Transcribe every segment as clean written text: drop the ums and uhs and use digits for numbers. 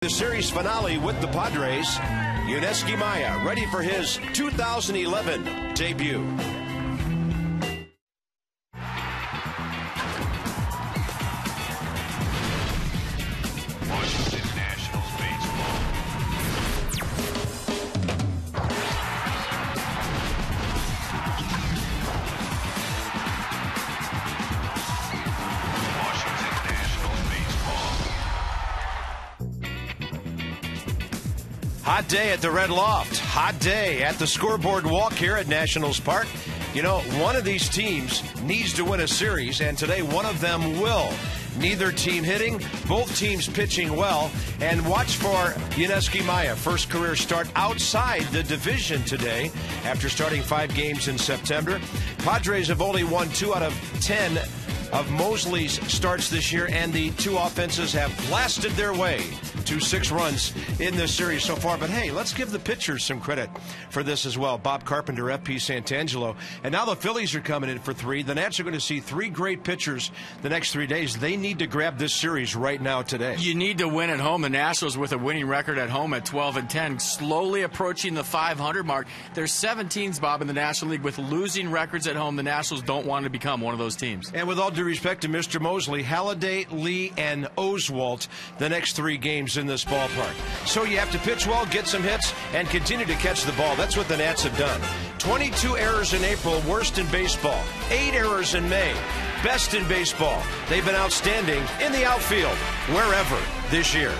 the series finale with the Padres. Yuneski Maya ready for his 2011 debut. Washington Nationals baseball. Washington Nationals baseball. Hot day at the Red Loft. Hot day at the scoreboard walk here at Nationals Park. You know, one of these teams needs to win a series, and today one of them will. Neither team hitting, both teams pitching well. And watch for Yuneski Maya, first career start outside the division today after starting 5 games in September. Padres have only won 2 out of 10 of Mosley's starts this year, and the 2 offenses have blasted their way to 6 runs in this series so far. But hey, let's give the pitchers some credit for this as well. Bob Carpenter, F.P. Santangelo. And now the Phillies are coming in for 3. The Nats are going to see 3 great pitchers the next 3 days. They need to grab this series right now today. You need to win at home. The Nationals with a winning record at home at 12-10, slowly approaching the 500 mark. There's 7 teams, Bob, in the National League with losing records at home. The Nationals don't want to become one of those teams. And with all due respect to Mr. Mosley, Halliday, Lee, and Oswalt the next 3 games in this ballpark. So you have to pitch well, get some hits, and continue to catch the ball. That's what the Nats have done. 22 errors in April, worst in baseball. 8 errors in May, best in baseball. They've been outstanding in the outfield, wherever this year.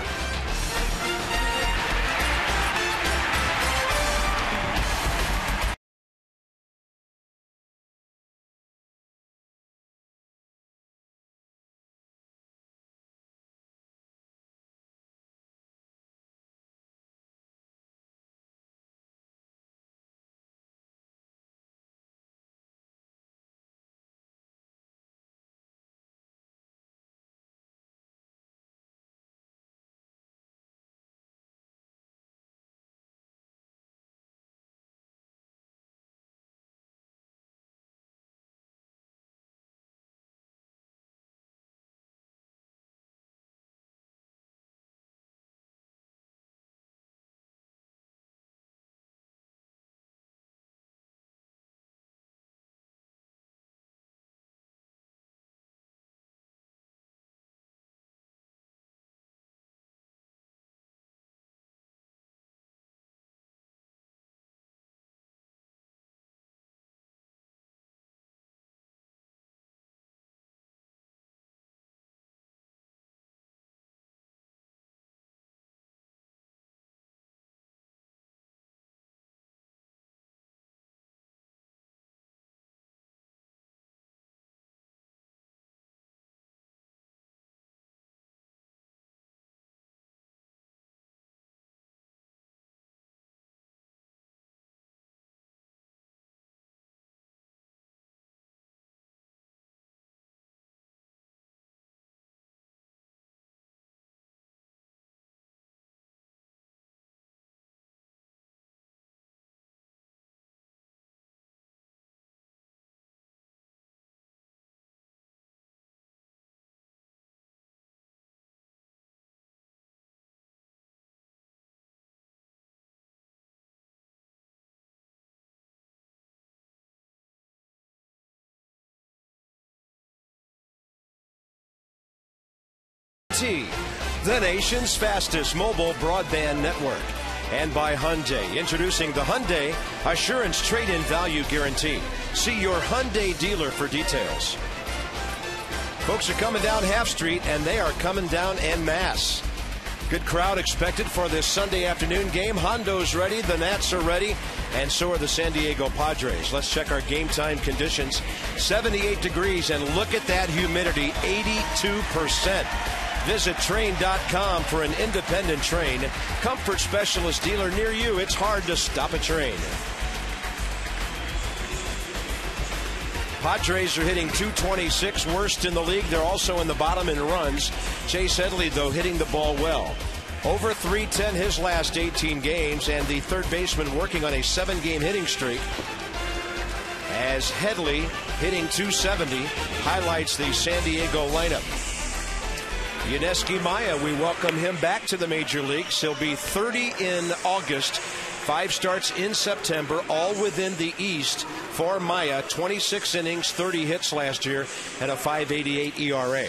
The nation's fastest mobile broadband network. And by Hyundai, introducing the Hyundai Assurance Trade-in Value Guarantee. See your Hyundai dealer for details. Folks are coming down Half Street, and they are coming down en masse. Good crowd expected for this Sunday afternoon game. Hondo's ready, the Nats are ready, and so are the San Diego Padres. Let's check our game time conditions. 78 degrees, and look at that humidity, 82%. Visit Trane.com for an independent Trane comfort specialist dealer near you. It's hard to stop a Trane. Padres are hitting .226, worst in the league. They're also in the bottom in runs. Chase Headley, though, hitting the ball well. Over .310 his last 18 games, and the third baseman working on a 7-game hitting streak. As Headley hitting .270 highlights the San Diego lineup. Yuneski Maya, we welcome him back to the major leagues. He'll be 30 in August, 5 starts in September, all within the East for Maya. 26 innings, 30 hits last year, and a 5.88 ERA.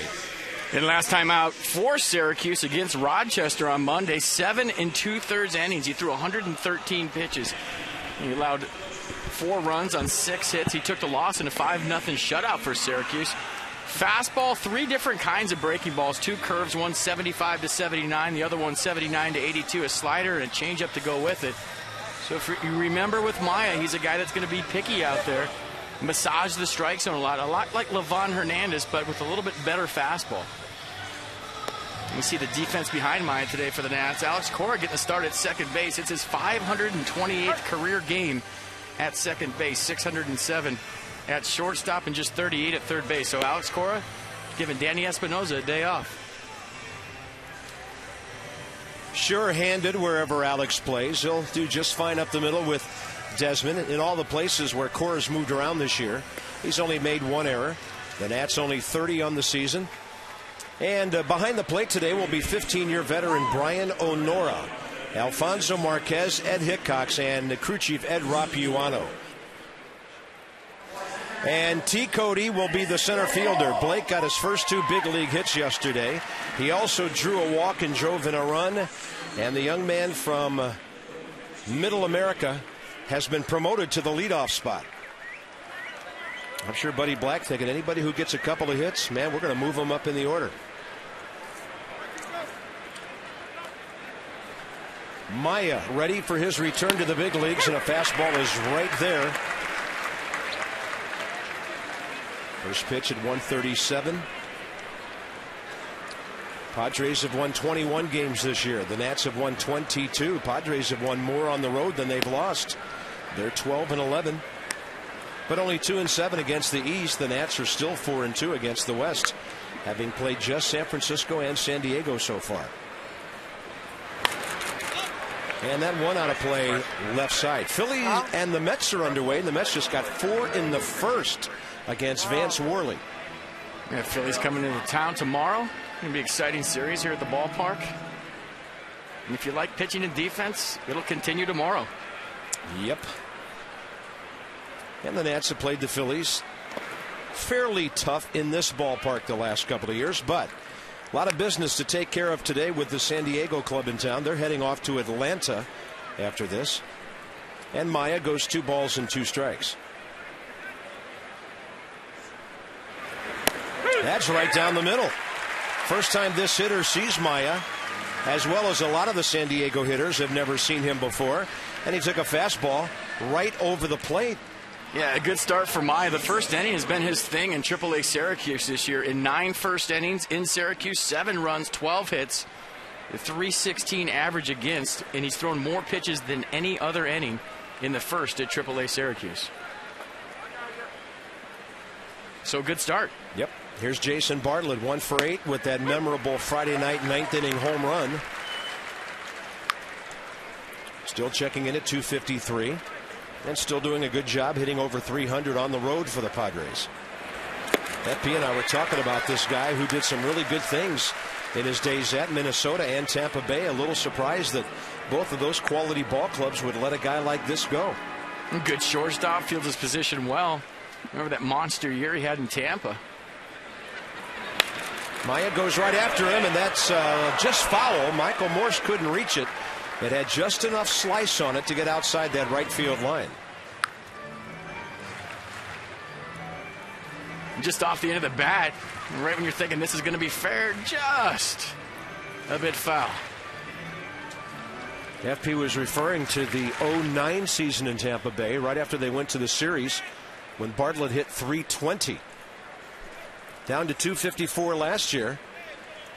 And last time out for Syracuse against Rochester on Monday, 7 2/3 innings. He threw 113 pitches. He allowed 4 runs on 6 hits. He took the loss in a 5-0 shutout for Syracuse. Fastball, 3 different kinds of breaking balls, 2 curves, one 75-79, the other one 79-82, a slider and a changeup to go with it. So if you remember with Maya, he's a guy that's going to be picky out there. Massage the strike zone a lot like Levon Hernandez, but with a little bit better fastball. You see the defense behind Maya today for the Nats. Alex Cora getting the start at second base. It's his 528th career game at second base, 607 at shortstop and just 38 at third base. So Alex Cora giving Danny Espinosa a day off. Sure-handed wherever Alex plays. He'll do just fine up the middle with Desmond. In all the places where Cora's moved around this year, he's only made 1 error. The Nats only 30 on the season. And behind the plate today will be 15-year veteran Brian Onora, Alfonso Marquez, Ed Hickox, and the crew chief Ed Rapuano. And T. Cody will be the center fielder. Blake got his first 2 big league hits yesterday. He also drew a walk and drove in a run. And the young man from Middle America has been promoted to the leadoff spot. I'm sure Buddy Black thinking anybody who gets a couple of hits, man, we're going to move them up in the order. Maya ready for his return to the big leagues, and a fastball is right there. First pitch at 137. Padres have won 21 games this year. The Nats have won 22. Padres have won more on the road than they've lost. They're 12-11. But only 2-7 against the East. The Nats are still 4-2 against the West, having played just San Francisco and San Diego so far. And that one out of play left side. Phillies and the Mets are underway. And the Mets just got 4 in the first against Vance Worley. Yeah, Phillies coming into town tomorrow. Going to be an exciting series here at the ballpark. And if you like pitching and defense, it'll continue tomorrow. Yep. And the Nats have played the Phillies fairly tough in this ballpark the last couple of years, but a lot of business to take care of today with the San Diego club in town. They're heading off to Atlanta after this. And Maya goes 2 balls and 2 strikes. That's right down the middle. First time this hitter sees Maya, as well as a lot of the San Diego hitters have never seen him before. And he took a fastball right over the plate. Yeah, a good start for Maya. The first inning has been his thing in AAA Syracuse this year. In 9 first innings in Syracuse, 7 runs, 12 hits, a 316 average against, and he's thrown more pitches than any other inning in the first at AAA Syracuse. So good start. Yep. Here's Jason Bartlett, 1 for 8 with that memorable Friday night 9th inning home run. Still checking in at 253. And still doing a good job hitting over 300 on the road for the Padres. FP and I were talking about this guy who did some really good things in his days at Minnesota and Tampa Bay. A little surprised that both of those quality ball clubs would let a guy like this go. Good shortstop, fields his position well. Remember that monster year he had in Tampa. Maya goes right after him, and that's just foul. Michael Morse couldn't reach it. It had just enough slice on it to get outside that right field line. Just off the end of the bat, right when you're thinking this is going to be fair, just a bit foul. FP was referring to the 09 season in Tampa Bay, right after they went to the series, when Bartlett hit 320. Down to 254 last year.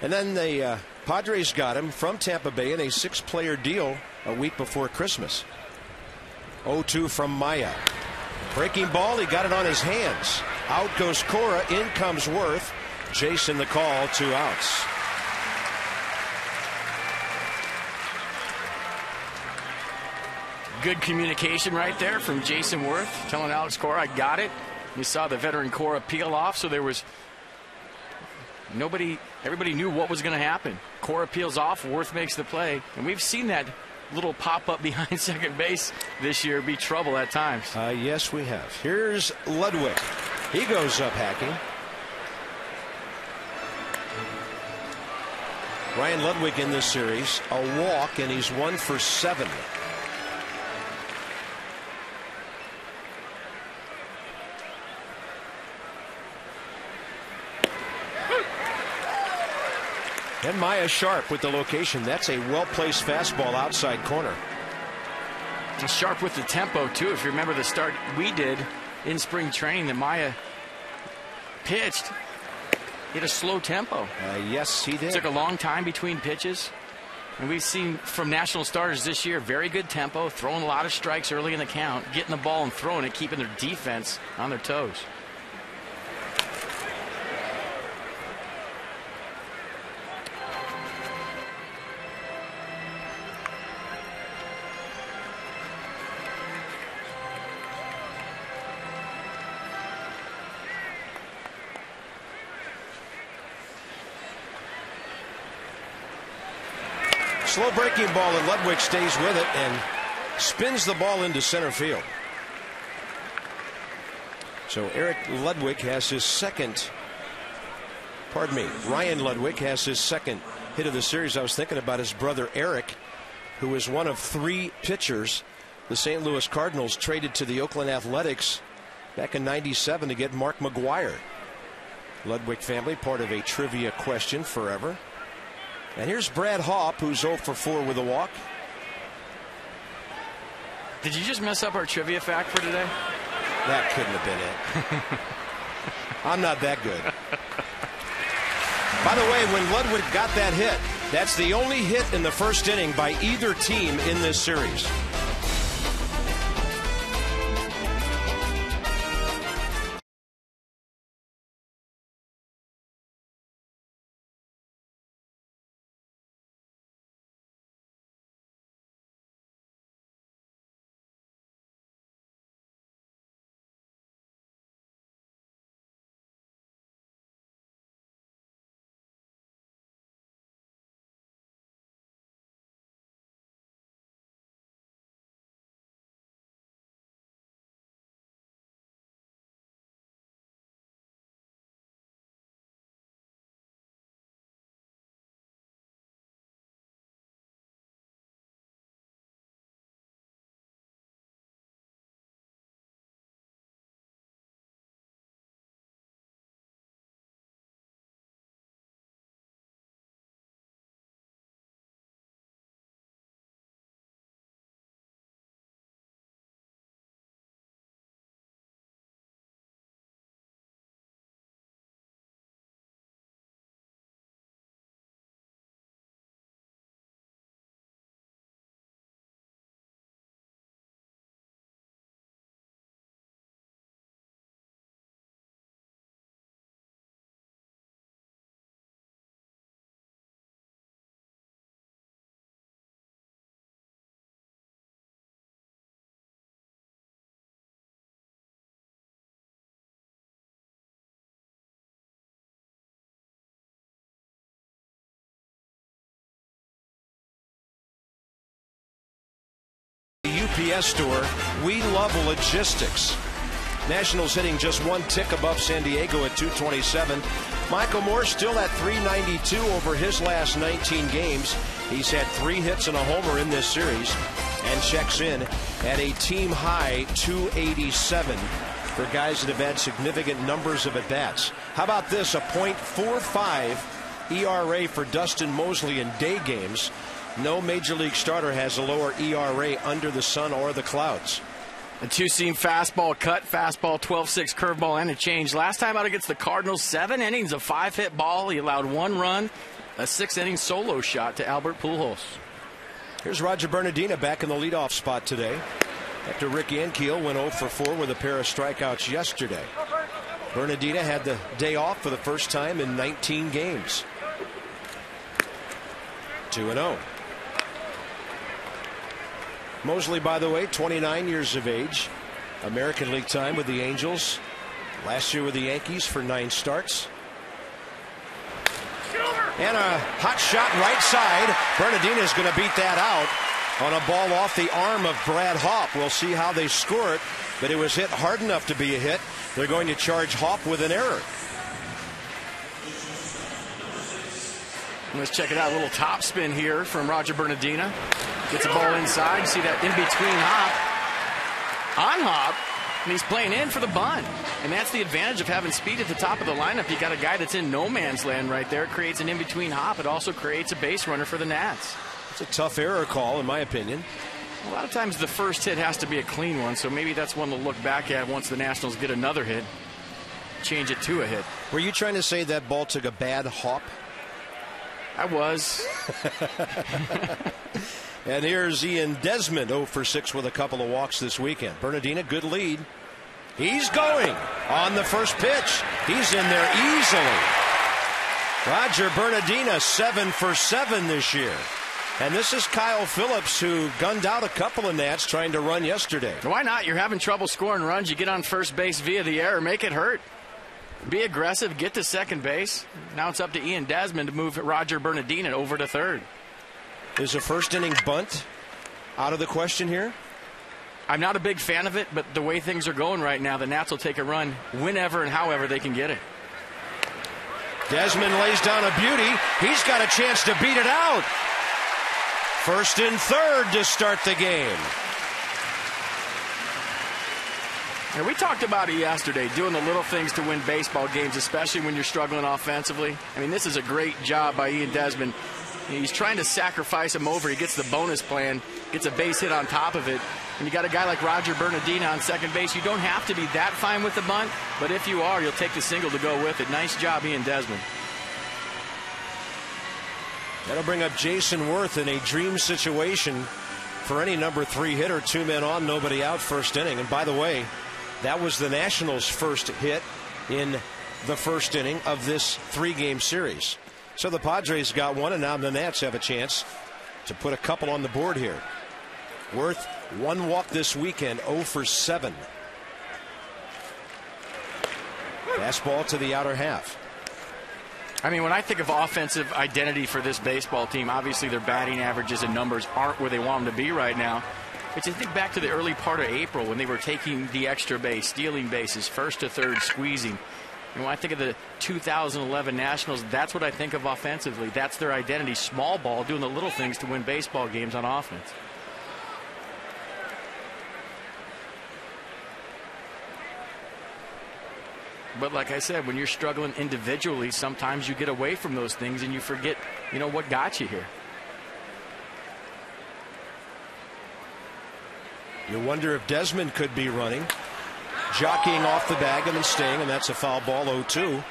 And then the Padres got him from Tampa Bay in a 6-player deal a week before Christmas. 0-2 from Maya. Breaking ball, he got it on his hands. Out goes Cora, in comes Worth. Jason the call, 2 outs. Good communication right there from Jason Worth, telling Alex Cora, I got it. You saw the veteran Cora peel off, so there was Everybody knew what was going to happen. Cora peels off, Worth makes the play, and we've seen that little pop-up behind second base this year be trouble at times. Yes, we have. Here's Ludwig. He goes up hacking. Ryan Ludwig in this series, a walk, and he's 1 for 7. And Maya Sharp with the location. That's a well-placed fastball outside corner. And Sharp with the tempo, too. If you remember the start we did in spring training that Maya pitched, he had a slow tempo. Yes, he did. Took a long time between pitches. And we've seen from national starters this year, very good tempo, throwing a lot of strikes early in the count, getting the ball and throwing it, keeping their defense on their toes. Slow breaking ball, and Ludwig stays with it and spins the ball into center field. So Ryan Ludwig has his second hit of the series. I was thinking about his brother Eric, who is one of 3 pitchers the St. Louis Cardinals traded to the Oakland Athletics back in '97 to get Mark McGwire. Ludwig family, part of a trivia question forever. And here's Brad Haupt, who's 0 for 4 with a walk. Did you just mess up our trivia fact for today? That couldn't have been it. I'm not that good. By the way, when Ludwig got that hit, that's the only hit in the first inning by either team in this series. UPS store, we love logistics. Nationals hitting just 1 tick above San Diego at 227. Michael Moore still at 392 over his last 19 games. He's had 3 hits and a homer in this series and checks in at a team high 287 for guys that have had significant numbers of at-bats. How about this? A .45 ERA for Dustin Mosley in day games. No major league starter has a lower ERA under the sun or the clouds. A 2-seam fastball, cut fastball, 12-6 curveball, and a change. Last time out against the Cardinals, 7 innings, a 5-hit ball. He allowed 1 run, a 6-inning solo shot to Albert Pujols. Here's Roger Bernardina back in the leadoff spot today, after Rick Ankiel went 0 for 4 with a pair of strikeouts yesterday. Bernardina had the day off for the first time in 19 games. 2-0. Mosley, by the way, 29 years of age. American League time with the Angels. Last year with the Yankees for 9 starts. And a hot shot right side. Bernardina's going to beat that out on a ball off the arm of Brad Hopp. We'll see how they score it, but it was hit hard enough to be a hit. They're going to charge Hopp with an error. Let's check it out. A little top spin here from Roger Bernardina. Gets the ball inside. You see that in between Hopp. On Hopp. And he's playing in for the bunt. And that's the advantage of having speed at the top of the lineup. You got a guy that's in no man's land right there. It creates an in-between hop. It also creates a base runner for the Nats. It's a tough error call, in my opinion. A lot of times the first hit has to be a clean one, so maybe that's one to look back at once the Nationals get another hit. Change it to a hit. Were you trying to say that ball took a bad hop? I was. And here's Ian Desmond, 0 for 6 with a couple of walks this weekend. Bernardina, good lead. He's going on the first pitch. He's in there easily. Roger Bernardina, 7 for 7 this year. And this is Kyle Phillips, who gunned out a couple of Nats trying to run yesterday. Why not? You're having trouble scoring runs. You get on first base via the error. Make it hurt. Be aggressive. Get to second base. Now it's up to Ian Desmond to move Roger Bernardina over to third. Is a first inning bunt out of the question here? I'm not a big fan of it, but the way things are going right now, the Nats will take a run whenever and however they can get it. Desmond lays down a beauty. He's got a chance to beat it out. First and third to start the game. And we talked about it yesterday, doing the little things to win baseball games, especially when you're struggling offensively. I mean, this is a great job by Ian Desmond. He's trying to sacrifice him over. He gets the bonus plan, gets a base hit on top of it. When you got a guy like Roger Bernardina on second base, you don't have to be that fine with the bunt, but if you are, you'll take the single to go with it. Nice job, Ian Desmond. That'll bring up Jason Worth in a dream situation for any number 3 hitter. 2 men on, nobody out, first inning. And by the way, that was the Nationals' first hit in the first inning of this 3-game series. So the Padres got one, and now the Nats have a chance to put a couple on the board here. Worth, 1 walk this weekend, 0 for 7. Fastball to the outer half. I mean, when I think of offensive identity for this baseball team, obviously their batting averages and numbers aren't where they want them to be right now. But you think back to the early part of April when they were taking the extra base, stealing bases, first to third, squeezing. And when I think of the 2011 Nationals, that's what I think of offensively. That's their identity, small ball, doing the little things to win baseball games on offense. But like I said, when you're struggling individually, sometimes you get away from those things and you forget, what got you here. You wonder if Desmond could be running. Jockeying off the bag and then staying, and that's a foul ball, 0-2.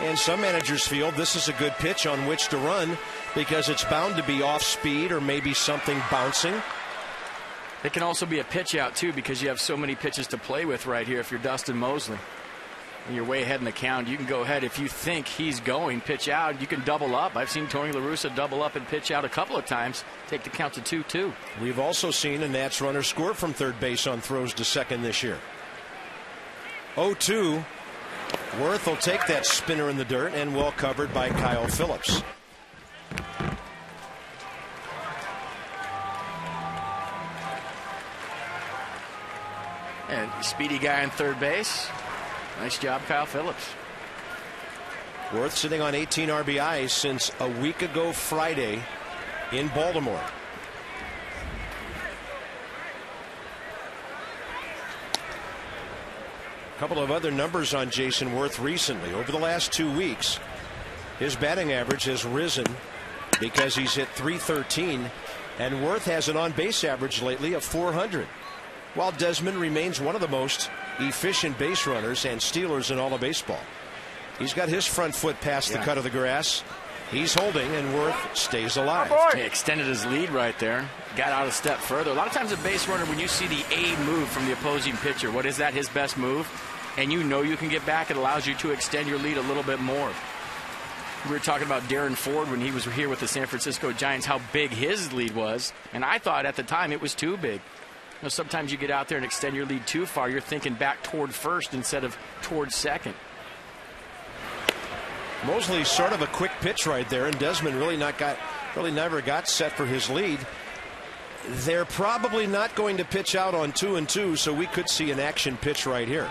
And some managers feel this is a good pitch on which to run because it's bound to be off speed or maybe something bouncing. It can also be a pitch out, too, because you have so many pitches to play with right here if you're Dustin Mosley. And you're way ahead in the count. You can go ahead if you think he's going, pitch out. You can double up. I've seen Tony La Russa double up and pitch out a couple of times, take the count to 2-2. We've also seen a Nats runner score from third base on throws to second this year. 0-2. Worth will take that spinner in the dirt, and well covered by Kyle Phillips. And speedy guy on third base. Nice job, Kyle Phillips. Worth sitting on 18 RBIs since a week ago Friday in Baltimore. A couple of other numbers on Jason Worth recently. Over the last 2 weeks, his batting average has risen because he's hit .313, and Worth has an on-base average lately of .400. While Desmond remains one of the most efficient base runners and stealers in all of baseball. He's got his front foot past the cut of the grass. He's holding, and Worth stays alive. He extended his lead right there. Got out a step further. A lot of times a base runner, when you see the A move from the opposing pitcher, what is that, his best move? And you can get back, it allows you to extend your lead a little bit more. We were talking about Darren Ford when he was here with the San Francisco Giants, how big his lead was. And I thought at the time it was too big. Sometimes you get out there and extend your lead too far. You're thinking back toward first instead of toward second. Mosley sort of a quick pitch right there, and Desmond really never got set for his lead. They're probably not going to pitch out on 2-2, so we could see an action pitch right here.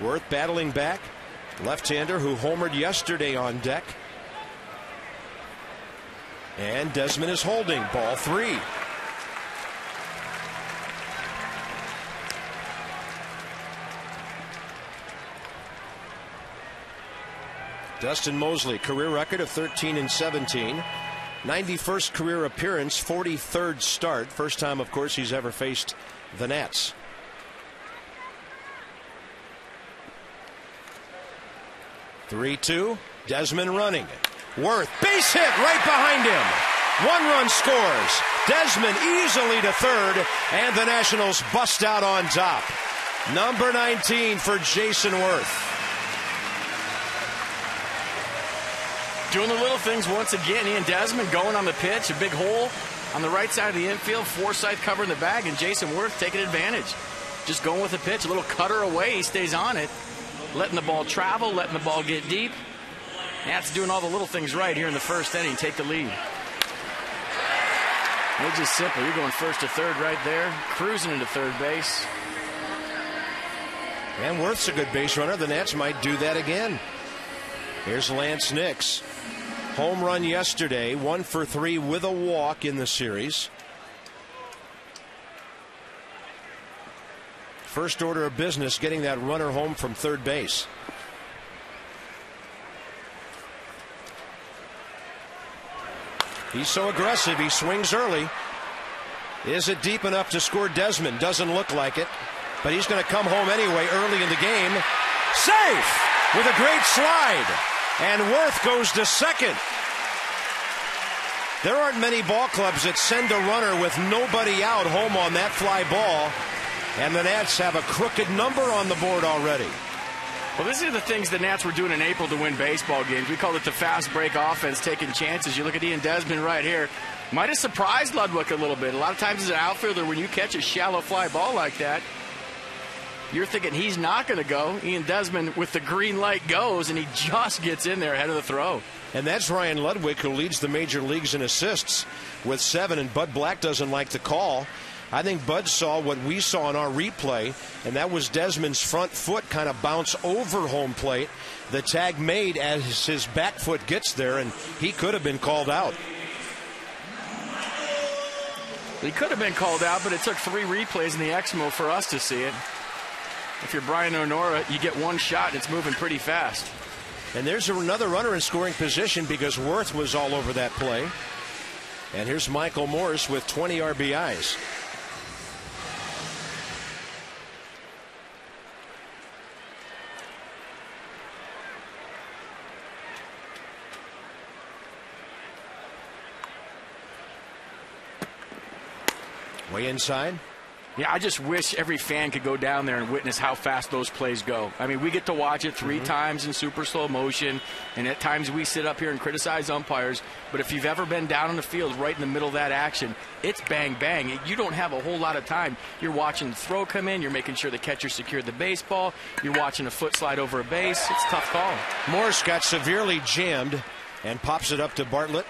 Worth battling back, left-hander who homered yesterday on deck. And Desmond is holding, ball 3. Dustin Mosley, career record of 13-17. 91st career appearance, 43rd start. First time, of course, he's ever faced the Nats. (3-2). Desmond running. Worth, base hit right behind him. 1 run scores. Desmond easily to third, and the Nationals bust out on top. Number 19 for Jason Worth. Doing the little things once again. Ian Desmond going on the pitch, a big hole on the right side of the infield. Forsythe covering the bag, and Jason Worth taking advantage. Just going with the pitch, a little cutter away. He stays on it, letting the ball travel, letting the ball get deep. Nats doing all the little things right here in the first inning. Take the lead. It's just simple. You're going first to third right there, cruising into third base. And Worth's a good base runner. The Nats might do that again. Here's Lance Nix. Home run yesterday, 1 for 3 with a walk in the series. First order of business, getting that runner home from third base. He's so aggressive, he swings early. Is it deep enough to score Desmond? Doesn't look like it, but he's going to come home anyway early in the game. Safe with a great slide. And Worth goes to second. There aren't many ball clubs that send a runner with nobody out home on that fly ball. And the Nats have a crooked number on the board already. Well, these are the things the Nats were doing in April to win baseball games. We call it the fast break offense, taking chances. You look at Ian Desmond right here. Might have surprised Ludwig a little bit. A lot of times as an outfielder, when you catch a shallow fly ball like that, you're thinking he's not going to go. Ian Desmond with the green light goes, and he just gets in there ahead of the throw. And that's Ryan Ludwig, who leads the major leagues in assists with 7, and Bud Black doesn't like the call. I think Bud saw what we saw in our replay, and that was Desmond's front foot kind of bounce over home plate. The tag made as his back foot gets there, and he could have been called out. He could have been called out, but it took 3 replays in the Exmo for us to see it. If you're Brian Onora, you get 1 shot, and it's moving pretty fast. And there's another runner in scoring position because Worth was all over that play. And here's Michael Morse with 20 RBIs. Way inside. Yeah, I just wish every fan could go down there and witness how fast those plays go. I mean, we get to watch it 3 times in super slow motion, and at times we sit up here and criticize umpires. But if you've ever been down on the field right in the middle of that action, it's bang, bang. You don't have a whole lot of time. You're watching the throw come in. You're making sure the catcher secured the baseball. You're watching a foot slide over a base. It's a tough call. Morse got severely jammed and pops it up to Bartlett.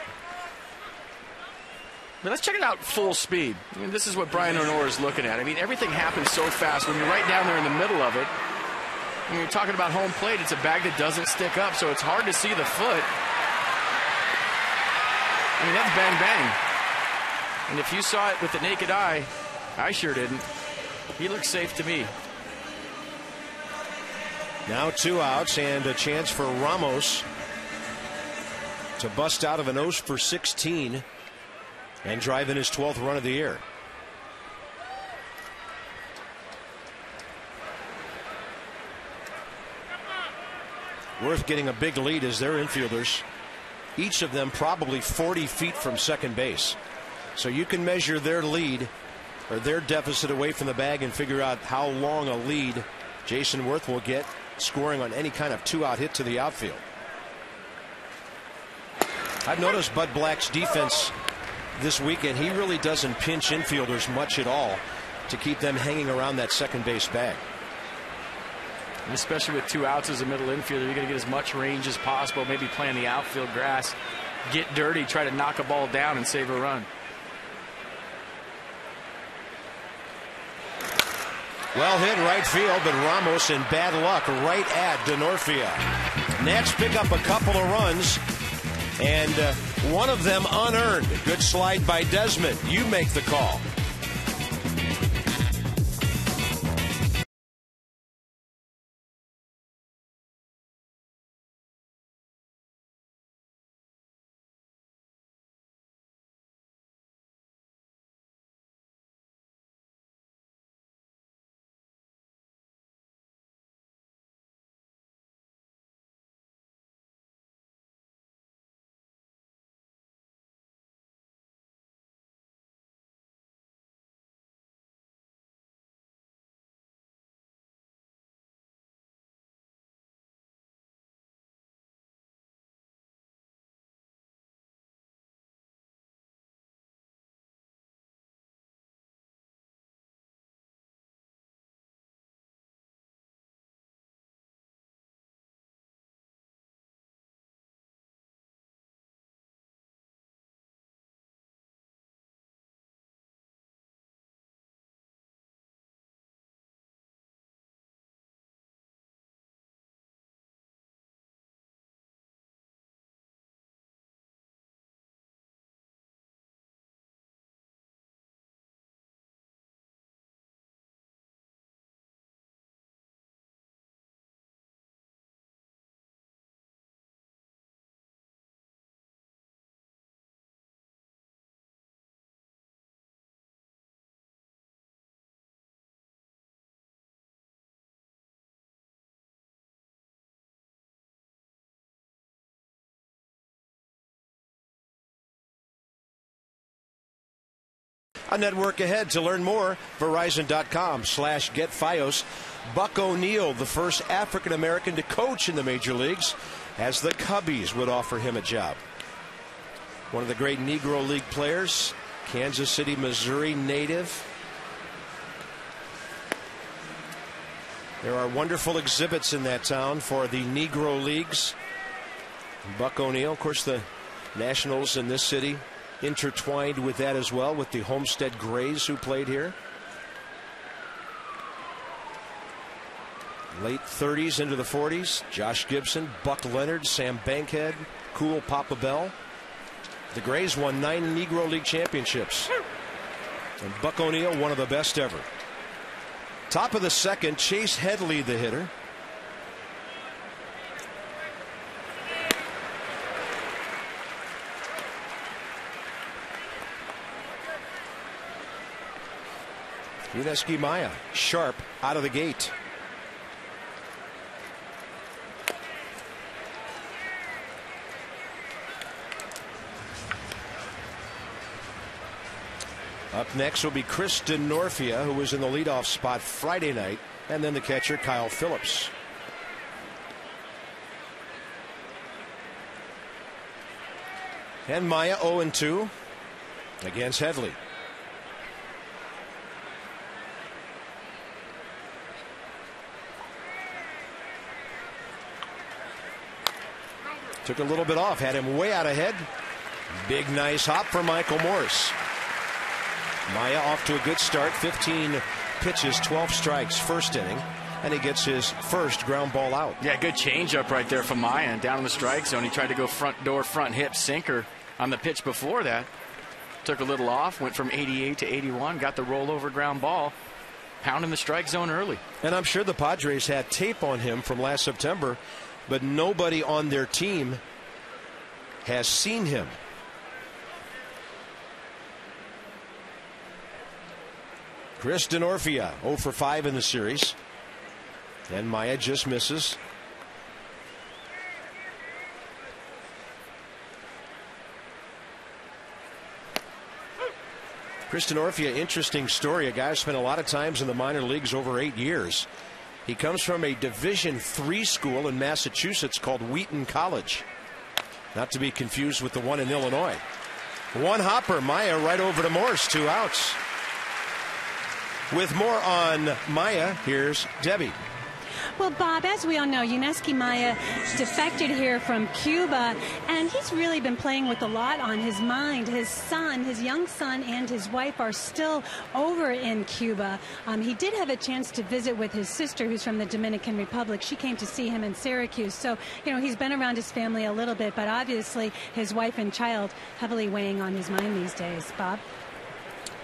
But let's check it out full speed. I mean, this is what Brian Onora is looking at. I mean, everything happens so fast when you're right down there in the middle of it. When you're talking about home plate, it's a bag that doesn't stick up, so it's hard to see the foot. I mean, that's bang, bang. And if you saw it with the naked eye, I sure didn't. He looks safe to me. Now 2 outs and a chance for Ramos to bust out of an 0 for 16 and drive in his 12th run of the year. Worth getting a big lead as their infielders, each of them probably 40 feet from second base. So you can measure their lead or their deficit away from the bag and figure out how long a lead Jason Worth will get scoring on any kind of 2-out hit to the outfield. I've noticed Bud Black's defense this weekend. He really doesn't pinch infielders much at all to keep them hanging around that second base bag. And especially with 2 outs as a middle infielder, you're going to get as much range as possible, maybe play in the outfield grass, get dirty, try to knock a ball down and save a run. Well hit right field, but Ramos in bad luck right at Denorfia. Nats pick up a couple of runs, and one of them unearned. Good slide by Desmond. You make the call. A network ahead. To learn more, Verizon.com/GetFios. Buck O'Neil, the first African-American to coach in the major leagues, as the Cubbies would offer him a job. One of the great Negro League players, Kansas City, Missouri native. There are wonderful exhibits in that town for the Negro Leagues. Buck O'Neil, of course, the Nationals in this city intertwined with that as well, with the Homestead Grays who played here. Late 30s into the 40s, Josh Gibson, Buck Leonard, Sam Bankhead, Cool Papa Bell. The Grays won 9 Negro League championships. And Buck O'Neil, one of the best ever. Top of the second, Chase Headley, the hitter. Yuneski Maya, sharp out of the gate. Up next will be Chris Denorfia, who was in the leadoff spot Friday night, and then the catcher, Kyle Phillips. And Maya 0-2 against Headley. Took a little bit off, had him way out ahead. Big, nice hop for Michael Morse. Maya off to a good start. 15 pitches, 12 strikes, first inning, and he gets his first ground ball out. Yeah, good changeup right there from Maya. And down in the strike zone, he tried to go front door, front hip sinker on the pitch before that. Took a little off, went from 88 to 81, got the rollover ground ball, pounding the strike zone early. And I'm sure the Padres had tape on him from last September, but nobody on their team has seen him. Chris Denorfia 0 for 5 in the series, and Maya just misses. Chris Denorfia, interesting story. A guy who spent a lot of times in the minor leagues, over 8 years. He comes from a Division III school in Massachusetts called Wheaton College. Not to be confused with the one in Illinois. One hopper, Maya right over to Morse, 2 outs. With more on Maya, here's Debbie. Well, Bob, as we all know, Yuneski Maya defected here from Cuba, and he's really been playing with a lot on his mind. His son, his young son, and his wife are still over in Cuba. He did have a chance to visit with his sister, who's from the Dominican Republic. She came to see him in Syracuse. So, you know, he's been around his family a little bit, but obviously his wife and child heavily weighing on his mind these days. Bob?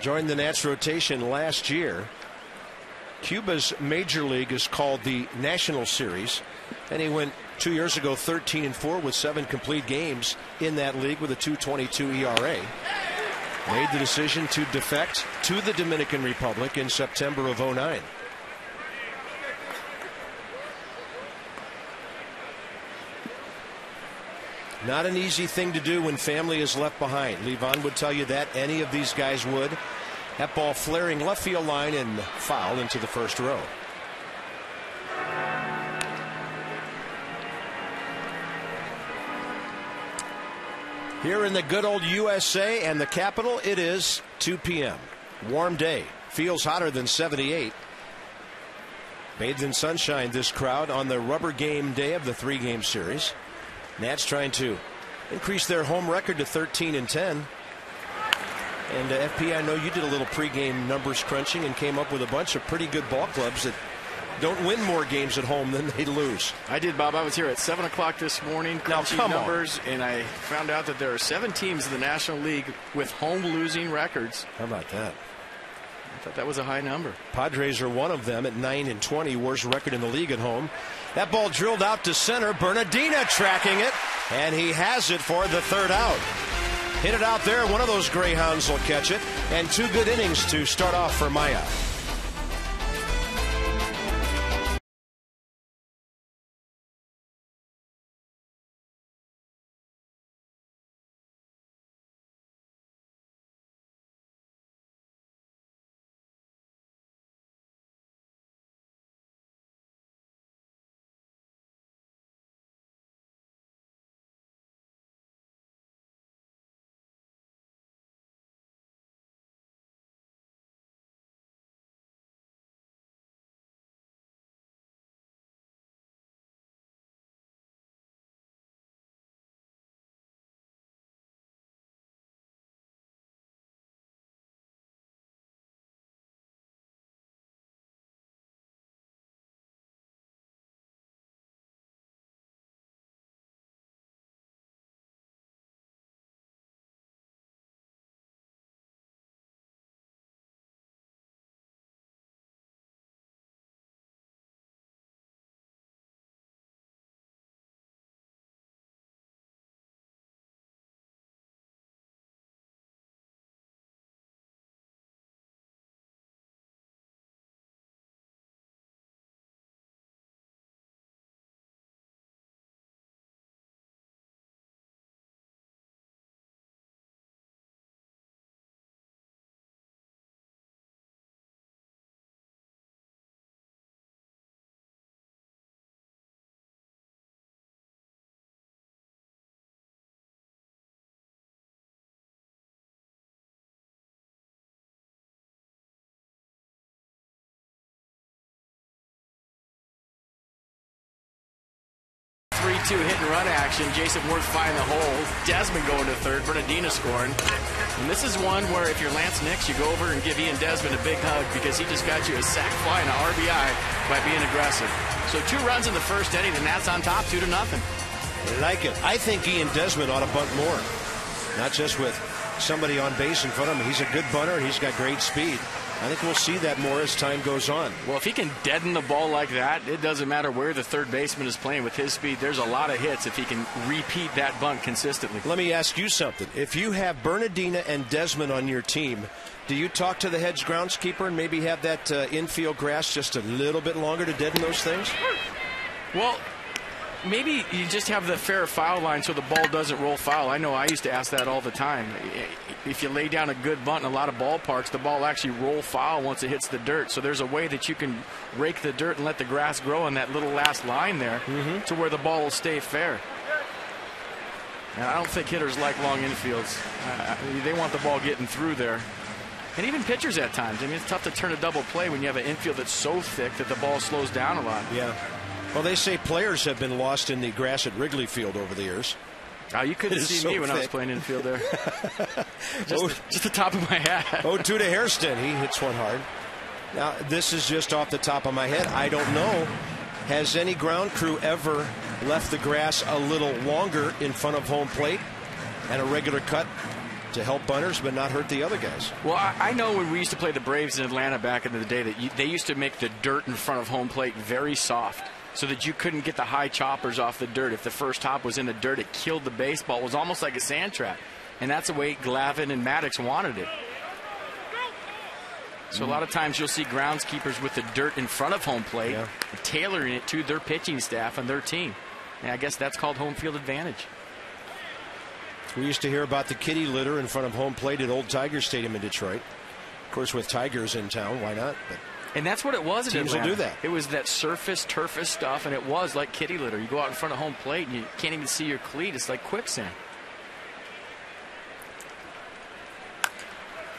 Joined the Nats rotation last year. Cuba's major league is called the National Series, and he went 2 years ago 13-4 with 7 complete games in that league with a 2.22 ERA. Made the decision to defect to the Dominican Republic in September of '09. Not an easy thing to do when family is left behind. Levon would tell you that. Any of these guys would. That ball flaring left field line and foul into the first row. Here in the good old USA and the capital, it is 2 p.m. Warm day. Feels hotter than 78. Bathed in sunshine, this crowd on the rubber game day of the 3-game series. Nats trying to increase their home record to 13-10. And FP, I know you did a little pregame numbers crunching and came up with a bunch of pretty good ball clubs that don't win more games at home than they lose. I did, Bob. I was here at 7 o'clock this morning crunching numbers, and I found out that there are 7 teams in the National League with home losing records. How about that? I thought that was a high number. Padres are one of them at 9-20, worst record in the league at home. That ball drilled out to center. Bernardina tracking it, and he has it for the 3rd out. Hit it out there. One of those Greyhounds will catch it. And 2 good innings to start off for Maya. Two hit and run action. Jason Worth finding the hole. Desmond going to third. Bernardina scoring. And this is one where if you're Lance Nix, you go over and give Ian Desmond a big hug because he just got you a sac fly and an RBI by being aggressive. So 2 runs in the first inning. The Nats on top 2-0. I like it. I think Ian Desmond ought to bunt more. Not just with somebody on base in front of him. He's a good bunter and he's got great speed. I think we'll see that more as time goes on. Well, if he can deaden the ball like that, it doesn't matter where the third baseman is playing with his speed. There's a lot of hits if he can repeat that bunt consistently. Let me ask you something. If you have Bernardina and Desmond on your team, do you talk to the head groundskeeper and maybe have that infield grass just a little bit longer to deaden those things? Well, maybe you just have the fair foul line so the ball doesn't roll foul. I know I used to ask that all the time. If you lay down a good bunt in a lot of ballparks, the ball actually roll foul once it hits the dirt. So there's a way that you can rake the dirt and let the grass grow in that little last line there to where the ball will stay fair. And I don't think hitters like long infields. They want the ball getting through there. And even pitchers at times. I mean, it's tough to turn a double play when you have an infield that's so thick that the ball slows down a lot. Yeah. Well, they say players have been lost in the grass at Wrigley Field over the years. Oh, you couldn't see so me when I was thick. playing infield there. just the top of my hat. 0-2 to Hairston. He hits one hard. Now, this is just off the top of my head. I don't know. Has any ground crew ever left the grass a little longer in front of home plate and a regular cut to help bunters but not hurt the other guys? Well, I know when we used to play the Braves in Atlanta back in the day that they used to make the dirt in front of home plate very soft so that you couldn't get the high choppers off the dirt. If the first hop was in the dirt, it killed the baseball. It was almost like a sand trap. And that's the way Glavine and Maddox wanted it. So a lot of times you'll see groundskeepers with the dirt in front of home plate, tailoring it to their pitching staff and their team. And I guess that's called home field advantage. We used to hear about the kitty litter in front of home plate at Old Tiger Stadium in Detroit. Of course, with Tigers in town, why not? But and that's what it was in teams Atlanta. will do that. It was that surface, turfist stuff, and it was like kitty litter. You go out in front of home plate and you can't even see your cleat. It's like quicksand.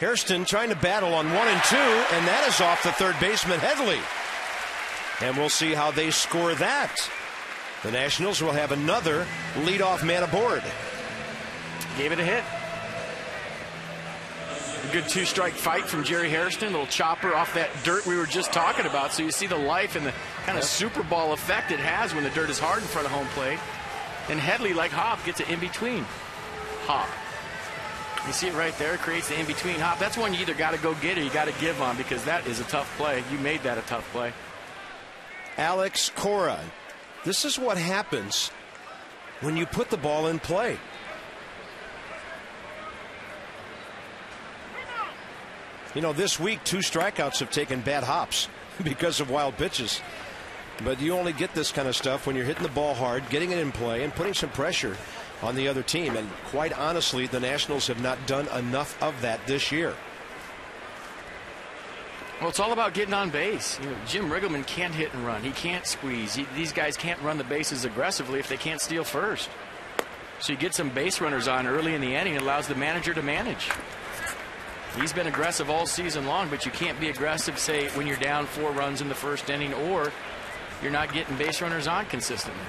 Hairston trying to battle on 1 and 2, and that is off the third baseman, Headley. And we'll see how they score that. The Nationals will have another leadoff man aboard. Gave it a hit. A good two-strike fight from Jerry Hairston. A little chopper off that dirt we were just talking about. So you see the life and the kind of Super Bowl effect it has when the dirt is hard in front of home plate. And Headley, like Hop, gets it in between. Hop. You see it right there, creates the in-between hop. That's one you either got to go get or you got to give on because that is a tough play. You made that a tough play. Alex Cora. This is what happens when you put the ball in play. You know, this week, 2 strikeouts have taken bad hops because of wild pitches. But you only get this kind of stuff when you're hitting the ball hard, getting it in play, and putting some pressure on the other team. And quite honestly, the Nationals have not done enough of that this year. Well, it's all about getting on base. You know, Jim Riggleman can't hit and run. He can't squeeze. These guys can't run the bases aggressively if they can't steal first. So you get some base runners on early in the inning. It allows the manager to manage. He's been aggressive all season long, but you can't be aggressive, say, when you're down 4 runs in the first inning or you're not getting base runners on consistently.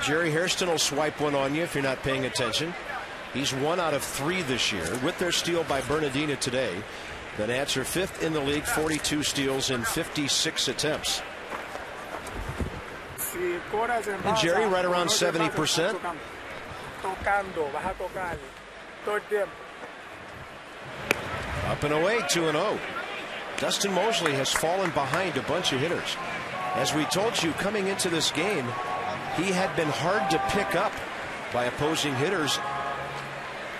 Jerry Hairston will swipe one on you if you're not paying attention. He's 1 out of 3 this year. With their steal by Bernardina today, the Nats are 5th in the league, 42 steals in 56 attempts. And Jerry right around 70%. Up and away, 2-0. Dustin Mosley has fallen behind a bunch of hitters. As we told you coming into this game, he had been hard to pick up by opposing hitters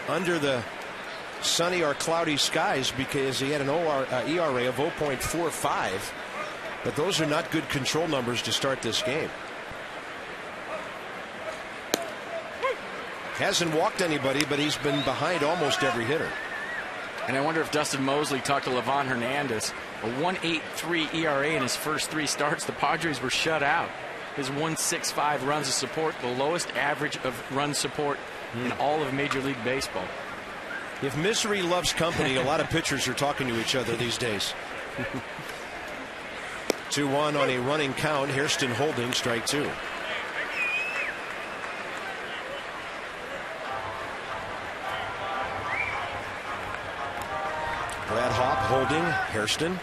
under the sunny or cloudy skies because he had an ERA of 0.45. But those are not good control numbers to start this game. Hasn't walked anybody, but he's been behind almost every hitter. And I wonder if Dustin Mosley talked to Livan Hernandez. A 1.83 ERA in his first 3 starts. The Padres were shut out. His 1.65 runs of support, the lowest average of run support in all of Major League Baseball. If misery loves company, a lot of pitchers are talking to each other these days. 2-1 on a running count. Hairston holding, strike 2. Brad Hop holding, Hairston.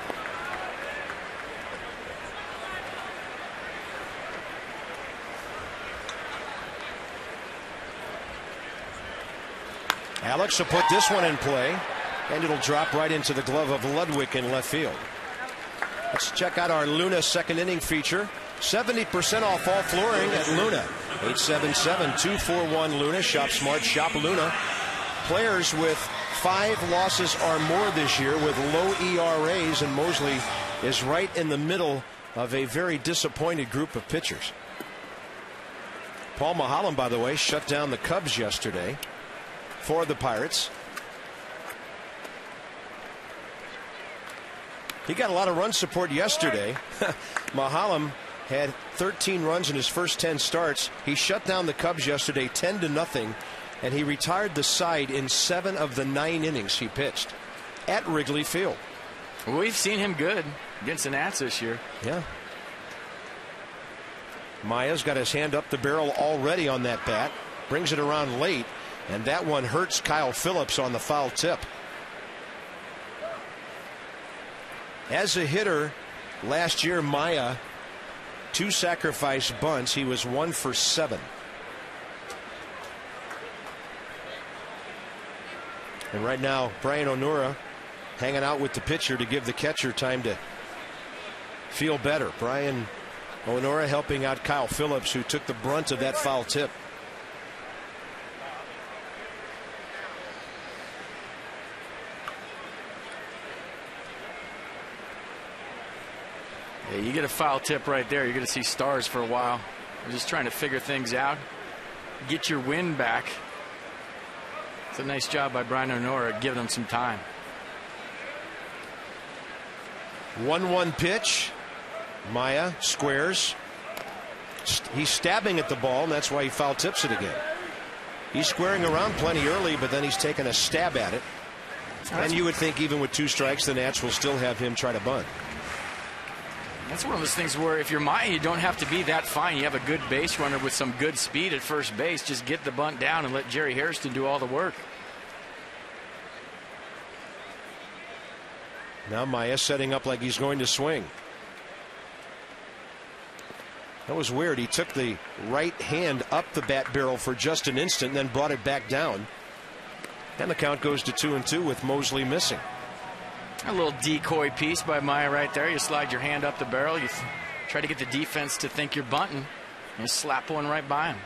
Alex will put this one in play, and it'll drop right into the glove of Ludwig in left field. Let's check out our Luna second inning feature. 70% off all flooring at Luna. 877-241 Luna. Shop smart, shop Luna. Players with 5 losses or more this year with low ERAs, and Mosley is right in the middle of a very disappointed group of pitchers. Paul Maholm, by the way, shut down the Cubs yesterday for the Pirates. He got a lot of run support yesterday. Maholm had 13 runs in his first 10 starts. He shut down the Cubs yesterday 10-0 and he retired the side in 7 of the 9 innings he pitched at Wrigley Field. Well, we've seen him good against the Nats this year. Yeah. Maya's got his hand up the barrel already on that bat. Brings it around late, and that one hurts Kyle Phillips on the foul tip. As a hitter, last year, Maya, 2 sacrifice bunts. He was 1 for 7. And right now, Brian Onura hanging out with the pitcher to give the catcher time to feel better. Brian Onura helping out Kyle Phillips, who took the brunt of that foul tip. Yeah, you get a foul tip right there, you're going to see stars for a while. You're just trying to figure things out, get your wind back. It's a nice job by Brian Onura giving him some time. 1-1 pitch. Maya squares. He's stabbing at the ball, and that's why he foul tips it again. He's squaring around plenty early, but then he's taking a stab at it. And you would think even with 2 strikes, the Nats will still have him try to bunt. That's one of those things where if you're Maya, you don't have to be that fine. You have a good base runner with some good speed at first base. Just get the bunt down and let Jerry Hairston do all the work. Now Maya setting up like he's going to swing. That was weird. He took the right hand up the bat barrel for just an instant and then brought it back down. And the count goes to 2-2 with Mosley missing. A little decoy piece by Maya right there. You slide your hand up the barrel. You try to get the defense to think you're bunting. And you slap one right by him.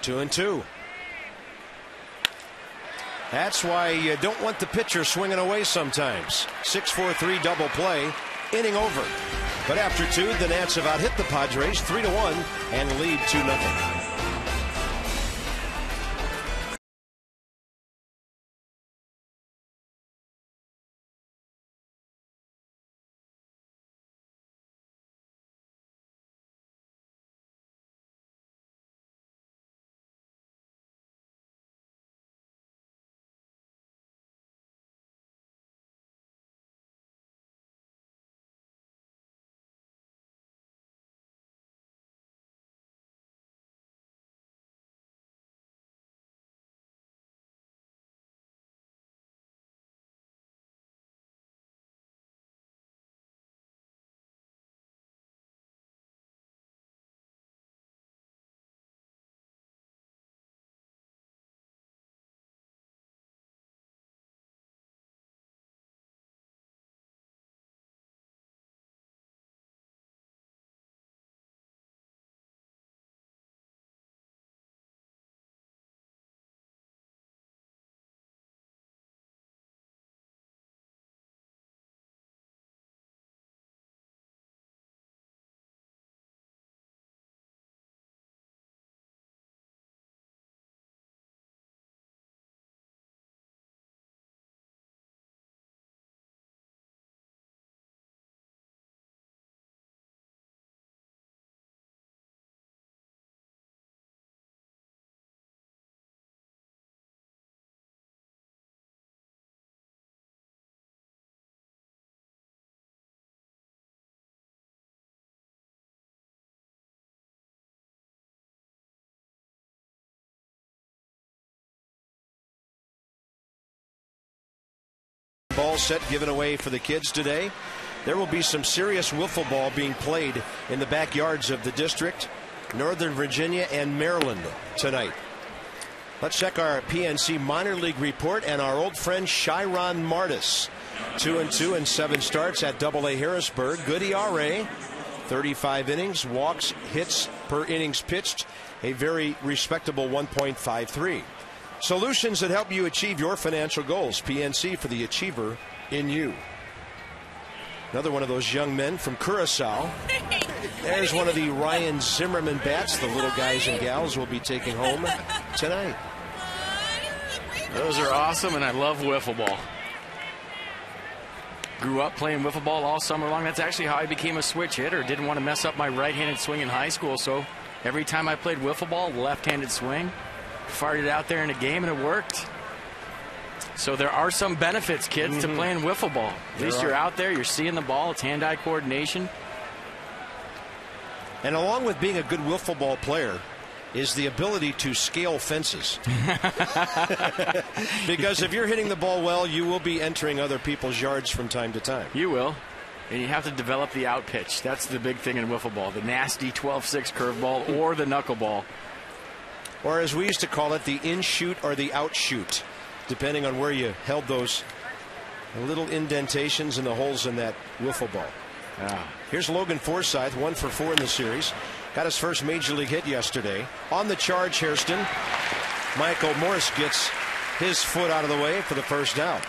Two and two. That's why you don't want the pitcher swinging away sometimes. 6-4-3 double play. Inning over. But after 2, the Nats have out hit the Padres 3-1 and lead 2-0. Ball set given away for the kids today. There will be some serious wiffle ball being played in the backyards of the district, Northern Virginia and Maryland tonight. Let's check our PNC minor league report and our old friend Chiron Martis. 2-2 and 7 starts at AA Harrisburg. Good ERA, 35 innings, walks, hits per innings pitched, a very respectable 1.53. Solutions that help you achieve your financial goals. PNC, for the achiever in you. Another one of those young men from Curacao. There's one of the Ryan Zimmerman bats the little guys and gals will be taking home tonight. Those are awesome, and I love wiffle ball. Grew up playing wiffle ball all summer long. That's actually how I became a switch hitter. Didn't want to mess up my right-handed swing in high school, so every time I played wiffle ball, left-handed swing, fired it out there in a game, and it worked. So there are some benefits, kids, to playing wiffle ball. At least you're out there, you're seeing the ball, it's hand-eye coordination. And along with being a good wiffle ball player is the ability to scale fences. Because if you're hitting the ball well, you will be entering other people's yards from time to time. You will. And you have to develop the out pitch. That's the big thing in wiffle ball. The nasty 12-6 curveball or the knuckleball. Or as we used to call it, the in-shoot or the out-shoot, depending on where you held those little indentations in the holes in that wiffle ball. Here's Logan Forsythe, 1 for 4 in the series. Got his first major league hit yesterday. On the charge, Hairston. Michael Morse gets his foot out of the way for the first down.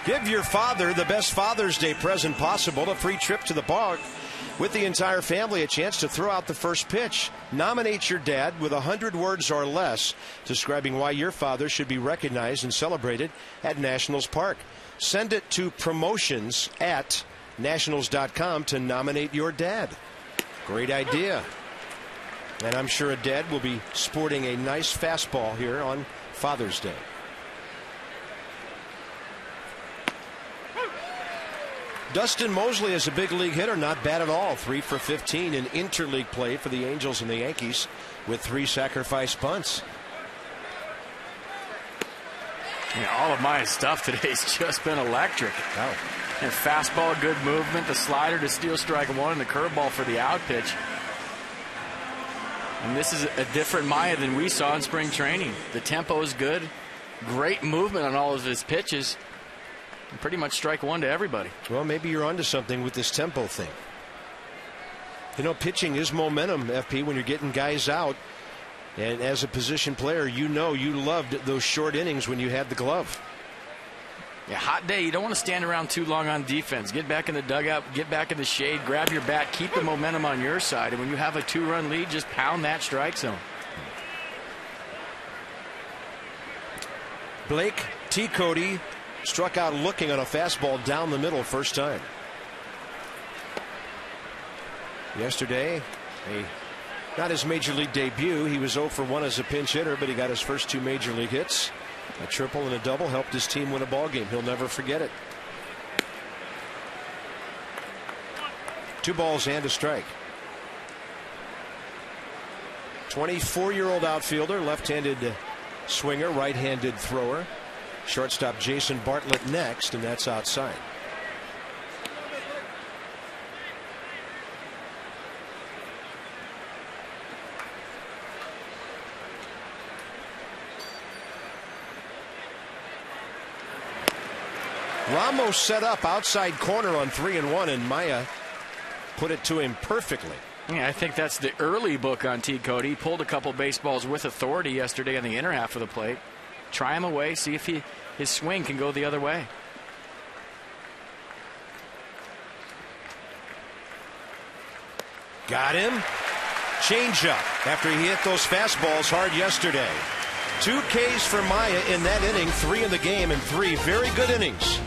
Give your father the best Father's Day present possible, a free trip to the park with the entire family, a chance to throw out the first pitch. Nominate your dad with 100 words or less describing why your father should be recognized and celebrated at Nationals Park. Send it to promotions@nationals.com to nominate your dad. Great idea. And I'm sure a dad will be sporting a nice fastball here on Father's Day. Dustin Mosley is a big league hitter, not bad at all. 3 for 15 in interleague play for the Angels and the Yankees with 3 sacrifice bunts. Yeah, all of my stuff today has just been electric. Wow. And fastball, good movement, the slider to steal strike one, and the curveball for the out pitch. And this is a different Maya than we saw in spring training. The tempo is good, great movement on all of his pitches. And pretty much strike one to everybody. Well, maybe you're onto something with this tempo thing. You know, pitching is momentum, FP, when you're getting guys out. And as a position player, you know you loved those short innings when you had the glove. Yeah, hot day. You don't want to stand around too long on defense. Get back in the dugout, get back in the shade, grab your bat, keep the momentum on your side. And when you have a 2-run lead, just pound that strike zone. Blake T. Cody struck out looking on a fastball down the middle first time. Yesterday, not his major league debut. He was 0 for 1 as a pinch hitter, but he got his first 2 major league hits. A triple and a double helped his team win a ball game. He'll never forget it. 2 balls and a strike. 24-year-old outfielder, left-handed swinger, right-handed thrower. Shortstop Jason Bartlett next, and that's outside. Ramos set up outside corner on 3-1, and Maya put it to him perfectly. Yeah, I think that's the early book on T. Cody. He pulled a couple baseballs with authority yesterday on the inner half of the plate. Try him away, see if his swing can go the other way. Got him. Changeup after he hit those fastballs hard yesterday. 2 Ks for Maya in that inning, 3 in the game, and 3 very good innings.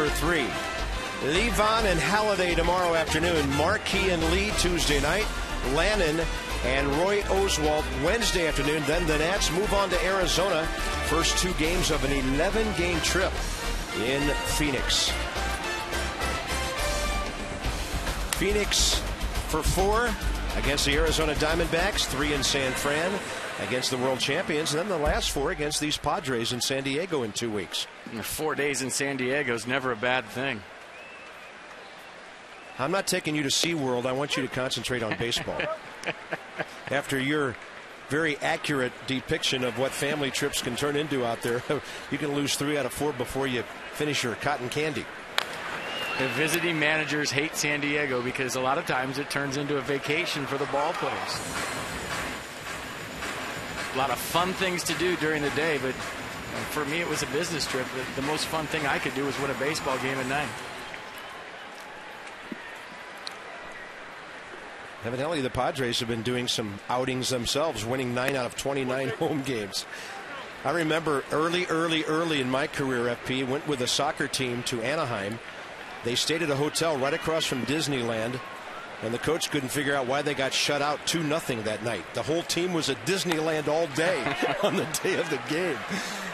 number 3. Levon and Halliday tomorrow afternoon. Markey and Lee Tuesday night. Lannon and Roy Oswalt Wednesday afternoon. Then the Nats move on to Arizona. First 2 games of an 11-game trip in Phoenix. Phoenix for 4 against the Arizona Diamondbacks, 3 in San Fran against the world champions, and then the last 4 against these Padres in San Diego in 2 weeks. 4 days in San Diego is never a bad thing. I'm not taking you to SeaWorld. I want you to concentrate on baseball. After your very accurate depiction of what family trips can turn into out there, you can lose 3 out of 4 before you finish your cotton candy. The visiting managers hate San Diego because a lot of times it turns into a vacation for the ball players. A lot of fun things to do during the day, but for me it was a business trip. The most fun thing I could do was win a baseball game at night. Evidently, the Padres have been doing some outings themselves, winning 9 out of 29 home games. I remember early in my career, FP, went with a soccer team to Anaheim. They stayed at a hotel right across from Disneyland, and the coach couldn't figure out why they got shut out 2-0 that night. The whole team was at Disneyland all day on the day of the game.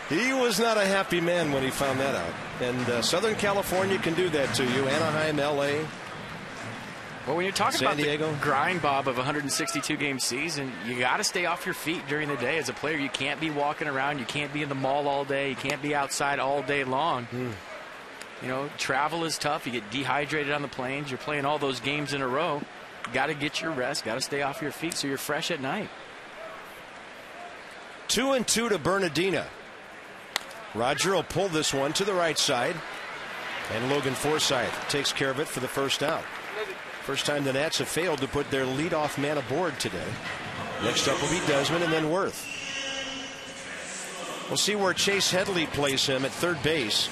He was not a happy man when he found that out. And Southern California can do that to you. Anaheim, L.A., well, when you're talking San about Diego. The grind, Bob, of a 162-game season, you got to stay off your feet during the day. As a player, you can't be walking around. You can't be in the mall all day. You can't be outside all day long. You know, travel is tough. You get dehydrated on the planes. You're playing all those games in a row. You got to get your rest. Got to stay off your feet so you're fresh at night. 2-2 to Bernardina. Roger will pull this one to the right side, and Logan Forsythe takes care of it for the first out. First time the Nats have failed to put their leadoff man aboard today. Next up will be Desmond and then Worth. We'll see where Chase Headley plays him at third base.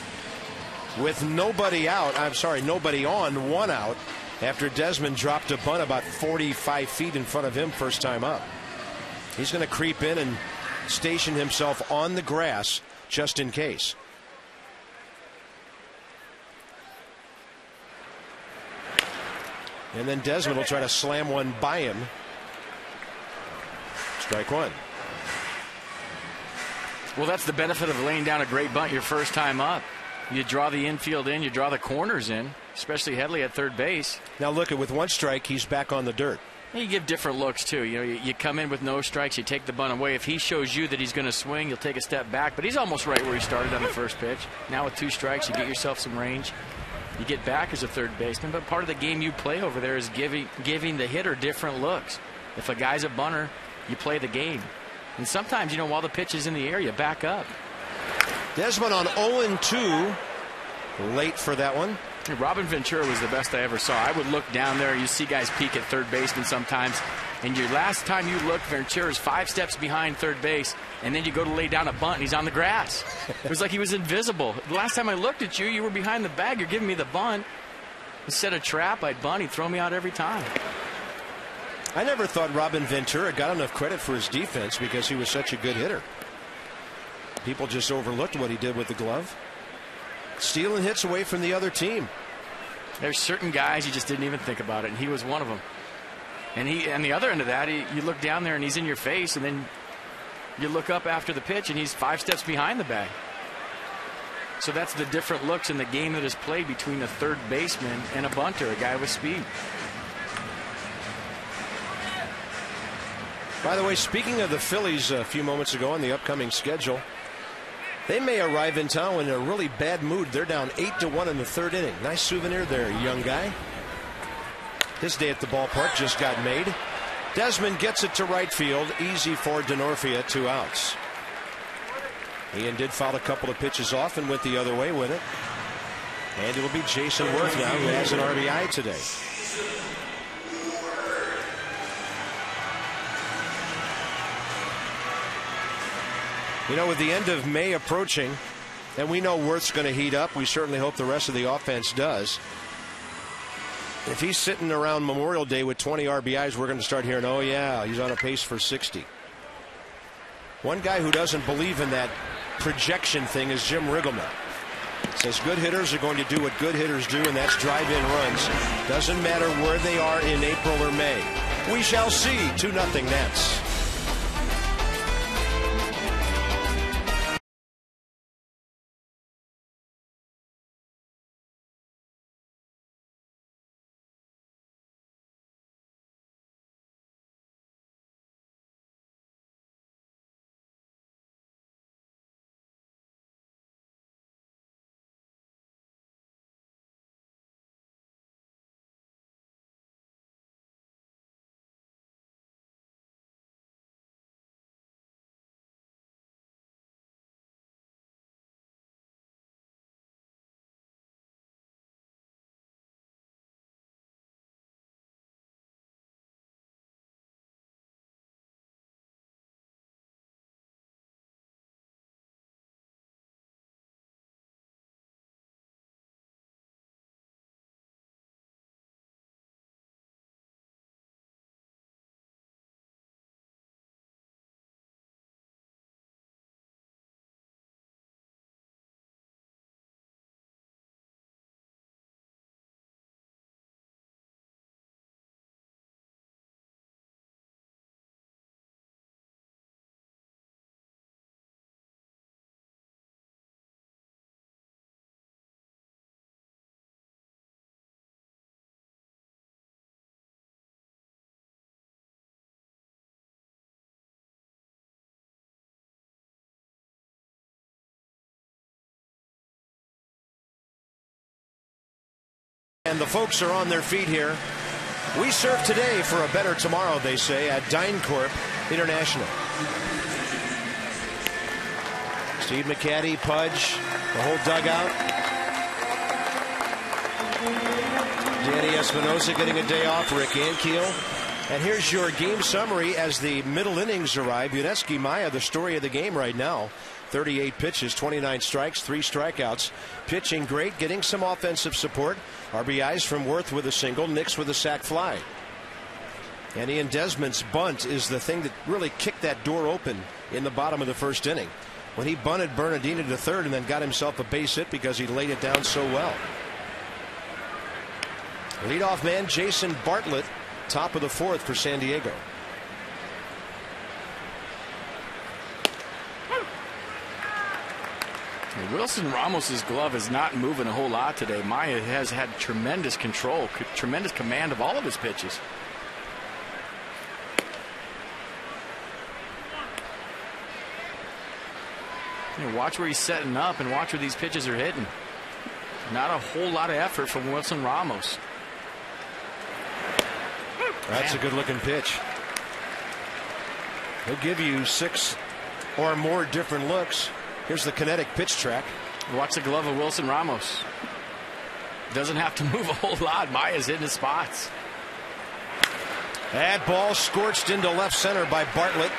With nobody on, 1 out, after Desmond dropped a bunt about 45 feet in front of him first time up. He's going to creep in and station himself on the grass just in case. And then Desmond will try to slam one by him. Strike 1. Well, that's the benefit of laying down a great bunt your first time up. You draw the infield in, you draw the corners in, especially Headley at third base. Now look, with 1 strike, he's back on the dirt. You give different looks, too. You know, you come in with no strikes, you take the bunt away. If he shows you that he's going to swing, you'll take a step back. But he's almost right where he started on the first pitch. Now with 2 strikes, you get yourself some range. You get back as a third baseman, but part of the game you play over there is giving the hitter different looks. If a guy's a bunter, you play the game. And sometimes, you know, while the pitch is in the air, you back up. Desmond on 0-2. Late for that one. Robin Ventura was the best I ever saw. I would look down there. You see guys peek at third baseman sometimes. And your last time you look, Ventura's 5 steps behind third base. And then you go to lay down a bunt, and he's on the grass. It was like he was invisible. The last time I looked at you, you were behind the bag. You're giving me the bunt. You set a trap, I'd bunt. He'd throw me out every time. I never thought Robin Ventura got enough credit for his defense because he was such a good hitter. People just overlooked what he did with the glove. Stealing hits away from the other team. There's certain guys you just didn't even think about it, and he was one of them. And he, on the other end of that, you look down there and he's in your face, and then you look up after the pitch and he's 5 steps behind the bag. So that's the different looks in the game that is played between a third baseman and a bunter, a guy with speed. By the way, speaking of the Phillies a few moments ago on the upcoming schedule, they may arrive in town in a really bad mood. They're down 8-1 in the 3rd inning. Nice souvenir there, young guy. His day at the ballpark just got made. Desmond gets it to right field. Easy for Denorfia, 2 outs. Ian did foul a couple of pitches off and went the other way with it. And it'll be Jason Worth now, who has an RBI today. You know, with the end of May approaching, and we know Worth's going to heat up, we certainly hope the rest of the offense does. If he's sitting around Memorial Day with 20 RBIs, we're going to start hearing, oh yeah, he's on a pace for 60. One guy who doesn't believe in that projection thing is Jim Riggleman. Says good hitters are going to do what good hitters do, and that's drive in runs. Doesn't matter where they are in April or May. We shall see. 2-0 Nats. And the folks are on their feet here. We serve today for a better tomorrow, they say, at DynCorp International. Steve McCaddy, Pudge, the whole dugout. Danny Espinosa getting a day off, Rick Ankiel. And here's your game summary as the middle innings arrive. Yuneski Maya, the story of the game right now. 38 pitches, 29 strikes, 3 strikeouts. Pitching great, getting some offensive support. RBIs from Worth with a single, Nix with a sac fly. And Ian Desmond's bunt is the thing that really kicked that door open in the bottom of the first inning, when he bunted Bernardino to third and then got himself a base hit because he laid it down so well. Leadoff man Jason Bartlett, top of the fourth for San Diego. Wilson Ramos's glove is not moving a whole lot today. Maya has had tremendous control, tremendous command of all of his pitches. Watch where he's setting up and watch where these pitches are hitting. Not a whole lot of effort from Wilson Ramos. That's a good looking pitch. He'll give you 6 or more different looks. Here's the kinetic pitch track. Watch the glove of Wilson Ramos. Doesn't have to move a whole lot. Maya's hitting his spots. That ball scorched into left center by Bartlett.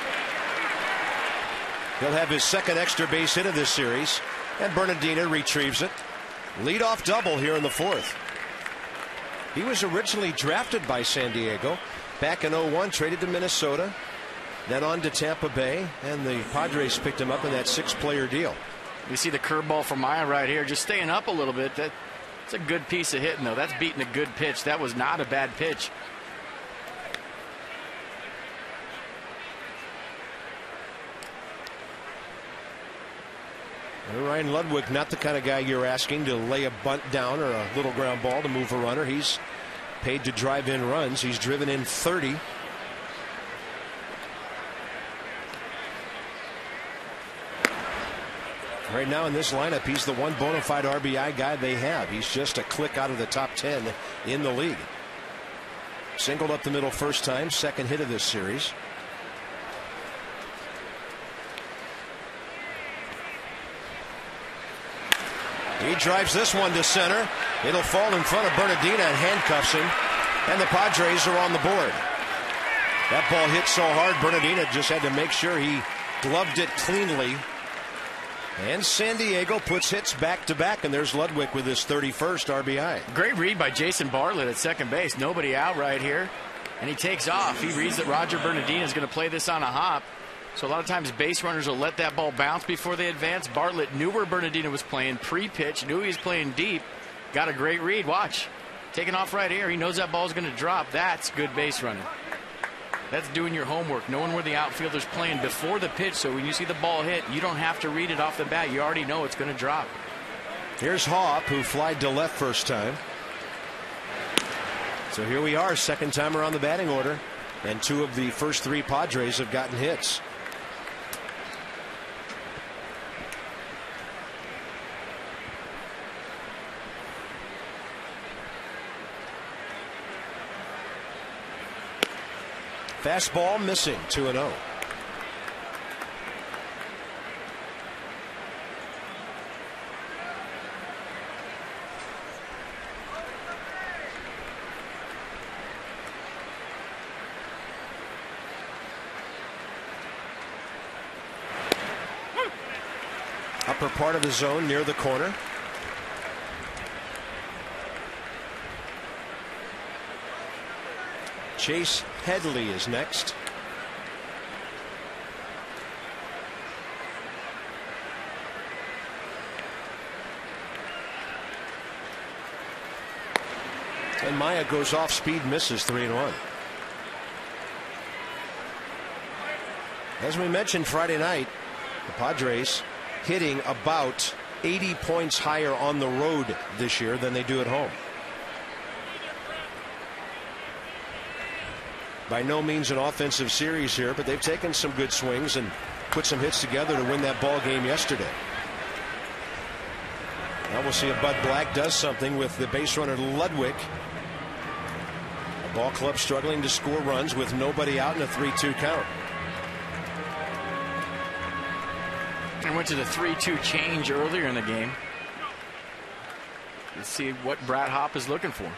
He'll have his second extra base hit of this series, and Bernardino retrieves it. Leadoff double here in the fourth. He was originally drafted by San Diego back in 01, traded to Minnesota, then on to Tampa Bay, and the Padres picked him up in that 6-player deal. You see the curveball from Maya right here, just staying up a little bit. That's a good piece of hitting, though. That's beating a good pitch. That was not a bad pitch. Ryan Ludwig, not the kind of guy you're asking to lay a bunt down or a little ground ball to move a runner. He's paid to drive in runs. He's driven in 30. Right now in this lineup, he's the one bona fide RBI guy they have. He's just a click out of the top 10 in the league. Singled up the middle first time, second hit of this series. He drives this one to center. It'll fall in front of Bernardino and handcuffs him. And the Padres are on the board. That ball hit so hard, Bernardino just had to make sure he gloved it cleanly. And San Diego puts hits back to back, and there's Ludwig with his 31st RBI. Great read by Jason Bartlett at second base. Nobody out right here. And he takes off. He reads that Roger Bernardino is going to play this on a hop. So a lot of times base runners will let that ball bounce before they advance. Bartlett knew where Bernardino was playing pre-pitch, knew he was playing deep, got a great read. Watch, taking off right here. He knows that ball's going to drop. That's good base running. That's doing your homework, knowing where the outfielder's playing before the pitch, so when you see the ball hit, you don't have to read it off the bat. You already know it's going to drop. Here's Haup, who flied to left first time. So here we are, second time around the batting order, and 2 of the first 3 Padres have gotten hits. Fastball missing, 2-0. Upper part of the zone near the corner. Chase Headley is next. And Maya goes off speed, misses, 3-1. As we mentioned Friday night, the Padres hitting about 80 points higher on the road this year than they do at home. By no means an offensive series here, but they've taken some good swings and put some hits together to win that ball game yesterday. Now we'll see if Bud Black does something with the base runner Ludwig. The ball club struggling to score runs with nobody out in a 3-2 count. And went to the 3-2 change earlier in the game. Let's see what Brad Haup is looking for.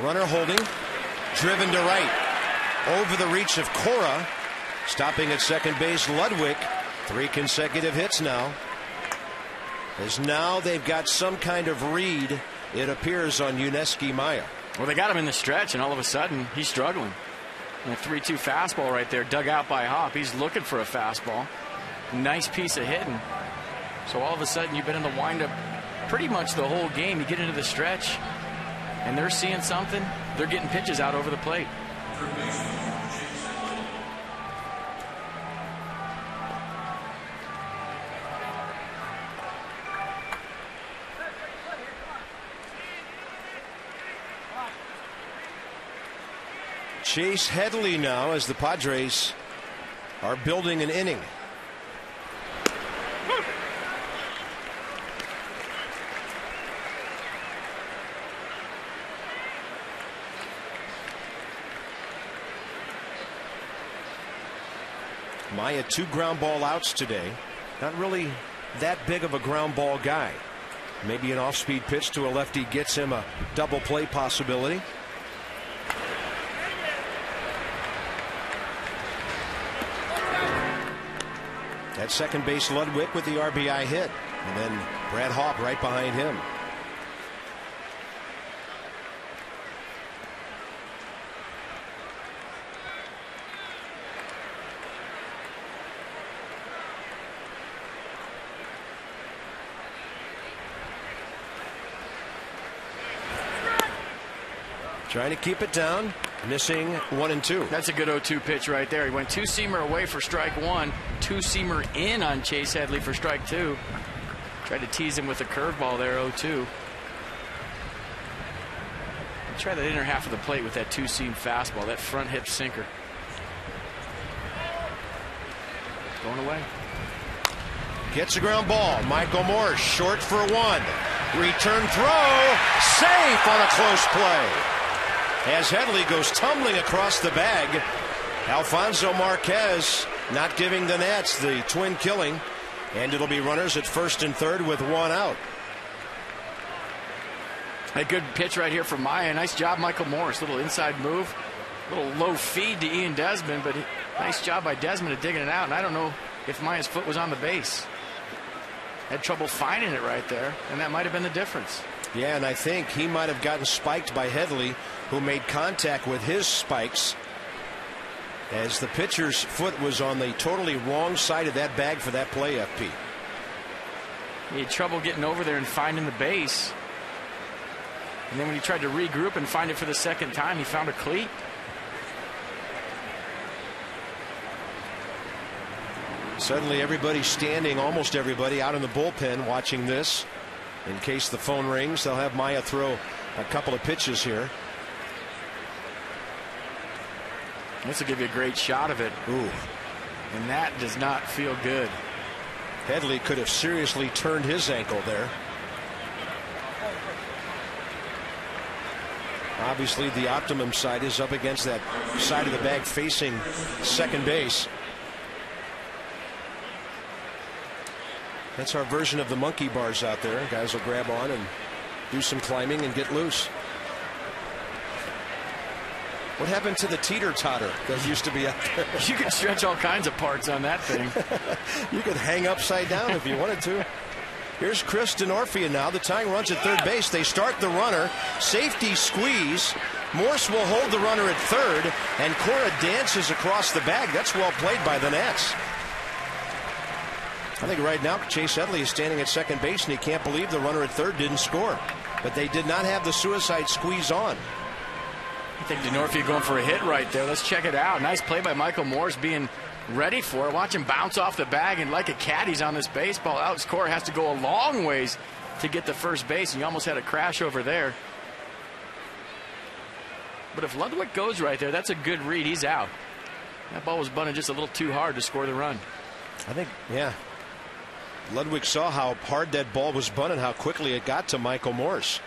Runner holding, driven to right, over the reach of Cora, stopping at second base. Ludwig, 3 consecutive hits now, as now they've got some kind of read, it appears, on Yuniesky Maya. Well, they got him in the stretch, and all of a sudden he's struggling. And a 3-2 fastball right there, dug out by Haup. He's looking for a fastball. Nice piece of hitting. So all of a sudden you've been in the windup pretty much the whole game. You get into the stretch, and they're seeing something. They're getting pitches out over the plate. Chase Headley now, as the Padres are building an inning. Maya 2 ground ball outs today. Not really that big of a ground ball guy. Maybe an off-speed pitch to a lefty gets him a double play possibility. At second base, Ludwig with the RBI hit, and then Brad Haup right behind him. Trying to keep it down, missing 1 and 2. That's a good 0-2 pitch right there. He went 2-seamer away for strike 1, 2-seamer in on Chase Headley for strike 2. Tried to tease him with a curveball there, 0-2. Try that inner half of the plate with that 2-seam fastball, that front hip sinker. Going away. Gets a ground ball. Michael Morse short for 1. Return throw. Safe on a close play. As Headley goes tumbling across the bag. Alfonso Marquez not giving the Nats the twin killing. And it'll be runners at first and third with 1 out. A good pitch right here from Maya. Nice job, Michael Morse. Little inside move. Little low feed to Ian Desmond, but nice job by Desmond of digging it out. And I don't know if Maya's foot was on the base. Had trouble finding it right there, and that might have been the difference. Yeah, and I think he might have gotten spiked by Headley, who made contact with his spikes as the pitcher's foot was on the totally wrong side of that bag for that play, FP. He had trouble getting over there and finding the base. And then when he tried to regroup and find it for the second time, he found a cleat. Suddenly everybody's standing, almost everybody, out in the bullpen watching this. In case the phone rings, they'll have Maya throw a couple of pitches here. This will give you a great shot of it. Ooh. And that does not feel good. Headley could have seriously turned his ankle there. Obviously, the optimum side is up against that side of the bag facing second base. That's our version of the monkey bars out there. Guys will grab on and do some climbing and get loose. What happened to the teeter-totter that used to be out there? You could stretch all kinds of parts on that thing. You could hang upside down if you wanted to. Here's Chris Denorfia now. The tying runs at third base. They start the runner. Safety squeeze. Morse will hold the runner at third, and Cora dances across the bag. That's well played by the Nats. I think right now Chase Headley is standing at second base, and he can't believe the runner at third didn't score. But they did not have the suicide squeeze on. I think Denorfia going for a hit right there. Let's check it out. Nice play by Michael Morse, being ready for it. Watch him bounce off the bag, and like a cat, he's on this baseball. Alex Cora has to go a long ways to get to first base, and he almost had a crash over there. But if Ludwig goes right there, that's a good read. He's out. That ball was bunted just a little too hard to score the run. I think, yeah. Ludwig saw how hard that ball was bunted, how quickly it got to Michael Morse.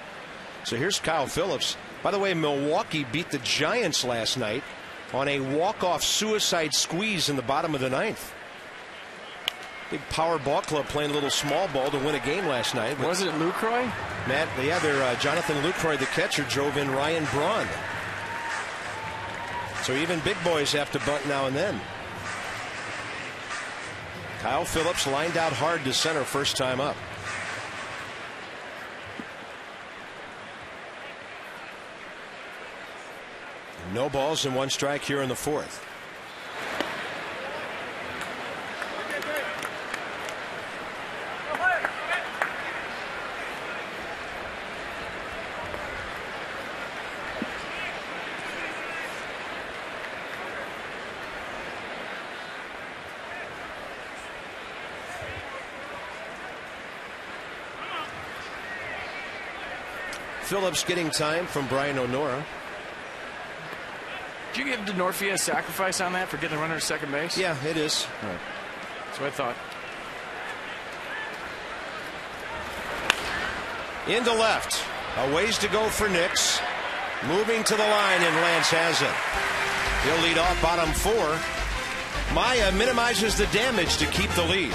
So here's Kyle Phillips. By the way, Milwaukee beat the Giants last night on a walk-off suicide squeeze in the bottom of the ninth. Big power ball club playing a little small ball to win a game last night. Wasn't it Lucroy? Matt, yeah, Jonathan Lucroy, the catcher, drove in Ryan Braun. So even big boys have to bunt now and then. Kyle Phillips lined out hard to center first time up. No balls and one strike here in the fourth. Phillips getting time from Brian O'Nora. Did you give Denorfia a sacrifice on that for getting the runner to second base? Yeah, it is. All right. That's what I thought. Into left. A ways to go for Nix. Moving to the line, and Lance has it. He'll lead off bottom four. Maya minimizes the damage to keep the lead.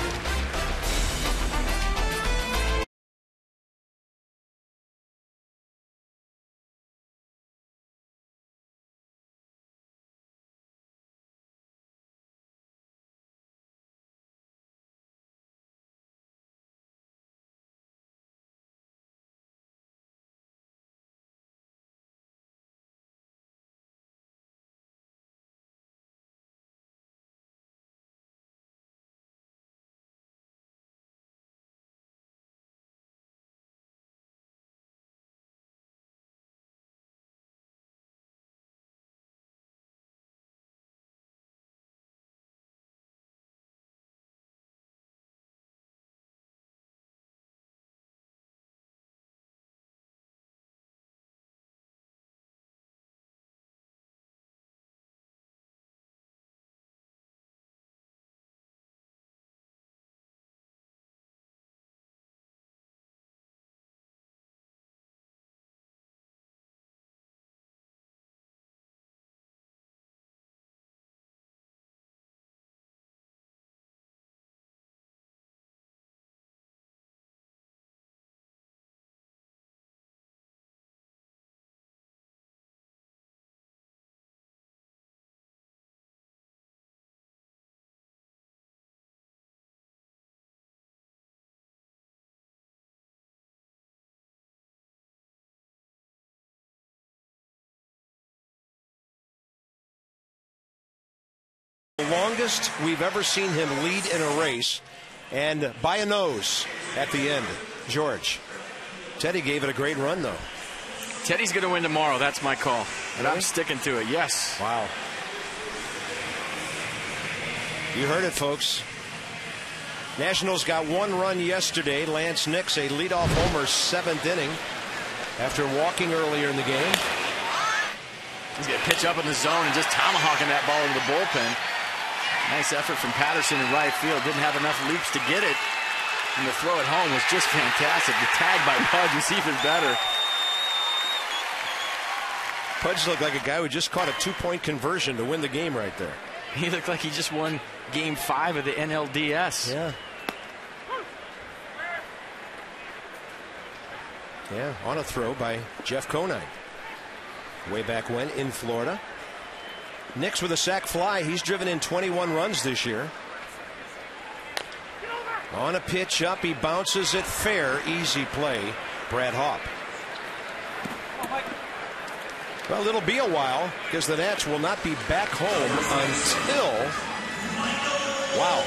The longest we've ever seen him lead in a race, and by a nose at the end. George. Teddy gave it a great run, though. Teddy's going to win tomorrow. That's my call. And Really? I'm sticking to it. Yes. Wow. You heard it, folks. Nationals got one run yesterday. Lance Nix, a leadoff homer, 7th inning after walking earlier in the game. He's going to pitch up in the zone and just tomahawking that ball into the bullpen. Nice effort from Patterson in right field. Didn't have enough leaps to get it. And the throw at home was just fantastic. The tag by Pudge was even better. Pudge looked like a guy who just caught a 2-point conversion to win the game right there. He looked like he just won Game 5 of the NLDS. Yeah. Yeah, on a throw by Jeff Conine. Way back when in Florida. Nix with a sac fly. He's driven in 21 runs this year. On a pitch up, he bounces it fair. Easy play, Brad Hawpe. Well, it'll be a while because the Nats will not be back home until, wow,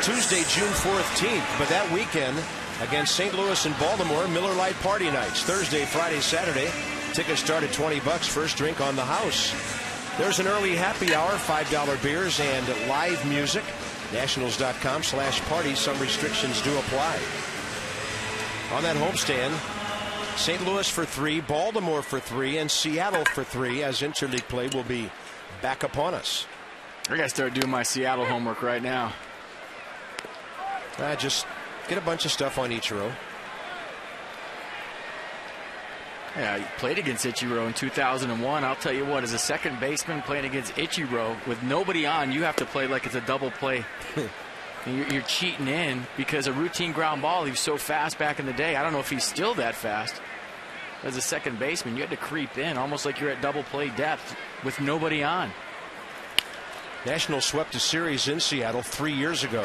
Tuesday, June 14th. But that weekend against St. Louis and Baltimore, Miller Lite Party Nights. Thursday, Friday, Saturday. Tickets start at $20. First drink on the house. There's an early happy hour, $5 beers and live music. Nationals.com/party. Some restrictions do apply. On that homestand, St. Louis for 3, Baltimore for 3, and Seattle for 3 as interleague play will be back upon us. I got to start doing my Seattle homework right now. Just get a bunch of stuff on Ichiro. Yeah, he played against Ichiro in 2001. I'll tell you what, as a second baseman playing against Ichiro with nobody on, you have to play like it's a double play. You're cheating in because a routine ground ball, he was so fast back in the day. I don't know if he's still that fast. As a second baseman, you had to creep in almost like you're at double play depth with nobody on. Nationals swept a series in Seattle 3 years ago.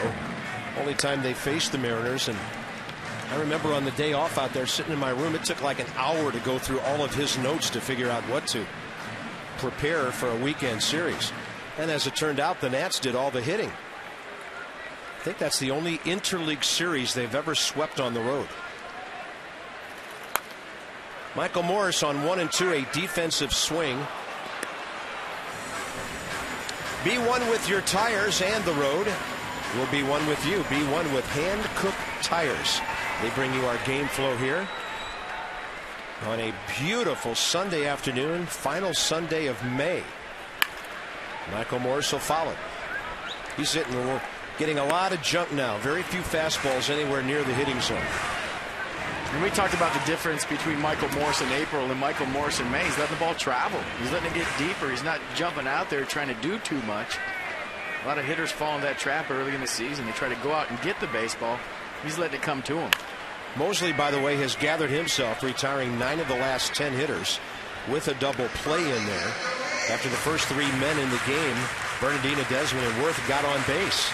Only time they faced the Mariners, and I remember on the day off out there sitting in my room, it took like an hour to go through all of his notes to figure out what to prepare for a weekend series. And as it turned out, the Nats did all the hitting. I think that's the only interleague series they've ever swept on the road. Michael Morris on 1 and 2, a defensive swing. Be one with your tires, and the road will be one with you. Be one with hand-cooked tires. They bring you our game flow here on a beautiful Sunday afternoon, final Sunday of May. Michael Morris will follow. He's getting a lot of junk now. Very few fastballs anywhere near the hitting zone. And we talked about the difference between Michael Morris in April and Michael Morris in May. He's letting the ball travel. He's letting it get deeper. He's not jumping out there trying to do too much. A lot of hitters fall in that trap early in the season. They try to go out and get the baseball. He's letting it come to him. Mosley, by the way, has gathered himself, retiring 9 of the last 10 hitters with a double play in there. After the first 3 men in the game, Bernardino, Desmond, and Worth got on base.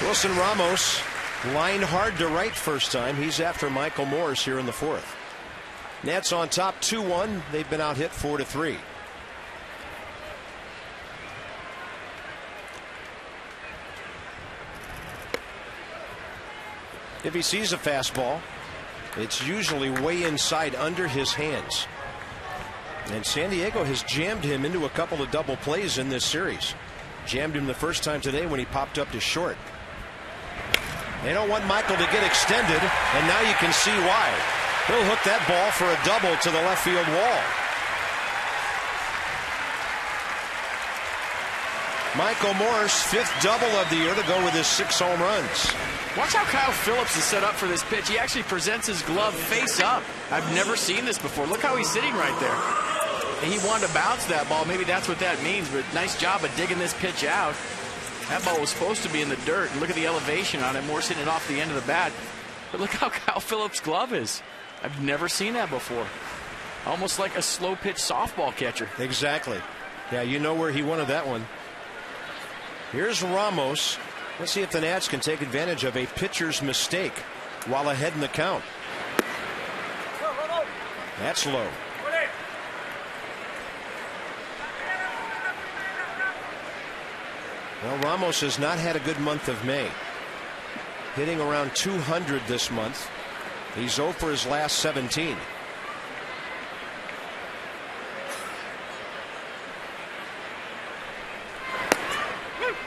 Wilson Ramos lined hard to right first time. He's after Michael Morris here in the 4th. Nats on top 2-1. They've been out hit 4-3. If he sees a fastball, it's usually way inside under his hands. And San Diego has jammed him into a couple of double plays in this series. Jammed him the first time today when he popped up to short. They don't want Michael to get extended, and now you can see why. He'll hook that ball for a double to the left field wall. Michael Morris, 5th double of the year to go with his 6 home runs. Watch how Kyle Phillips is set up for this pitch. He actually presents his glove face up. I've never seen this before. Look how he's sitting right there. And he wanted to bounce that ball. Maybe that's what that means, but nice job of digging this pitch out. That ball was supposed to be in the dirt. And look at the elevation on it. Morris hitting it off the end of the bat. But look how Kyle Phillips' glove is. I've never seen that before. Almost like a slow pitch softball catcher. Exactly. Yeah, you know where he wanted that one. Here's Ramos. Let's see if the Nats can take advantage of a pitcher's mistake while ahead in the count. That's low. Well, Ramos has not had a good month of May. Hitting around 200 this month. He's 0 for his last 17.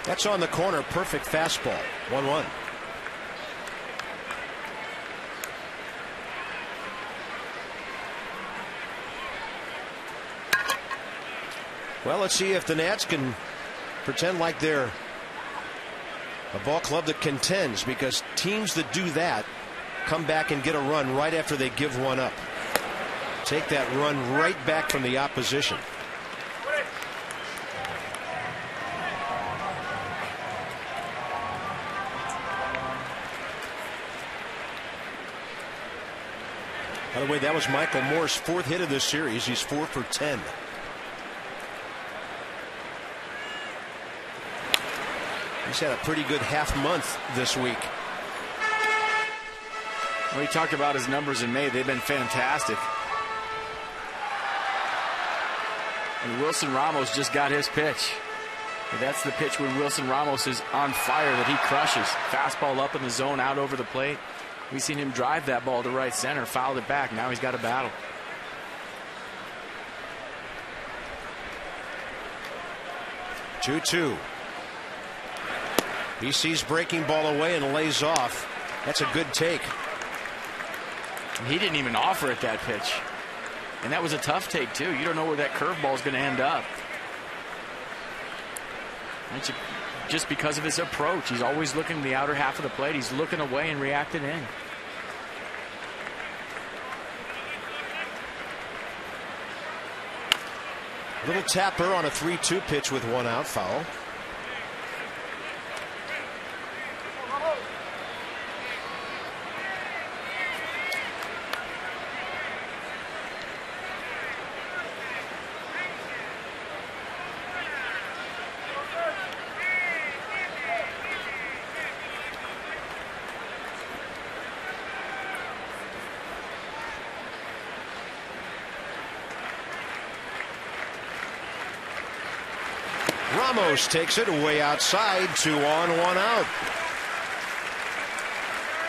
That's on the corner. Perfect fastball. 1-1. Well, let's see if the Nats can pretend like they're a ball club that contends, because teams that do that come back and get a run right after they give one up. Take that run right back from the opposition. By the way, that was Michael Moore's 4th hit of this series. He's 4 for 10. He's had a pretty good half month this week. Well, he talked about his numbers in May. They've been fantastic. And Wilson Ramos just got his pitch. And that's the pitch when Wilson Ramos is on fire that he crushes. Fastball up in the zone, out over the plate. We've seen him drive that ball to right center, fouled it back. Now he's got a battle. Two. He sees breaking ball away and lays off. That's a good take. He didn't even offer it that pitch. And that was a tough take, too. You don't know where that curveball is going to end up. It's just because of his approach. He's always looking in the outer half of the plate. He's looking away and reacting in. Little tapper on a 3-2 pitch with 1 out. Foul. Ramos takes it way outside. 2 on, 1 out.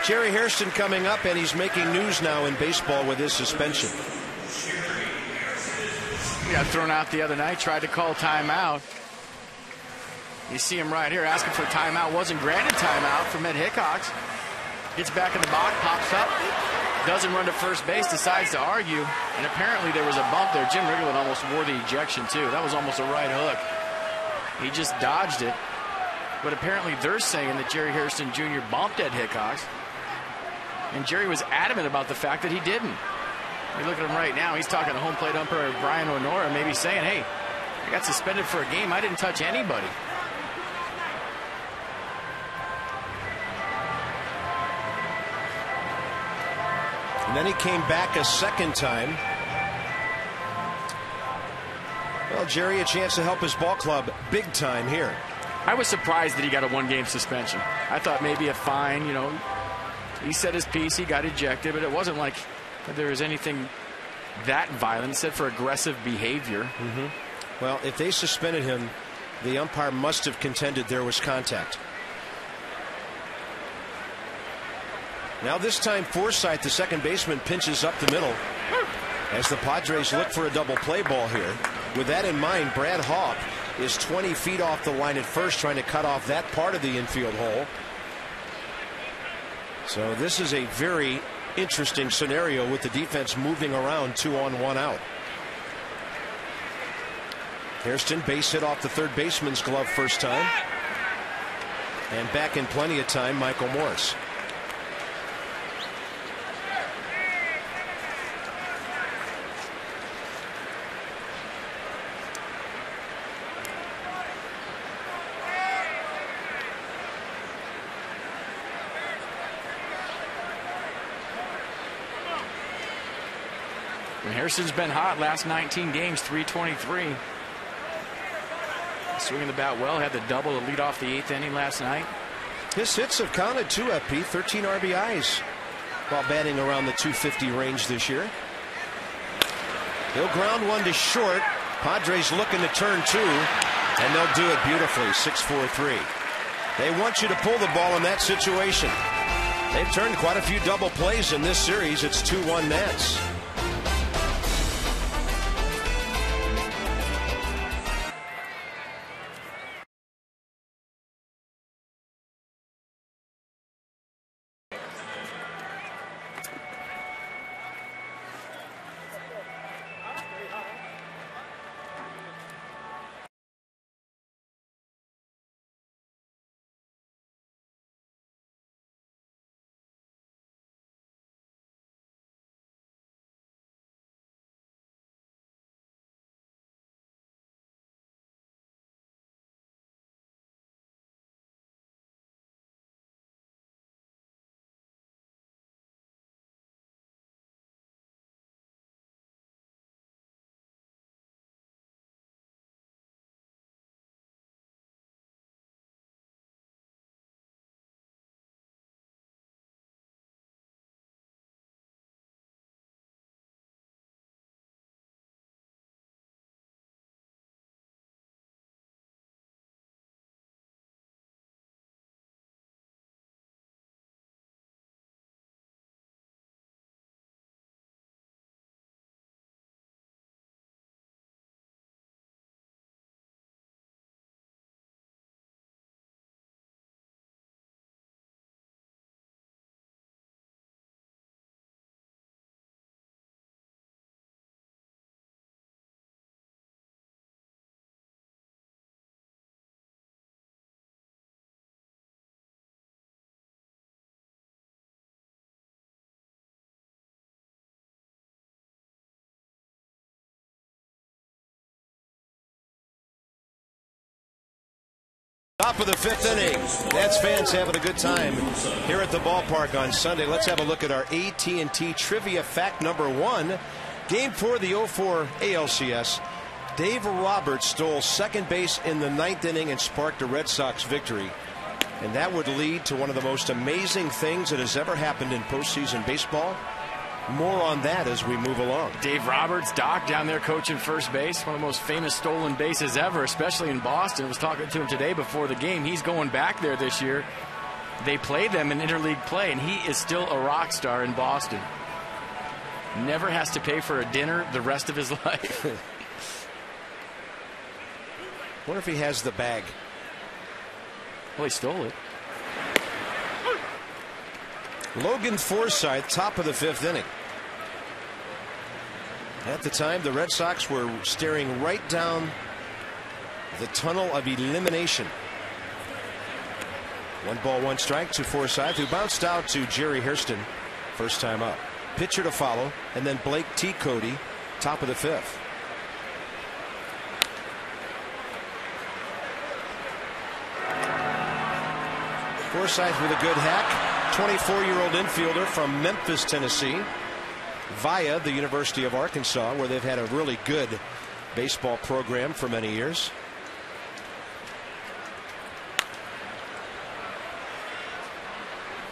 Jerry Hairston coming up, and he's making news now in baseball with his suspension. He got thrown out the other night, tried to call timeout. You see him right here asking for a timeout. Wasn't granted timeout from Ed Hickox. Gets back in the box, pops up, doesn't run to first base, decides to argue, and apparently there was a bump there. Jim Riggleman almost wore the ejection too. That was almost a right hook. He just dodged it. But apparently they're saying that Jerry Hairston Jr. bumped Ed Hickox. And Jerry was adamant about the fact that he didn't. You look at him right now. He's talking to home plate umpire Brian Honora, maybe saying, hey, I got suspended for a game. I didn't touch anybody. And then he came back a second time. Well, Jerry, a chance to help his ball club big time here. I was surprised that he got a 1-game suspension. I thought maybe a fine, you know. He said his piece, he got ejected, but it wasn't like there was anything that violent. He said for aggressive behavior. Well, if they suspended him, the umpire must have contended there was contact. Now this time Forsythe, the second baseman, pinches up the middle as the Padres look for a double play ball here. With that in mind, Brad Hawk is 20 feet off the line at first, trying to cut off that part of the infield hole. So this is a very interesting scenario with the defense moving around. 2 on, 1 out. Hairston base hit off the third baseman's glove first time. And back in plenty of time, Michael Morris. Hairston's been hot last 19 games, 323. Swinging the bat well, had the double to lead off the 8th inning last night. His hits have counted too, FP. 13 RBIs while batting around the 250 range this year. He'll ground one to short. Padres looking to turn 2. And they'll do it beautifully, 6-4-3. They want you to pull the ball in that situation. They've turned quite a few double plays in this series. It's 2-1 Nats. Top of the fifth inning. Nats fans having a good time here at the ballpark on Sunday. Let's have a look at our AT&T trivia fact number 1. Game 4 of the 04 ALCS. Dave Roberts stole second base in the 9th inning and sparked a Red Sox victory. And that would lead to one of the most amazing things that has ever happened in postseason baseball. More on that as we move along. Dave Roberts, Doc, down there coaching first base. One of the most famous stolen bases ever, especially in Boston. I was talking to him today before the game. He's going back there this year. They play them in interleague play, and he is still a rock star in Boston. Never has to pay for a dinner the rest of his life. Wonder if he has the bag. Well, he stole it. Logan Forsythe, top of the fifth inning. At the time, the Red Sox were staring right down the tunnel of elimination. 1-1 to Forsythe, who bounced out to Jerry Hairston first time up. Pitcher to follow, and then Blake T. Cody, top of the fifth. Forsythe with a good hack. 24-year-old infielder from Memphis, Tennessee, via the University of Arkansas, where they've had a really good baseball program for many years.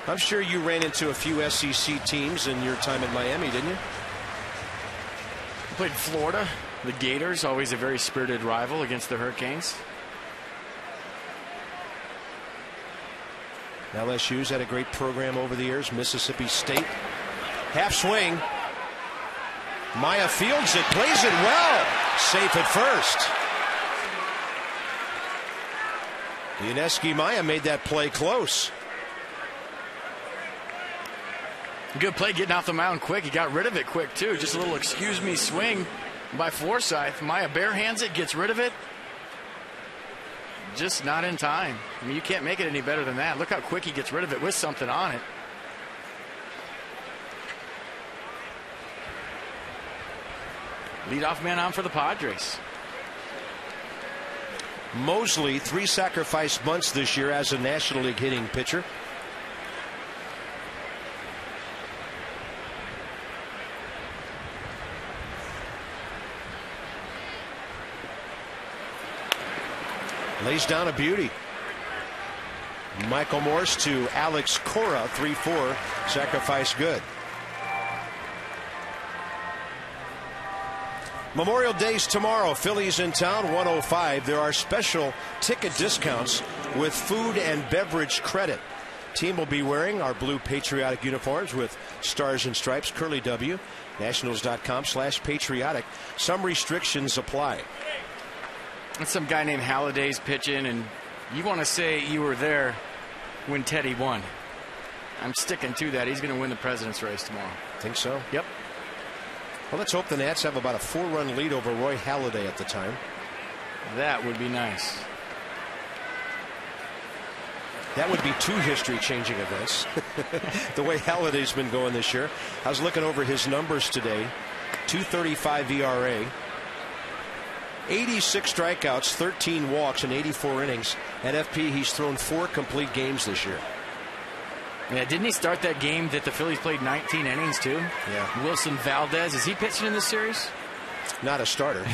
I'm sure you ran into a few SEC teams in your time in Miami, didn't you? I played Florida. The Gators, always a very spirited rival against the Hurricanes. LSU's had a great program over the years. Mississippi State. Half swing. Maya fields it, plays it well. Safe at first. Yuneski Maya made that play close. Good play getting off the mound quick. He got rid of it quick, too. Just a little excuse me swing by Forsythe. Maya barehands it, gets rid of it. Just not in time. I mean, you can't make it any better than that. Look how quick he gets rid of it with something on it. Leadoff man on for the Padres. Mosley, 3 sacrifice bunts this year as a National League hitting pitcher. Lays down a beauty. Michael Morse to Alex Cora, 3-4, sacrifice good. Memorial Day's tomorrow. Phillies in town, 105. There are special ticket discounts with food and beverage credit. Team will be wearing our blue patriotic uniforms with stars and stripes, curly W, nationals.com/patriotic. Some restrictions apply. That's some guy named Halliday's pitching, and you want to say you were there when Teddy won. I'm sticking to that. He's going to win the president's race tomorrow. Think so? Yep. Well, let's hope the Nats have about a 4-run lead over Roy Halladay at the time. That would be nice. That would be 2 history-changing events. The way Halladay's been going this year. I was looking over his numbers today. 2.35 ERA. 86 strikeouts, 13 walks, and 84 innings. At FP, he's thrown 4 complete games this year. Yeah, didn't he start that game that the Phillies played 19 innings too? Yeah. Wilson Valdez, is he pitching in this series? Not a starter.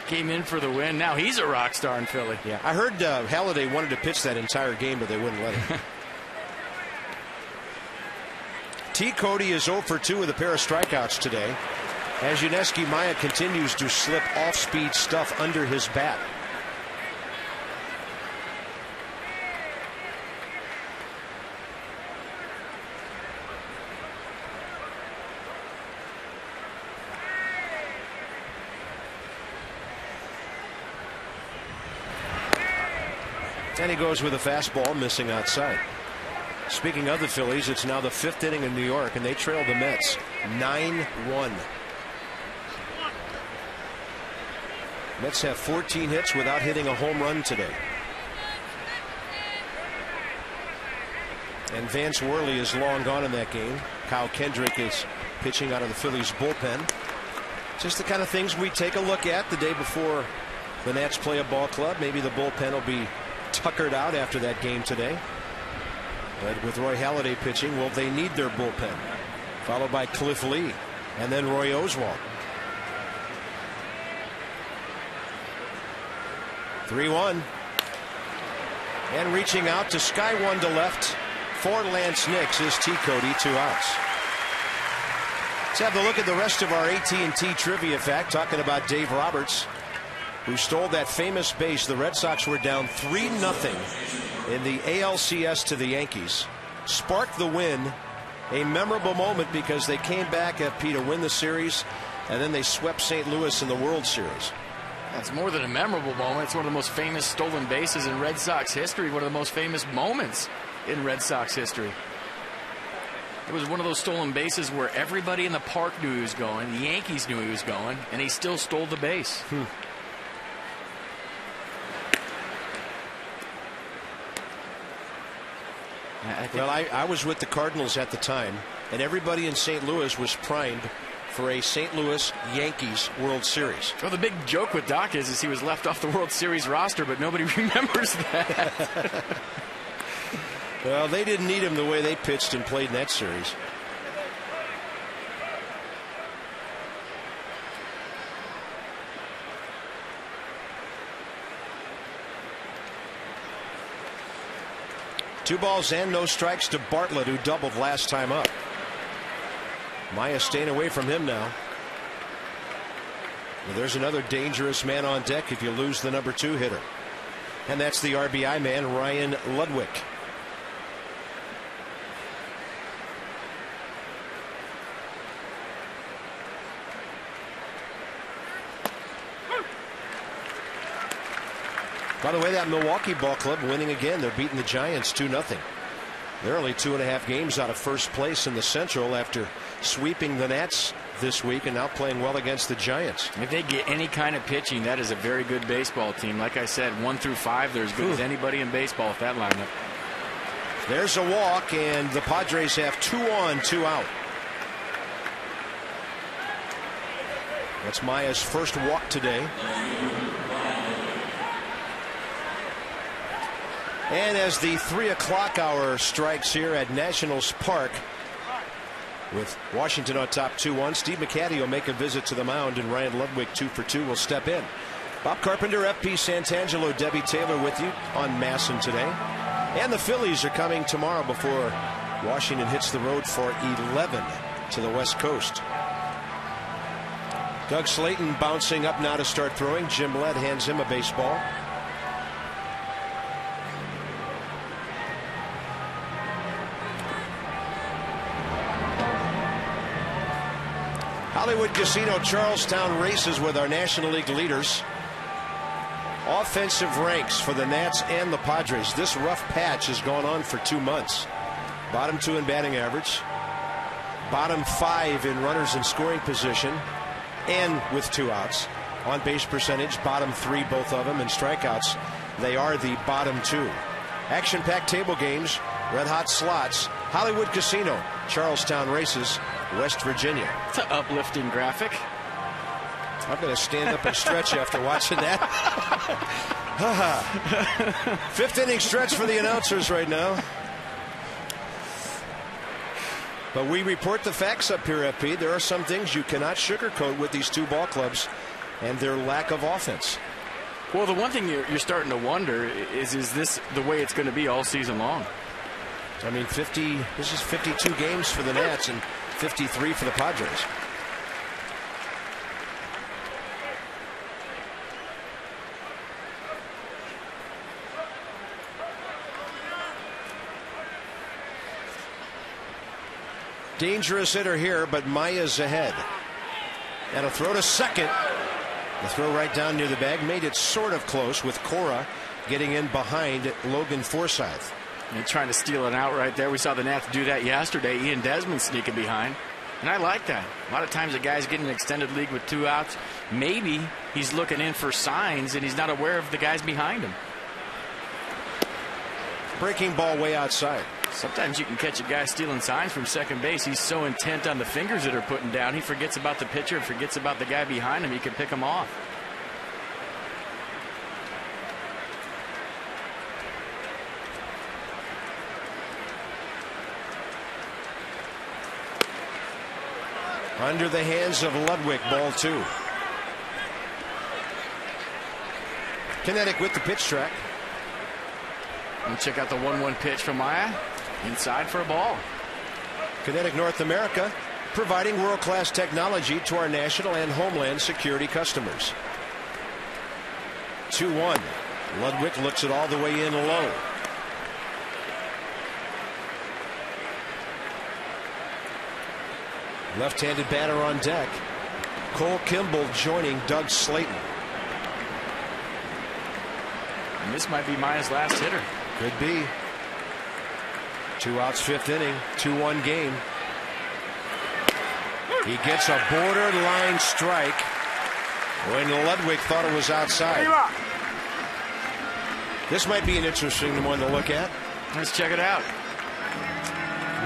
Came in for the win. Now he's a rock star in Philly. Yeah, I heard Halladay wanted to pitch that entire game, but they wouldn't let him. T. Cody is 0 for 2 with a pair of strikeouts today, as Yuniesky Maya continues to slip off-speed stuff under his bat. And he goes with a fastball, missing outside. Speaking of the Phillies, it's now the 5th inning in New York, and they trail the Mets 9-1. Mets have 14 hits without hitting a home run today. And Vance Worley is long gone in that game. Kyle Kendrick is pitching out of the Phillies bullpen. Just the kind of things we take a look at the day before the Nats play a ball club. Maybe the bullpen will be tuckered out after that game today. But with Roy Halladay pitching, well, they need their bullpen. Followed by Cliff Lee and then Roy Oswalt. 3-1. And reaching out to sky one to left for Lance Nix is T. Cody, 2 outs. Let's have a look at the rest of our AT&T trivia fact, talking about Dave Roberts, who stole that famous base. The Red Sox were down 3-0 in the ALCS to the Yankees. Sparked the win. A memorable moment because they came back FP to win the series, and then they swept St. Louis in the World Series. That's more than a memorable moment. It's one of the most famous stolen bases in Red Sox history. One of the most famous moments in Red Sox history. It was one of those stolen bases where everybody in the park knew he was going. The Yankees knew he was going, and he still stole the base. Well, I was with the Cardinals at the time, and everybody in St. Louis was primed for a St. Louis Yankees World Series. Well, the big joke with Doc is he was left off the World Series roster, but nobody remembers that. Well, they didn't need him the way they pitched and played in that series. Two balls and no strikes to Bartlett, who doubled last time up. Maya staying away from him now. Well, there's another dangerous man on deck if you lose the number 2 hitter. And that's the RBI man, Ryan Ludwig. By the way, that Milwaukee ball club winning again. They're beating the Giants 2-0. They're only 2.5 games out of first place in the Central after sweeping the Nats this week and now playing well against the Giants. If they get any kind of pitching, that is a very good baseball team. Like I said, 1 through 5, they're as good as anybody in baseball with that lineup. There's a walk, and the Padres have 2 on, 2 out. That's Maya's first walk today. And as the 3 o'clock hour strikes here at Nationals Park, with Washington on top 2-1, Steve McCatty will make a visit to the mound, and Ryan Ludwig 2 for 2 will step in. Bob Carpenter, FP Santangelo, Debbie Taylor with you on Masson today. And the Phillies are coming tomorrow before Washington hits the road for 11 to the West Coast. Doug Slayton bouncing up now to start throwing. Jim Led hands him a baseball. Hollywood Casino Charlestown races with our National League leaders. Offensive ranks for the Nats and the Padres. This rough patch has gone on for 2 months. Bottom 2 in batting average. Bottom 5 in runners in scoring position and with 2 outs. On base percentage, bottom 3, both of them, and strikeouts. They are the bottom 2. Action-packed table games, red hot slots. Hollywood Casino, Charlestown races, West Virginia. It's an uplifting graphic. I'm going to stand up and stretch after watching that. 5th inning stretch for the announcers right now. But we report the facts up here, FP. There are some things you cannot sugarcoat with these 2 ball clubs and their lack of offense. Well, the one thing you're starting to wonder is this the way it's going to be all season long? I mean, this is 52 games for the Nats and 53 for the Padres. Dangerous hitter here, but Maya's ahead. And a throw to second. The throw right down near the bag made it sort of close with Cora getting in behind Logan Forsythe. And trying to steal an out right there. We saw the Nats do that yesterday. Ian Desmond sneaking behind. And I like that. A lot of times a guy's getting an extended league with 2 outs. Maybe he's looking in for signs and he's not aware of the guys behind him. Breaking ball way outside. Sometimes you can catch a guy stealing signs from second base. He's so intent on the fingers that are putting down, he forgets about the pitcher and forgets about the guy behind him. He can pick him off. Under the hands of Ludwig, ball 2. Kinetic with the pitch track. And check out the 1-1 pitch from Maya. Inside for a ball. Kinetic North America, providing world-class technology to our national and homeland security customers. 2-1. Ludwig looks it all the way in low. Left-handed batter on deck. Cole Kimball joining Doug Slayton. And this might be Maya's last hitter. Could be. 2 outs, 5th inning, 2-1 game. He gets a borderline strike when Ludwig thought it was outside. This might be an interesting one to look at. Let's check it out.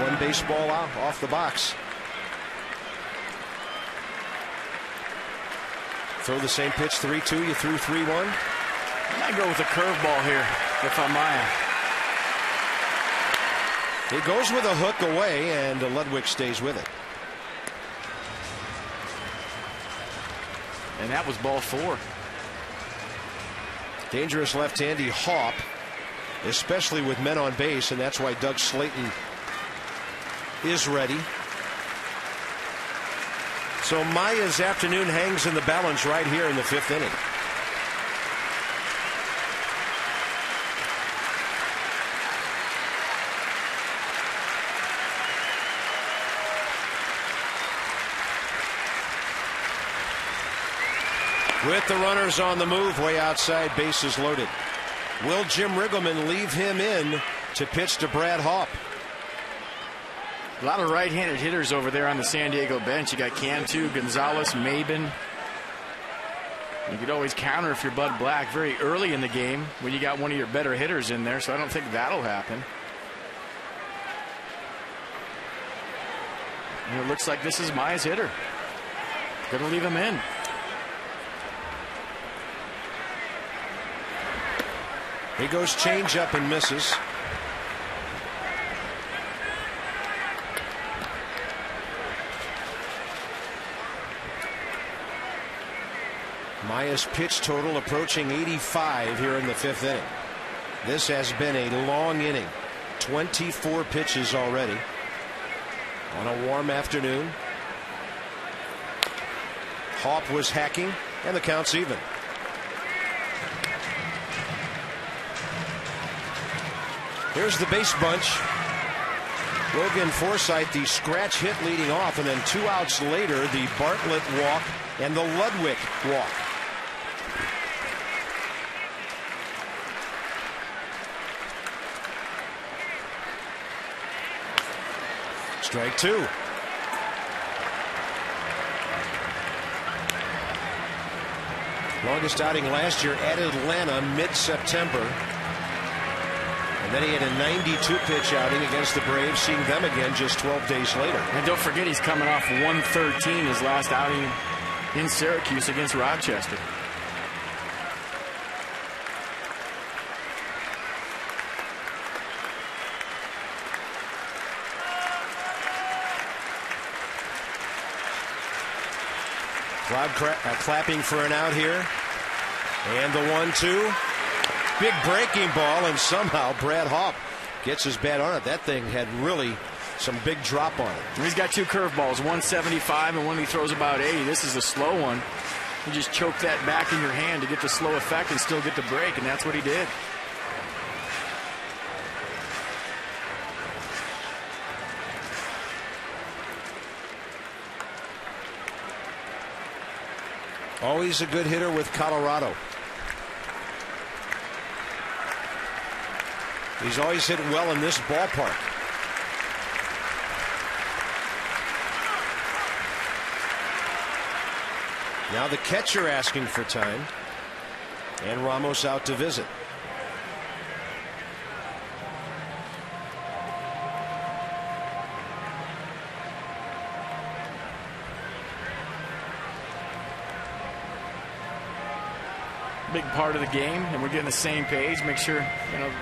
1 baseball out off the box. Throw the same pitch, 3-2. You threw 3-1. I might go with a curveball here if I'm Maya. He goes with a hook away, and Ludwig stays with it. And that was ball 4. Dangerous left-handy hop, especially with men on base, and that's why Doug Slayton is ready. So Maya's afternoon hangs in the balance right here in the 5th inning. With the runners on the move, way outside, bases loaded. Will Jim Riggleman leave him in to pitch to Brad Hawpe? A lot of right-handed hitters over there on the San Diego bench. You got Cantu, Gonzalez, Maben. You could always counter if you're Bud Black very early in the game when you got one of your better hitters in there, so I don't think that'll happen. And it looks like this is Maya's hitter. Gonna leave him in. He goes change up and misses. Maya's pitch total approaching 85 here in the 5th inning. This has been a long inning. 24 pitches already on a warm afternoon. Haup was hacking, and the count's even. Here's the base bunch. Logan Forsythe, the scratch hit leading off, and then 2 outs later, the Bartlett walk and the Ludwig walk. Strike 2. Longest outing last year at Atlanta, mid-September. And then he had a 92-pitch outing against the Braves, seeing them again just 12 days later. And don't forget, he's coming off 113, his last outing in Syracuse against Rochester. Cloud clapping for an out here. And the 1-2. Big breaking ball, and somehow Brad Haup gets his bat on it. That thing had really some big drop on it. He's got 2 curveballs, 175 and one he throws about 80. This is a slow one. You just choke that back in your hand to get the slow effect and still get the break, and that's what he did. Always a good hitter with Colorado. He's always hit well in this ballpark. Now the catcher asking for time, and Ramos out to visit. Big part of the game, and we're getting the same page. Make sure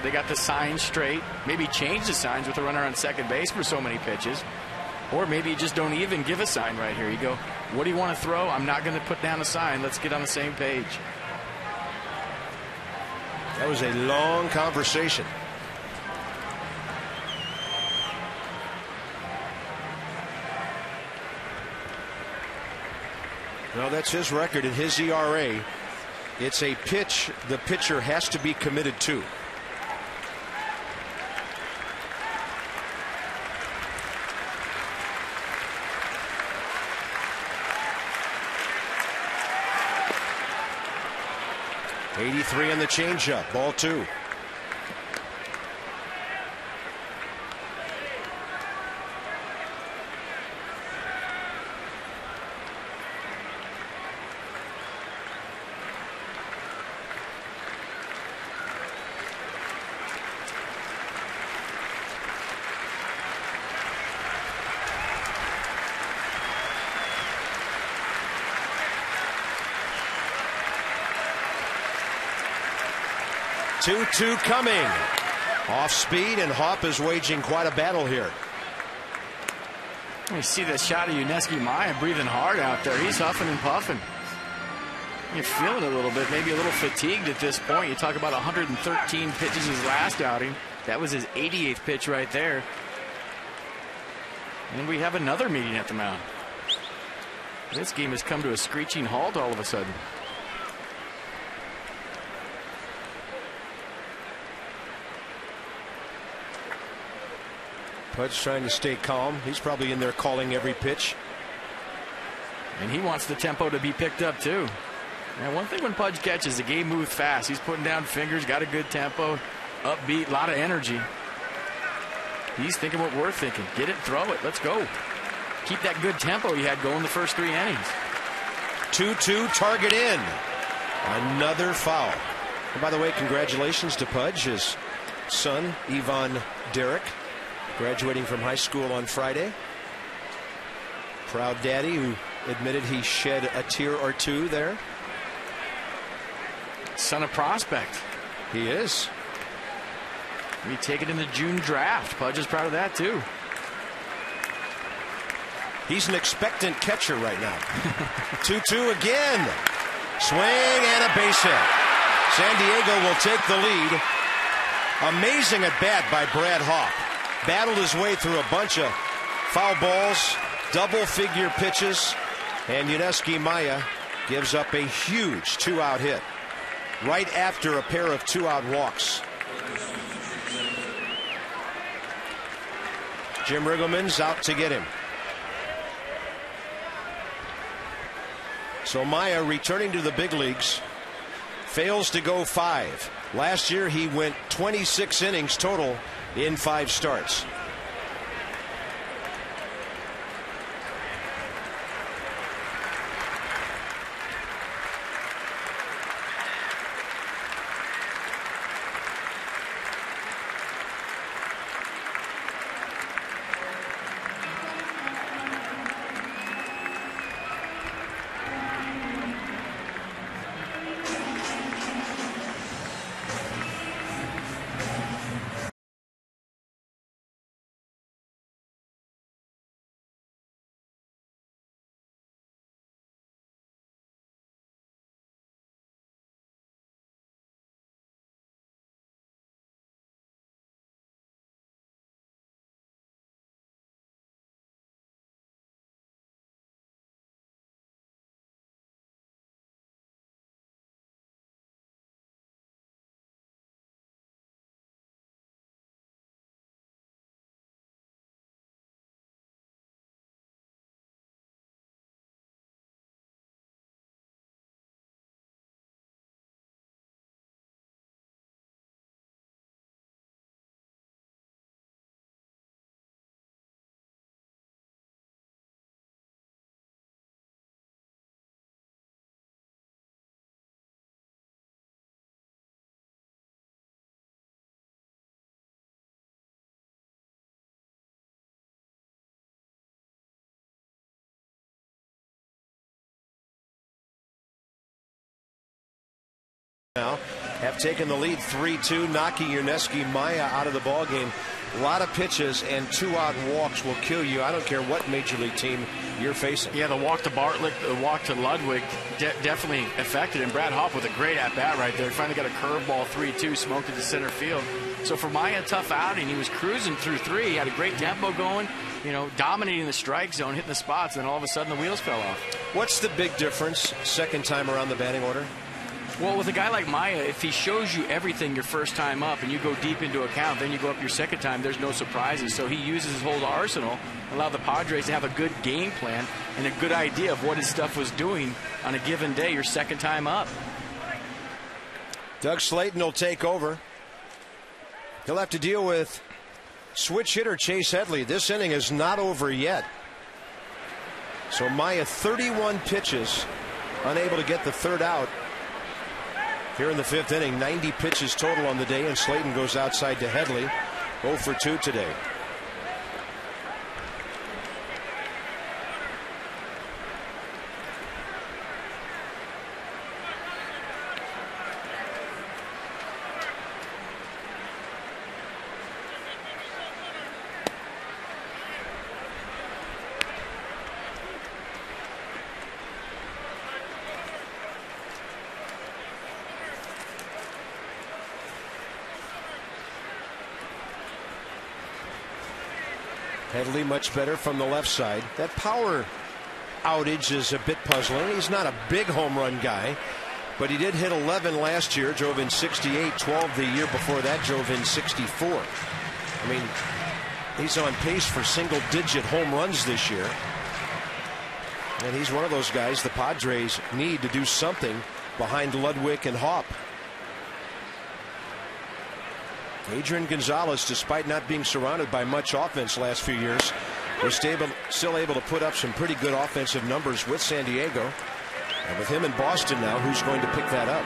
they got the signs straight. Maybe change the signs with the runner on second base for so many pitches, or maybe you just don't even give a sign right here. You go, what do you want to throw? I'm not going to put down a sign. Let's get on the same page. That was a long conversation. Well, that's his record in his ERA. It's a pitch the pitcher has to be committed to. '83 on the changeup, ball 2. Two coming. Off speed, and Haup is waging quite a battle here. You see the shot of Yuneski Maya breathing hard out there. He's huffing and puffing. You're feeling it a little bit, maybe a little fatigued at this point. You talk about 113 pitches his last outing. That was his 88th pitch right there. And we have another meeting at the mound. This game has come to a screeching halt all of a sudden. Pudge trying to stay calm. He's probably in there calling every pitch. And he wants the tempo to be picked up too. Now, one thing when Pudge catches, the game moves fast. He's putting down fingers, got a good tempo, upbeat, a lot of energy. He's thinking what we're thinking. Get it, throw it, let's go. Keep that good tempo he had going the first 3 innings. 2-2, target in. Another foul. And by the way, congratulations to Pudge, his son, Ivan Derek, graduating from high school on Friday. Proud daddy who admitted he shed a tear or two there. Son of prospect. He is. We take it in the June draft. Pudge is proud of that too. He's an expectant catcher right now. 2-2 again. Swing and a base hit. San Diego will take the lead. Amazing at bat by Brad Haup. Battled his way through a bunch of foul balls, double figure pitches, And Yuneski Maya gives up a huge 2-out hit right after a pair of 2-out walks. Jim Riggleman's out to get him. So Maya, returning to the big leagues, fails to go 5. Last year he went 26 innings total in 5 starts. Now have taken the lead 3-2, knocking Yuneski Maya out of the ballgame. A lot of pitches and 2-out walks will kill you. I don't care what major league team you're facing. Yeah, the walk to Bartlett, the walk to Ludwig definitely affected him. Brad Hoff with a great at-bat right there. Finally got a curveball 3-2, smoked it to center field. So for Maya, tough outing. He was cruising through 3. He had a great tempo going, you know, dominating the strike zone, hitting the spots, and then all of a sudden the wheels fell off. What's the big difference second time around the batting order? Well, with a guy like Maya, if he shows you everything your first time up and you go deep into a count, then you go up your second time, there's no surprises. So he uses his whole arsenal, allow the Padres to have a good game plan and a good idea of what his stuff was doing on a given day, your second time up. Doug Slayton will take over. He'll have to deal with switch hitter Chase Headley. This inning is not over yet. So Maya, 31 pitches, unable to get the third out. Here in the 5th inning, 90 pitches total on the day, and Slayton goes outside to Headley. 0 for 2 today. Headley much better from the left side. That power outage is a bit puzzling. He's not a big home run guy, but he did hit 11 last year, drove in 68, 12 the year before that, drove in 64. I mean, he's on pace for single-digit home runs this year. And he's one of those guys the Padres need to do something behind Ludwig and Hopp. Adrian Gonzalez, despite not being surrounded by much offense last few years, was still able to put up some pretty good offensive numbers with San Diego. And with him in Boston now, who's going to pick that up?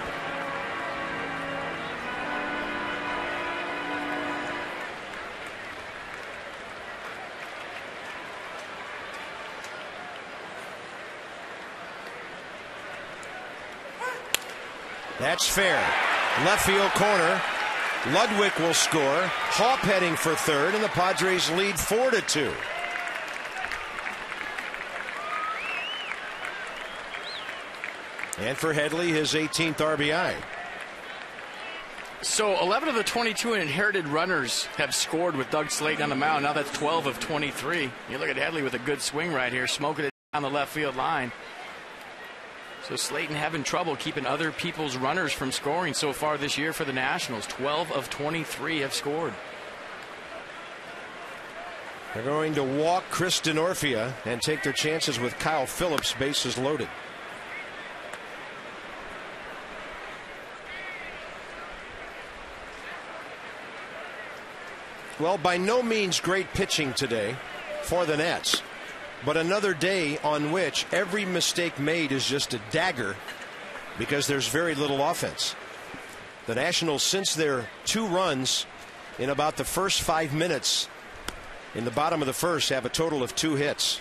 That's fair. Left field corner. Ludwig will score. Hopp heading for third, and the Padres lead 4-2. And for Headley, his 18th RBI. So 11 of the 22 inherited runners have scored with Doug Slayton on the mound. Now that's 12 of 23. You look at Headley with a good swing right here, smoking it down the left field line. So Slayton having trouble keeping other people's runners from scoring so far this year for the Nationals. 12 of 23 have scored. They're going to walk Chris Denorfia and take their chances with Kyle Phillips, bases loaded. Well, by no means great pitching today for the Nats, but another day on which every mistake made is just a dagger because there's very little offense. The Nationals, since their 2 runs in about the first 5 minutes in the bottom of the first, have a total of 2 hits,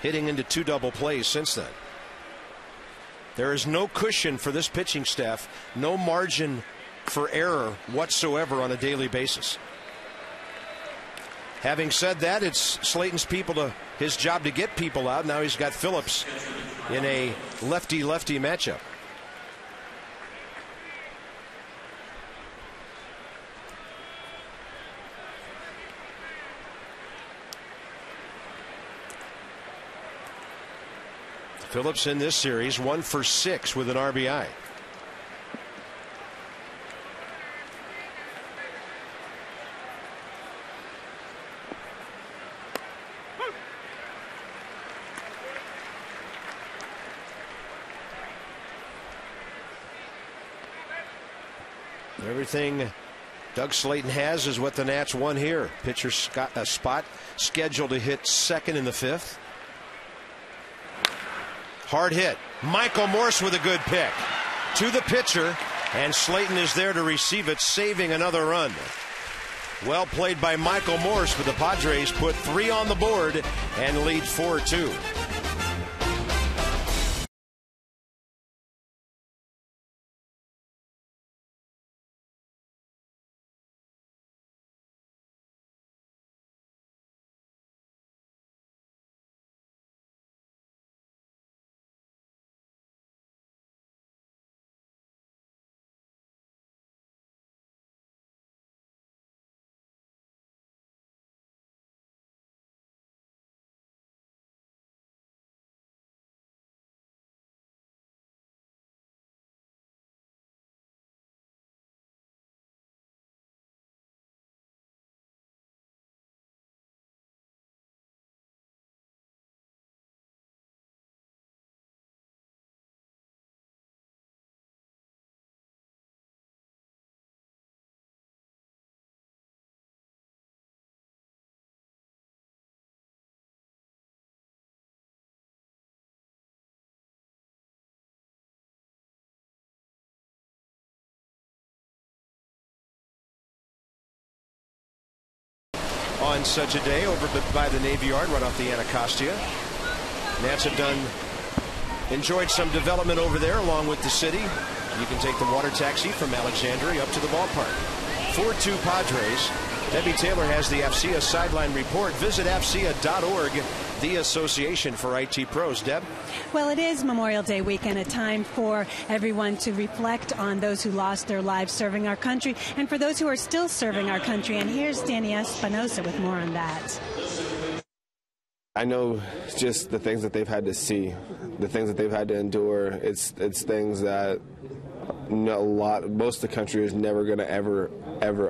hitting into 2 double plays since then. There is no cushion for this pitching staff, no margin for error whatsoever on a daily basis. Having said that, it's Slayton's his job to get people out. Now he's got Phillips in a lefty-lefty matchup. Phillips in this series 1 for 6 with an RBI. Everything Doug Slayton has is what the Nats won here. Pitcher Spot scheduled to hit second in the 5th. Hard hit. Michael Morse with a good pick to the pitcher, and Slayton is there to receive it, saving another run. Well played by Michael Morse, but the Padres put 3 on the board and lead 4-2. On such a day over by the Navy Yard right off the Anacostia. Nats have enjoyed some development over there along with the city. You can take the water taxi from Alexandria up to the ballpark. 4-2 Padres. Debbie Taylor has the AFCIA sideline report. Visit AFCIA.org, the Association for IT Pros. Deb? Well, it is Memorial Day weekend, a time for everyone to reflect on those who lost their lives serving our country and for those who are still serving our country. And here's Danny Espinosa with more on that. I know just the things that they've had to see, the things that they've had to endure. It's things that most of the country is never going to ever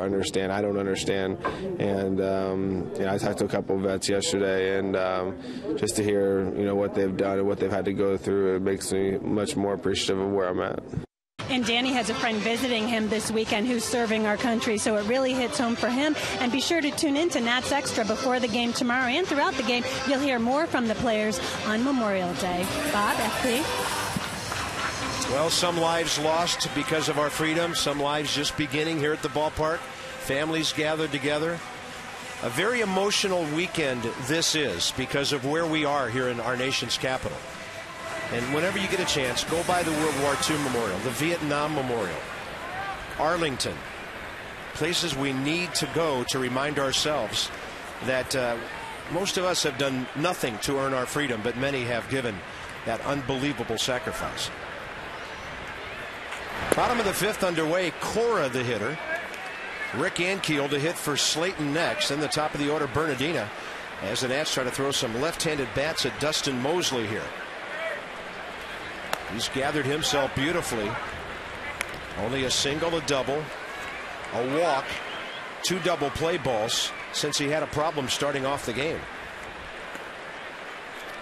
understand. I don't understand. And I talked to a couple of vets yesterday, and just to hear what they've done and what they've had to go through, it makes me much more appreciative of where I'm at. And Danny has a friend visiting him this weekend who's serving our country, so it really hits home for him. And be sure to tune in to Nats Extra before the game tomorrow and throughout the game. You'll hear more from the players on Memorial Day. Bob, FP? Well, some lives lost because of our freedom, some lives just beginning here at the ballpark. Families gathered together. A very emotional weekend this is because of where we are here in our nation's capital. And whenever you get a chance, go by the World War II Memorial, the Vietnam Memorial, Arlington, places we need to go to remind ourselves that most of us have done nothing to earn our freedom, but many have given that unbelievable sacrifice. Bottom of the 5th underway. Cora the hitter. Rick Ankiel to hit for Slayton next. In the top of the order, Bernardina, as the Nats try to throw some left-handed bats at Dustin Mosley here. He's gathered himself beautifully. Only a single, a double, a walk, 2 double play balls since he had a problem starting off the game.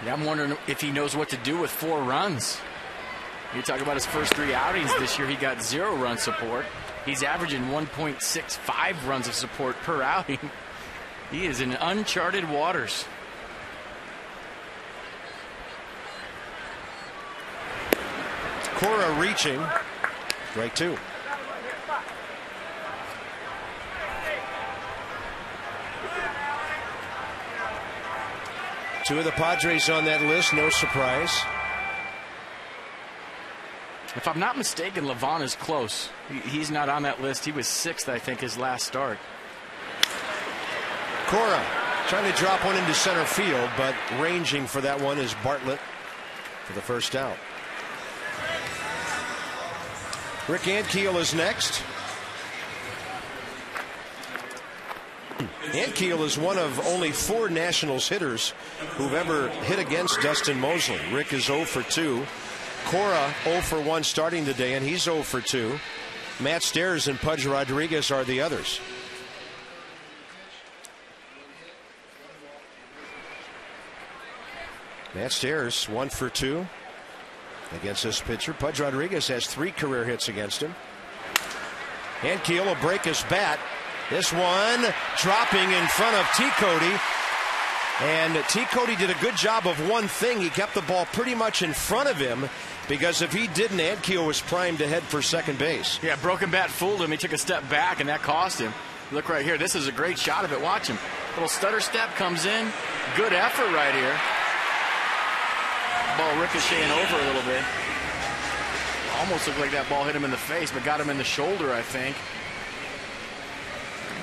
Yeah, I'm wondering if he knows what to do with 4 runs. You talk about his first 3 outings this year, he got 0 run support. He's averaging 1.65 runs of support per outing. He is in uncharted waters. Cora reaching. Strike 2. Two of the Padres on that list, no surprise. If I'm not mistaken, Levon is close. He's not on that list. He was 6th, I think, his last start. Cora trying to drop one into center field, but ranging for that one is Bartlett for the first out. Rick Ankiel is next. Ankiel is one of only 4 Nationals hitters who've ever hit against Dustin Mosley. Rick is 0 for 2. Cora 0 for 1 starting today, and he's 0 for 2. Matt Stairs and Pudge Rodriguez are the others. Matt Stairs 1 for 2 against this pitcher. Pudge Rodriguez has 3 career hits against him. Ankiel will break his bat. This one dropping in front of T. Cody. And T. Cody did a good job of one thing. He kept the ball pretty much in front of him, because if he didn't, Ankiel was primed to head for second base. Yeah, broken bat fooled him. He took a step back, and that cost him. Look right here. This is a great shot of it. Watch him. Little stutter step comes in. Good effort right here. Ball ricocheting over a little bit. Almost looked like that ball hit him in the face, but got him in the shoulder, I think.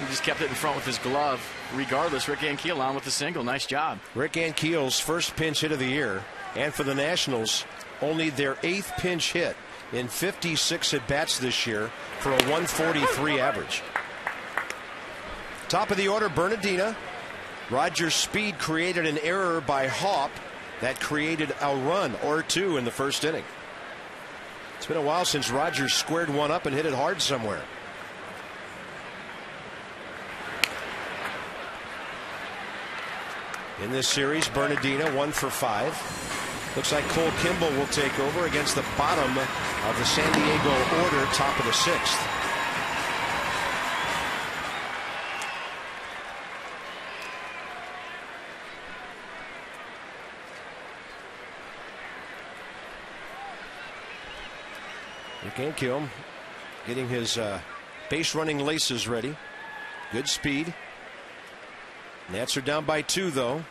He just kept it in front with his glove. Regardless, Rick Ankiel on with the single. Nice job. Rick Ankiel's first pinch hit of the year, and for the Nationals, only their 8th pinch hit in 56 at-bats this year for a 143 average. Top of the order, Bernardina. Roger's speed created an error by Haup that created a run or 2 in the first inning. It's been a while since Rogers squared one up and hit it hard somewhere. In this series, Bernardina 1 for 5. Looks like Cole Kimball will take over against the bottom of the San Diego order, top of the 6th. Rick Ankiel getting his base running laces ready. Good speed. Nats are down by 2, though.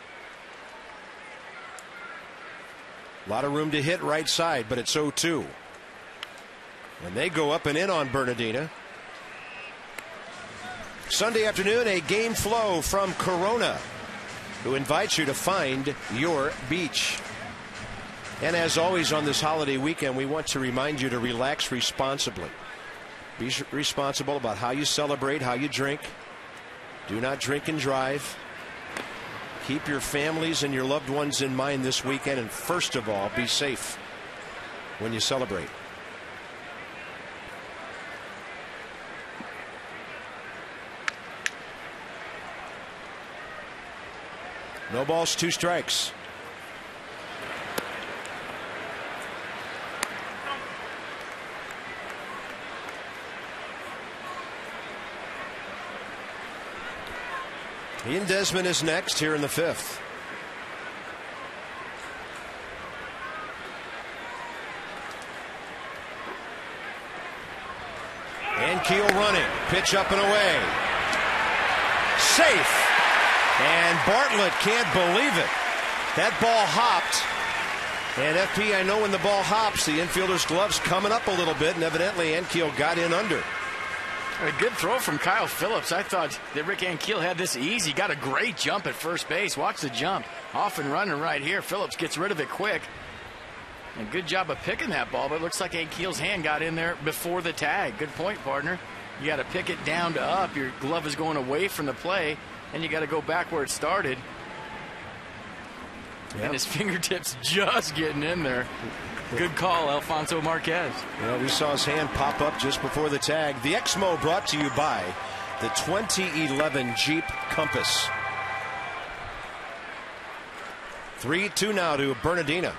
A lot of room to hit right side, but it's 0-2. And they go up and in on Bernardina. Sunday afternoon, a game flow from Corona, who invites you to find your beach. And as always on this holiday weekend, we want to remind you to relax responsibly. Be responsible about how you celebrate, how you drink. Do not drink and drive. Keep your families and your loved ones in mind this weekend, and first of all, be safe when you celebrate. No balls, 2 strikes. Ian Desmond is next here in the 5th. Ankiel running. Pitch up and away. Safe. And Bartlett can't believe it. That ball hopped. And FP, I know when the ball hops, the infielder's glove's coming up a little bit, and evidently Ankiel got in under. A good throw from Kyle Phillips. I thought that Rick Ankiel had this easy. Got a great jump at first base. Watch the jump. Off and running right here. Phillips gets rid of it quick. And good job of picking that ball, but it looks like Ankiel's hand got in there before the tag. Good point, partner. You got to pick it down to up. Your glove is going away from the play, and you got to go back where it started. Yep. And his fingertips just getting in there. Good call, Alfonso Marquez. Yeah, we saw his hand pop up just before the tag. The Exmo brought to you by the 2011 Jeep Compass. 3-2 now to Bernardina.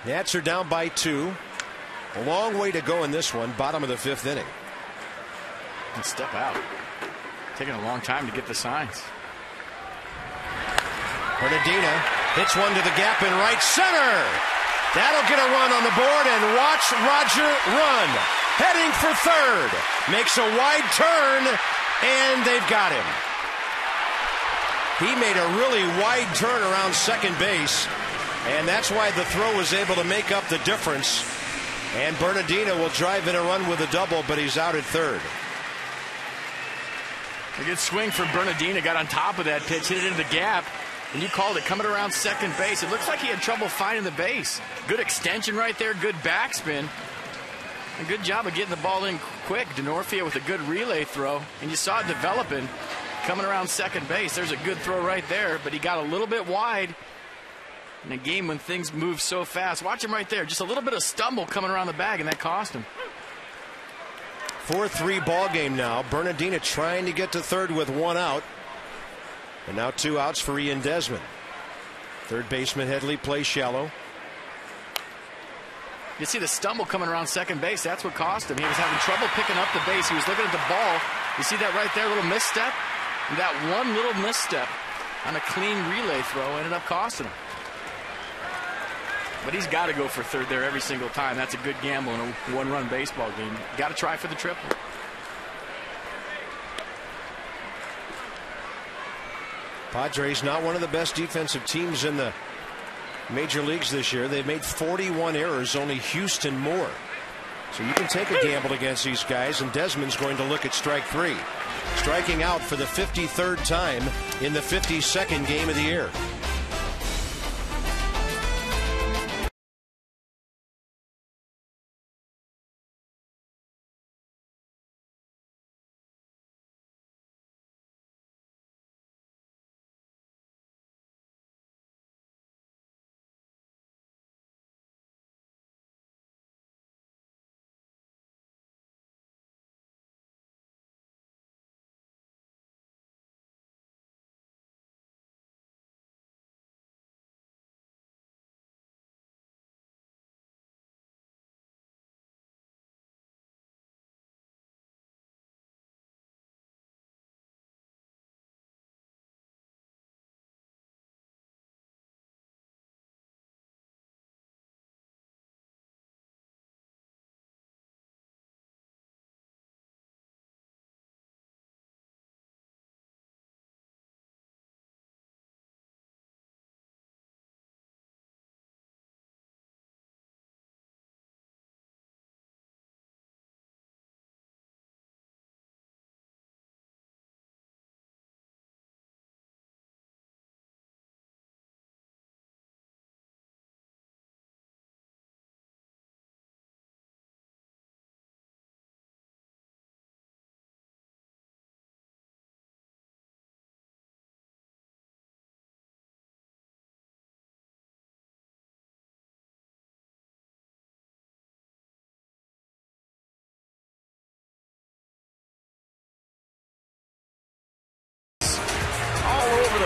Nats are down by 2. A long way to go in this one. Bottom of the 5th inning. And step out. Taking a long time to get the signs. Bernardina hits one to the gap in right center. That'll get a run on the board, and watch Roger run. Heading for third. Makes a wide turn, and they've got him. He made a really wide turn around second base, and that's why the throw was able to make up the difference. And Bernardina will drive in a run with a double, but he's out at third. A good swing for Bernardina. Got on top of that pitch, hit it into the gap, and you called it coming around second base. It looks like he had trouble finding the base. Good extension right there, good backspin. A good job of getting the ball in quick. Denorfia with a good relay throw, and you saw it developing coming around second base. There's a good throw right there, but he got a little bit wide in a game when things move so fast. Watch him right there. Just a little bit of stumble coming around the bag, and that cost him. 4-3 ball game now. Bernardina trying to get to third with one out. And now 2 outs for Ian Desmond. Third baseman Headley plays shallow. You see the stumble coming around second base. That's what cost him. He was having trouble picking up the base. He was looking at the ball. You see that right there, little misstep? And that one little misstep on a clean relay throw ended up costing him. But he's got to go for third there every single time. That's a good gamble in a one-run baseball game. Got to try for the triple. Padres not one of the best defensive teams in the major leagues this year. They've made 41 errors, only Houston more. So you can take a gamble against these guys, and Desmond's going to look at strike 3. Striking out for the 53rd time in the 52nd game of the year.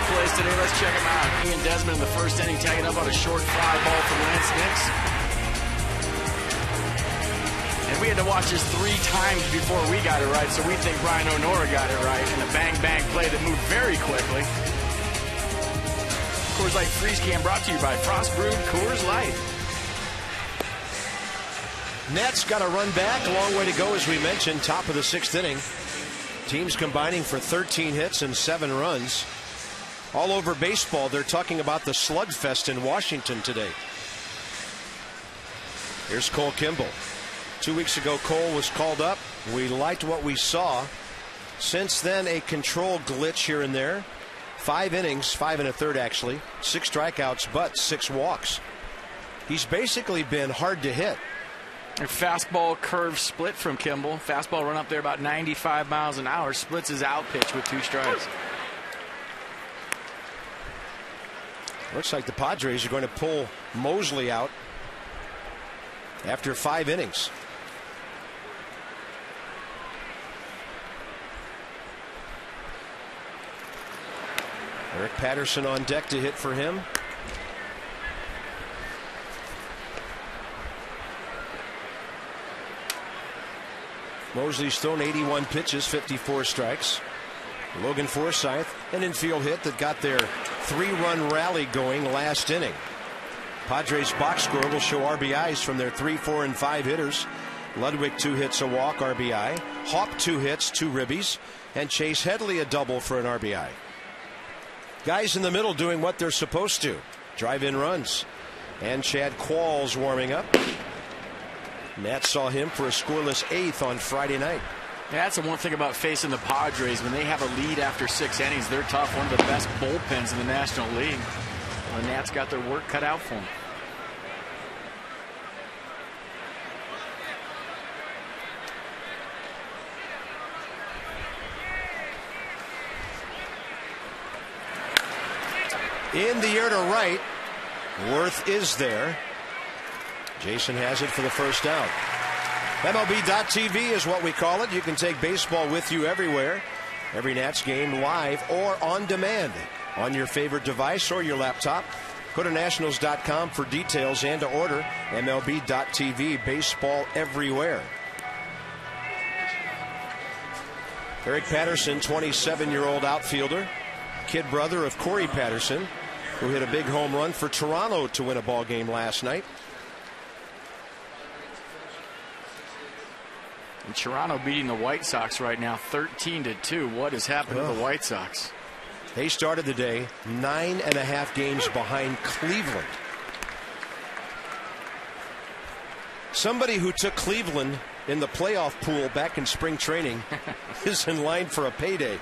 Place today. Let's check him out. Ian Desmond in the first inning tagging up on a short fly ball for Lance Nix. And we had to watch this 3 times before we got it right, so we think Brian O'Nora got it right. And a bang-bang play that moved very quickly. Coors Light Freeze Can brought to you by Frost Brewed Coors Light. Nets got a run back. A long way to go, as we mentioned. Top of the 6th inning. Teams combining for 13 hits and 7 runs. All over baseball, they're talking about the slugfest in Washington today. Here's Cole Kimball. 2 weeks ago, Cole was called up. We liked what we saw. Since then, a control glitch here and there. 5 innings, 5 1/3 actually. 6 strikeouts, but 6 walks. He's basically been hard to hit. A fastball curve split from Kimball. Fastball run up there about 95 miles an hour. Splits his out pitch with 2 strikes. Looks like the Padres are going to pull Mosley out after 5 innings. Eric Patterson on deck to hit for him. Mosley's thrown 81 pitches, 54 strikes. Logan Forsythe, an infield hit that got their 3-run rally going last inning. Padres box score will show RBIs from their 3, 4, and 5 hitters. Ludwig 2 hits, a walk, RBI. Hawk 2 hits, 2 ribbies, and Chase Headley a double for an RBI. Guys in the middle doing what they're supposed to, drive in runs. And Chad Qualls warming up. Nats saw him for a scoreless 8th on Friday night. Yeah, that's the one thing about facing the Padres. When they have a lead after 6 innings, they're tough. One of the best bullpens in the National League. The Nats got their work cut out for them. In the air to right. Worth is there. Jason has it for the first out. MLB.TV is what we call it. You can take baseball with you everywhere. Every Nats game live or on demand on your favorite device or your laptop. Go to Nationals.com for details and to order. MLB.TV, baseball everywhere. Eric Patterson, 27-year-old outfielder, kid brother of Corey Patterson, who hit a big home run for Toronto to win a ball game last night. And Toronto beating the White Sox right now 13-2. What has happened to the White Sox? They started the day 9.5 games behind Cleveland. Somebody who took Cleveland in the playoff pool back in spring training is in line for a payday.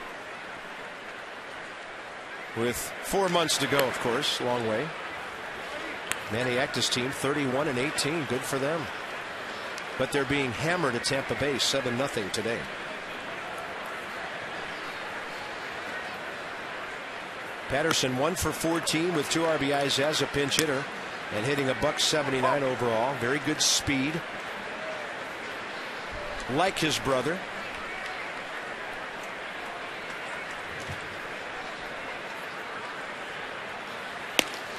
With 4 months to go, of course, long way. Manny Acta's team 31-18, good for them. But they're being hammered at Tampa Bay 7-0 today. Patterson 1 for 14 with 2 RBIs as a pinch hitter and hitting a .179 overall. Very good speed. Like his brother.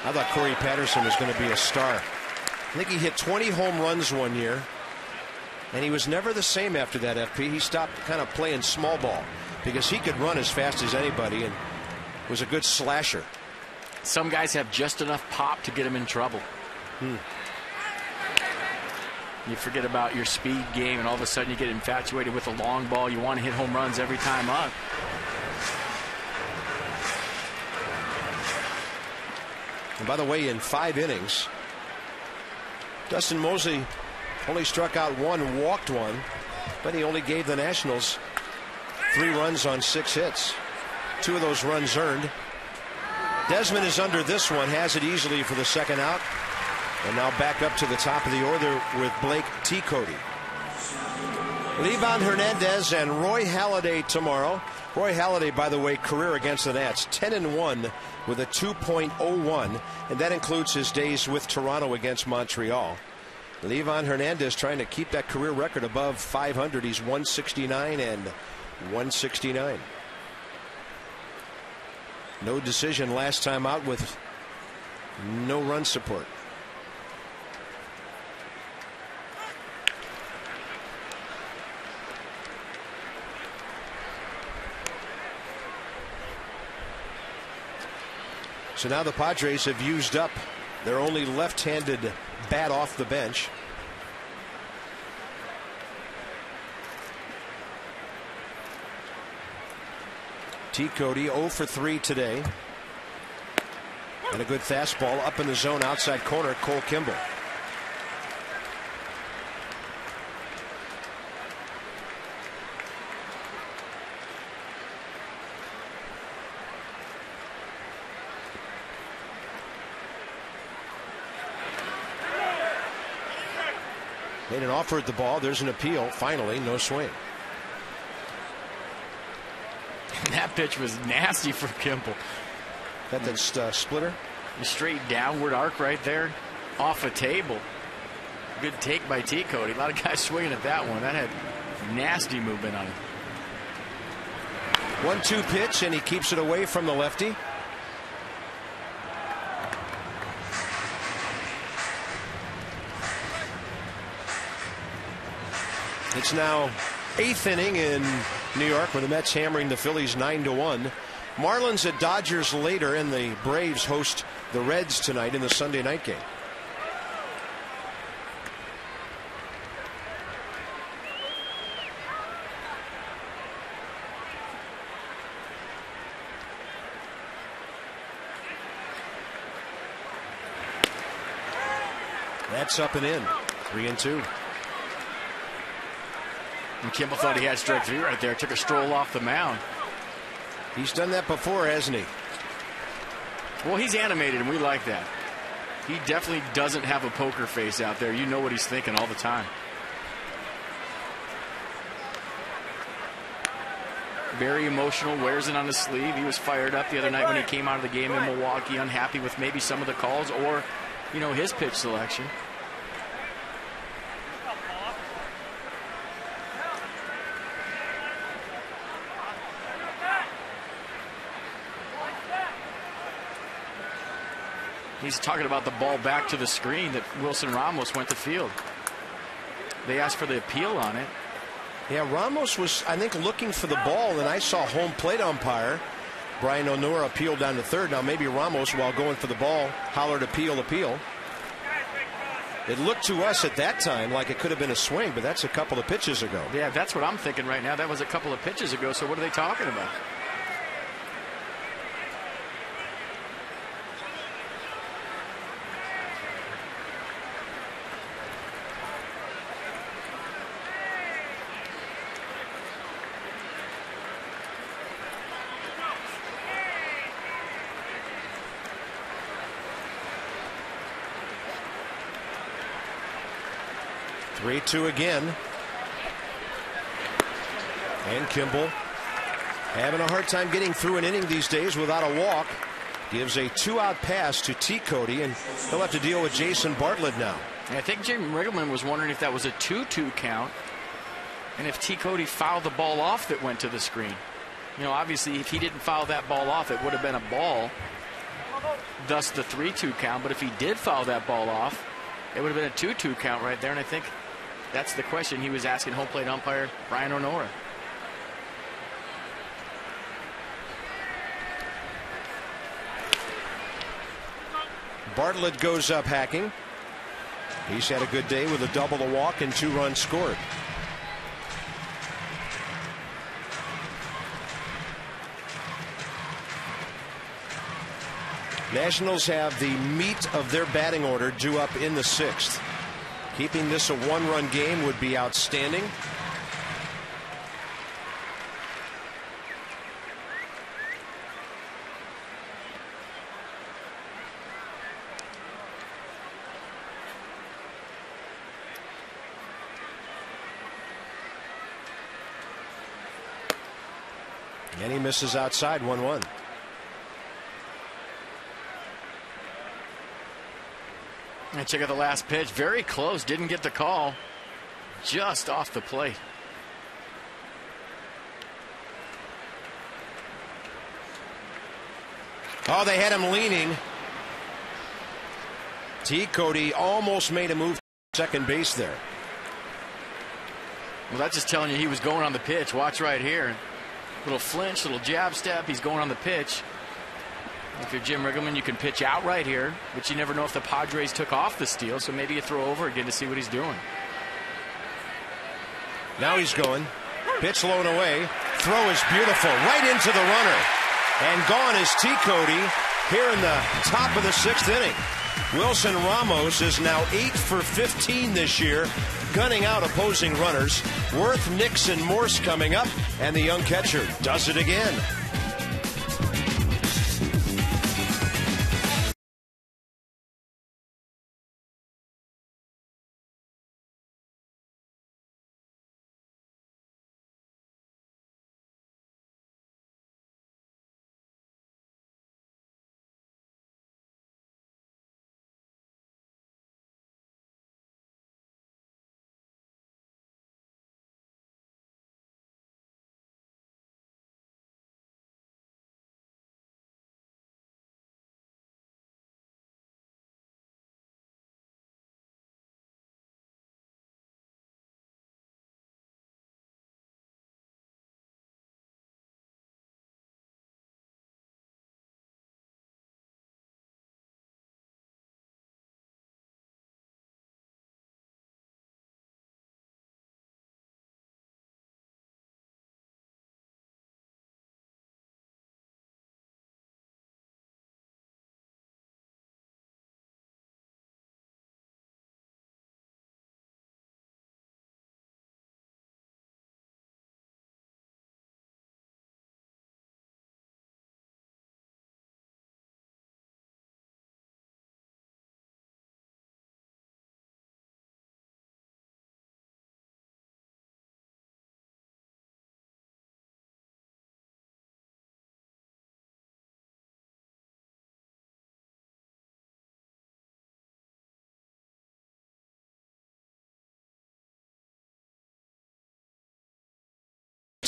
I thought Corey Patterson was going to be a star. I think he hit 20 home runs one year. And he was never the same after that, FP. He stopped kind of playing small ball because he could run as fast as anybody and was a good slasher. Some guys have just enough pop to get them in trouble. You forget about your speed game and all of a sudden you get infatuated with the long ball. You want to hit home runs every time up. And by the way, in 5 innings, Dustin Mosley only struck out 1, walked 1, but he only gave the Nationals 3 runs on 6 hits. 2 of those runs earned. Desmond is under this one, has it easily for the second out. And now back up to the top of the order with Blake T. Cody. Livan Hernandez and Roy Halladay tomorrow. Roy Halladay, by the way, career against the Nats, 10-1 with a 2.01, and that includes his days with Toronto against Montreal. Livan Hernandez trying to keep that career record above 500. He's 169 and 169. No decision last time out with no run support. So now the Padres have used up their only left-handed bat off the bench. T. Cody 0 for 3 today. And a good fastball up in the zone outside corner, Cole Kimball. Made an offer at the ball. There's an appeal. Finally, no swing. That pitch was nasty for Kimball. That splitter? A straight downward arc right there off a table. Good take by T. Cody. A lot of guys swinging at that one. That had nasty movement on it. 1-2 pitch, and he keeps it away from the lefty. It's now 8th inning in New York with the Mets hammering the Phillies 9-1. Marlins at Dodgers later, and the Braves host the Reds tonight in the Sunday night game. That's up and in. 3-2. And Kimball thought he had strike 3 right there. Took a stroll off the mound. He's done that before, hasn't he? Well, he's animated, and we like that. He definitely doesn't have a poker face out there. You know what he's thinking all the time. Very emotional, wears it on his sleeve. He was fired up the other night when he came out of the game in Milwaukee, unhappy with maybe some of the calls or, you know, his pitch selection. He's talking about the ball back to the screen that Wilson Ramos went to field. They asked for the appeal on it. Yeah, Ramos was, I think, looking for the ball, and I saw home plate umpire Brian Onora appeal down to third. Now maybe Ramos, while going for the ball, hollered appeal. It looked to us at that time like it could have been a swing, but that's a couple of pitches ago. Yeah, that's what I'm thinking right now. That was a couple of pitches ago, so what are they talking about? Three-two again. And Kimball having a hard time getting through an inning these days without a walk. Gives a 2-out pass to T. Cody, and he'll have to deal with Jason Bartlett now. And I think Jim Riggleman was wondering if that was a 2-2 count, and if T. Cody fouled the ball off that went to the screen. You know, obviously, if he didn't foul that ball off, it would have been a ball, thus the 3-2 count. But if he did foul that ball off, it would have been a 2-2 count right there, and I think that's the question he was asking home plate umpire Brian Onora. Bartlett goes up hacking. He's had a good day with a double, a walk, and 2 runs scored. Nationals have the meat of their batting order due up in the 6th. Keeping this a 1-run game would be outstanding. And he misses outside. 1-1. And check out the last pitch. Very close. Didn't get the call. Just off the plate. Oh, they had him leaning. T. Cody almost made a move to second base there. Well, that's just telling you he was going on the pitch. Watch right here. Little flinch, little jab step. He's going on the pitch. If you're Jim Riggleman, you can pitch out right here, but you never know if the Padres took off the steal, so maybe you throw over again to see what he's doing. Now he's going. Pitch low and away. Throw is beautiful. Right into the runner. And gone is T. Cody here in the top of the 6th inning. Wilson Ramos is now 8 for 15 this year, gunning out opposing runners. Worth, Nixon, Morse coming up, and the young catcher does it again.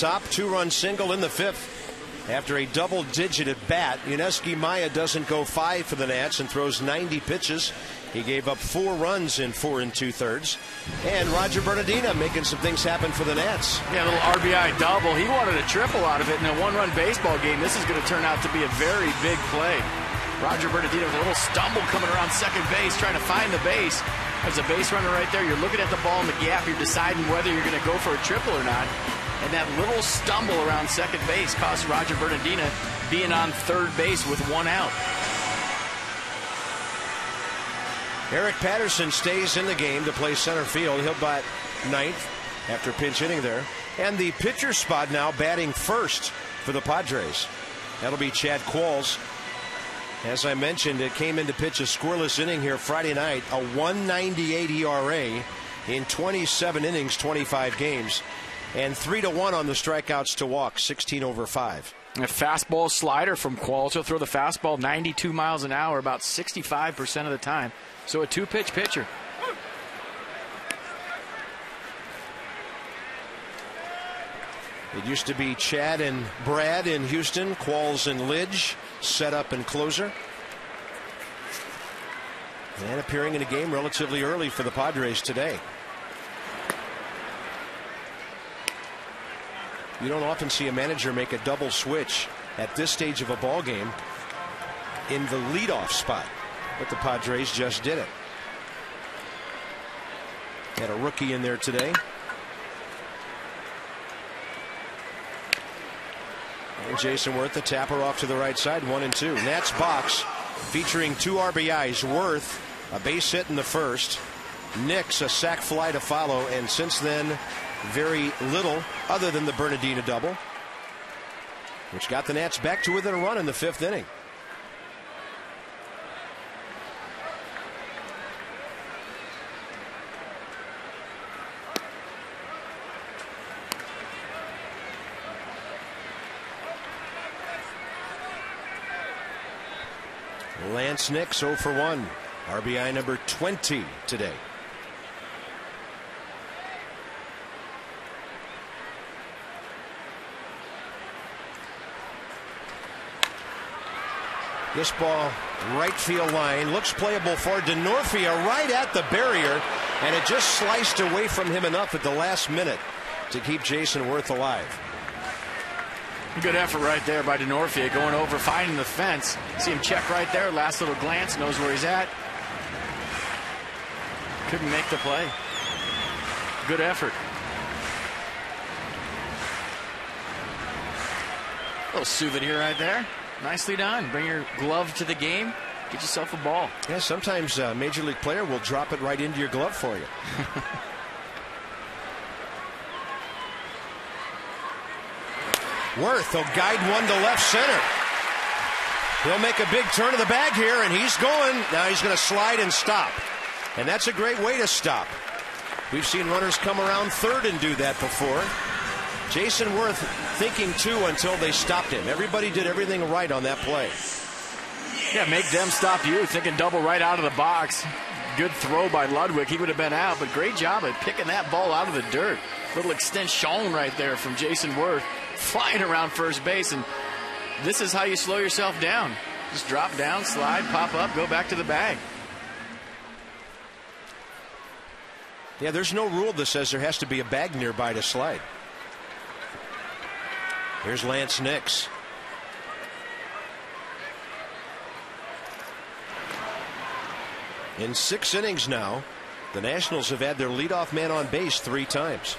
top. 2-run single in the 5th. After a double-digit at bat, Yuniesky Maya doesn't go 5 for the Nats and throws 90 pitches. He gave up 4 runs in 4 2/3. And Roger Bernardina making some things happen for the Nats. Yeah, a little RBI double. He wanted a triple out of it in a 1-run baseball game. This is going to turn out to be a very big play. Roger Bernardina with a little stumble coming around second base, trying to find the base. There's a base runner right there. You're looking at the ball in the gap. You're deciding whether you're going to go for a triple or not. And that little stumble around second base cost Roger Bernardina being on third base with 1 out. Eric Patterson stays in the game to play center field. He'll bat 9th after pinch hitting there. And the pitcher spot now batting first for the Padres. That'll be Chad Qualls. As I mentioned, it came in to pitch a scoreless inning here Friday night. A 1.98 ERA in 27 innings, 25 games. And 3-1 on the strikeouts to walks, 16 over 5. A fastball slider from Qualls. He'll throw the fastball 92 miles an hour about 65% of the time. So a 2-pitch pitcher. It used to be Chad and Brad in Houston, Qualls and Lidge, setup and closer. And appearing in a game relatively early for the Padres today. You don't often see a manager make a double switch at this stage of a ball game in the leadoff spot, but the Padres just did it. Had a rookie in there today. And Jason Worth, the tapper off to the right side, 1-2. Nats box featuring 2 RBIs. Worth, a base hit in the first. Nix, a sac fly to follow, and since then, very little other than the Bernardina double, which got the Nats back to within a run in the 5th inning. Lance Nix 0 for 1. RBI number 20 today. This ball, right field line, looks playable for Denorfia right at the barrier, and it just sliced away from him enough at the last minute to keep Jason Worth alive. Good effort right there by Denorfia, going over, finding the fence. See him check right there, last little glance, knows where he's at. Couldn't make the play. Good effort. A little souvenir right there. Nicely done. Bring your glove to the game. Get yourself a ball. Yeah, sometimes a major league player will drop it right into your glove for you. Worth will guide one to left center. He'll make a big turn of the bag here, and he's going. Now he's going to slide and stop. And that's a great way to stop. We've seen runners come around third and do that before. Jason Worth thinking too until they stopped him. Everybody did everything right on that play. Yeah, make them stop you. Thinking double right out of the box. Good throw by Ludwig. He would have been out, but great job at picking that ball out of the dirt. Little extension right there from Jason Worth, flying around first base. And this is how you slow yourself down. Just drop down, slide, pop up, go back to the bag. Yeah, there's no rule that says there has to be a bag nearby to slide. Here's Lance Nix. In 6 innings now, the Nationals have had their leadoff man on base 3 times.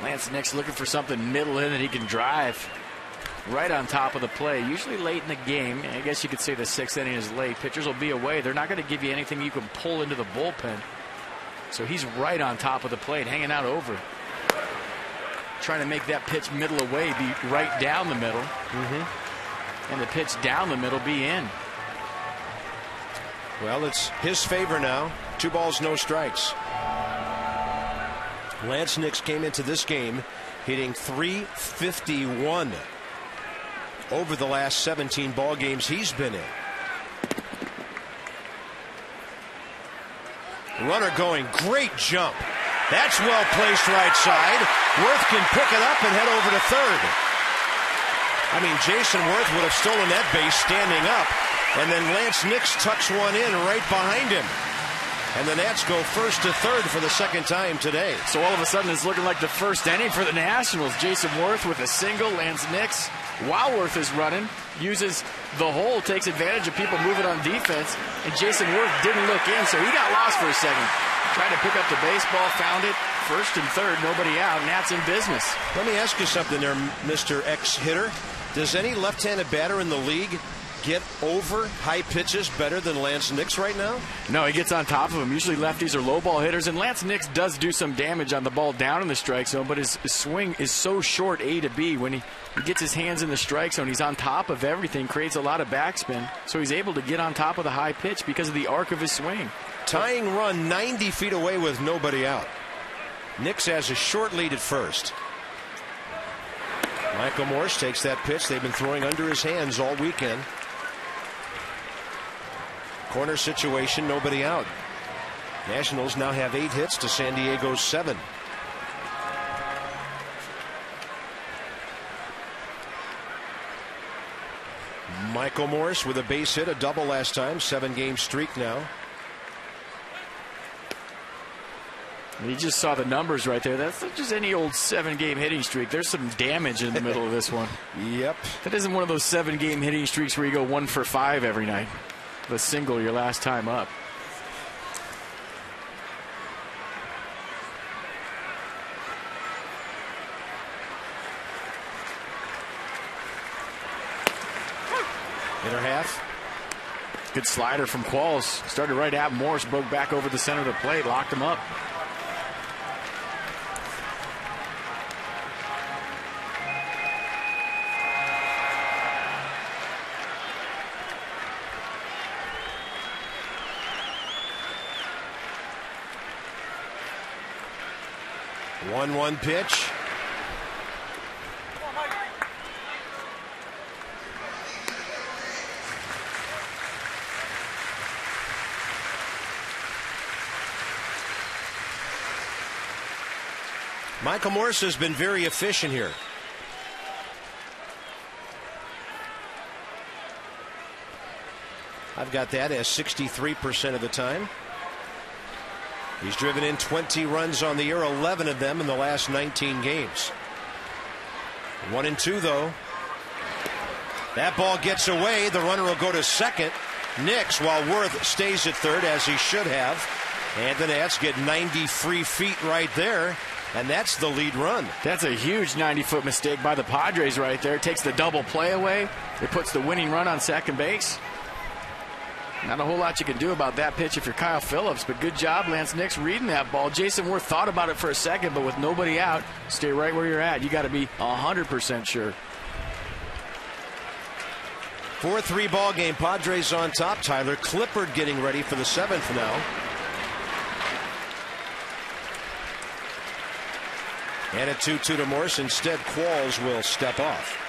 Lance Nix looking for something middle in that he can drive right on top of the play. Usually late in the game. I guess you could say the 6th inning is late. Pitchers will be away. They're not going to give you anything you can pull into the bullpen. So he's right on top of the plate, hanging out over. Trying to make that pitch middle away be right down the middle. And the pitch down the middle be in. Well, it's his favor now. 2 balls, no strikes. Lance Nix came into this game hitting .351 over the last 17 ball games he's been in. Runner going, great jump. That's well placed right side. Worth can pick it up and head over to third. I mean, Jason Worth would have stolen that base standing up. And then Lance Nix tucks one in right behind him. And the Nats go first to third for the second time today. So all of a sudden it's looking like the first inning for the Nationals. Jason Worth with a single. Lance Nix, while Worth is running, uses the hole, takes advantage of people moving on defense. And Jason Worth didn't look in, so he got lost for a second. Tried to pick up the baseball, found it. First and third, nobody out. Nats in business. Let me ask you something there, Mr. X-hitter. Does any left-handed batter in the league get over high pitches better than Lance Nix right now? No, he gets on top of them. Usually lefties are low ball hitters, and Lance Nix does do some damage on the ball down in the strike zone, but his swing is so short A to B. When he gets his hands in the strike zone, he's on top of everything, creates a lot of backspin, so he's able to get on top of the high pitch because of the arc of his swing. Tying run 90 feet away with nobody out. Nix has a short lead at first. Michael Morse takes that pitch they've been throwing under his hands all weekend. Corner situation, nobody out. Nationals now have 8 hits to San Diego's 7. Michael Morse with a base hit, a double last time, 7-game streak now. You just saw the numbers right there. That's not just any old 7-game hitting streak. There's some damage in the middle of this one. Yep. That isn't one of those 7-game hitting streaks where you go 1 for 5 every night. The single your last time up. Inner half. Good slider from Qualls. Started right at Morse, broke back over the center of the plate, locked him up. One pitch. Michael Morse has been very efficient here. I've got that as 63% of the time. He's driven in 20 runs on the year, 11 of them in the last 19 games. 1-2 though. That ball gets away. The runner will go to second. Nix, while Worth stays at third, as he should have. And the Nats get 90 free feet right there. And that's the lead run. That's a huge 90-foot mistake by the Padres right there. It takes the double play away. It puts the winning run on second base. Not a whole lot you can do about that pitch if you're Kyle Phillips, but good job, Lance Nix, reading that ball. Jason Worth thought about it for a second, but with nobody out, stay right where you're at. You got to be 100% sure. 4-3 ball game. Padres on top. Tyler Clippard getting ready for the 7th now. And a 2-2 to Morse. Instead, Qualls will step off.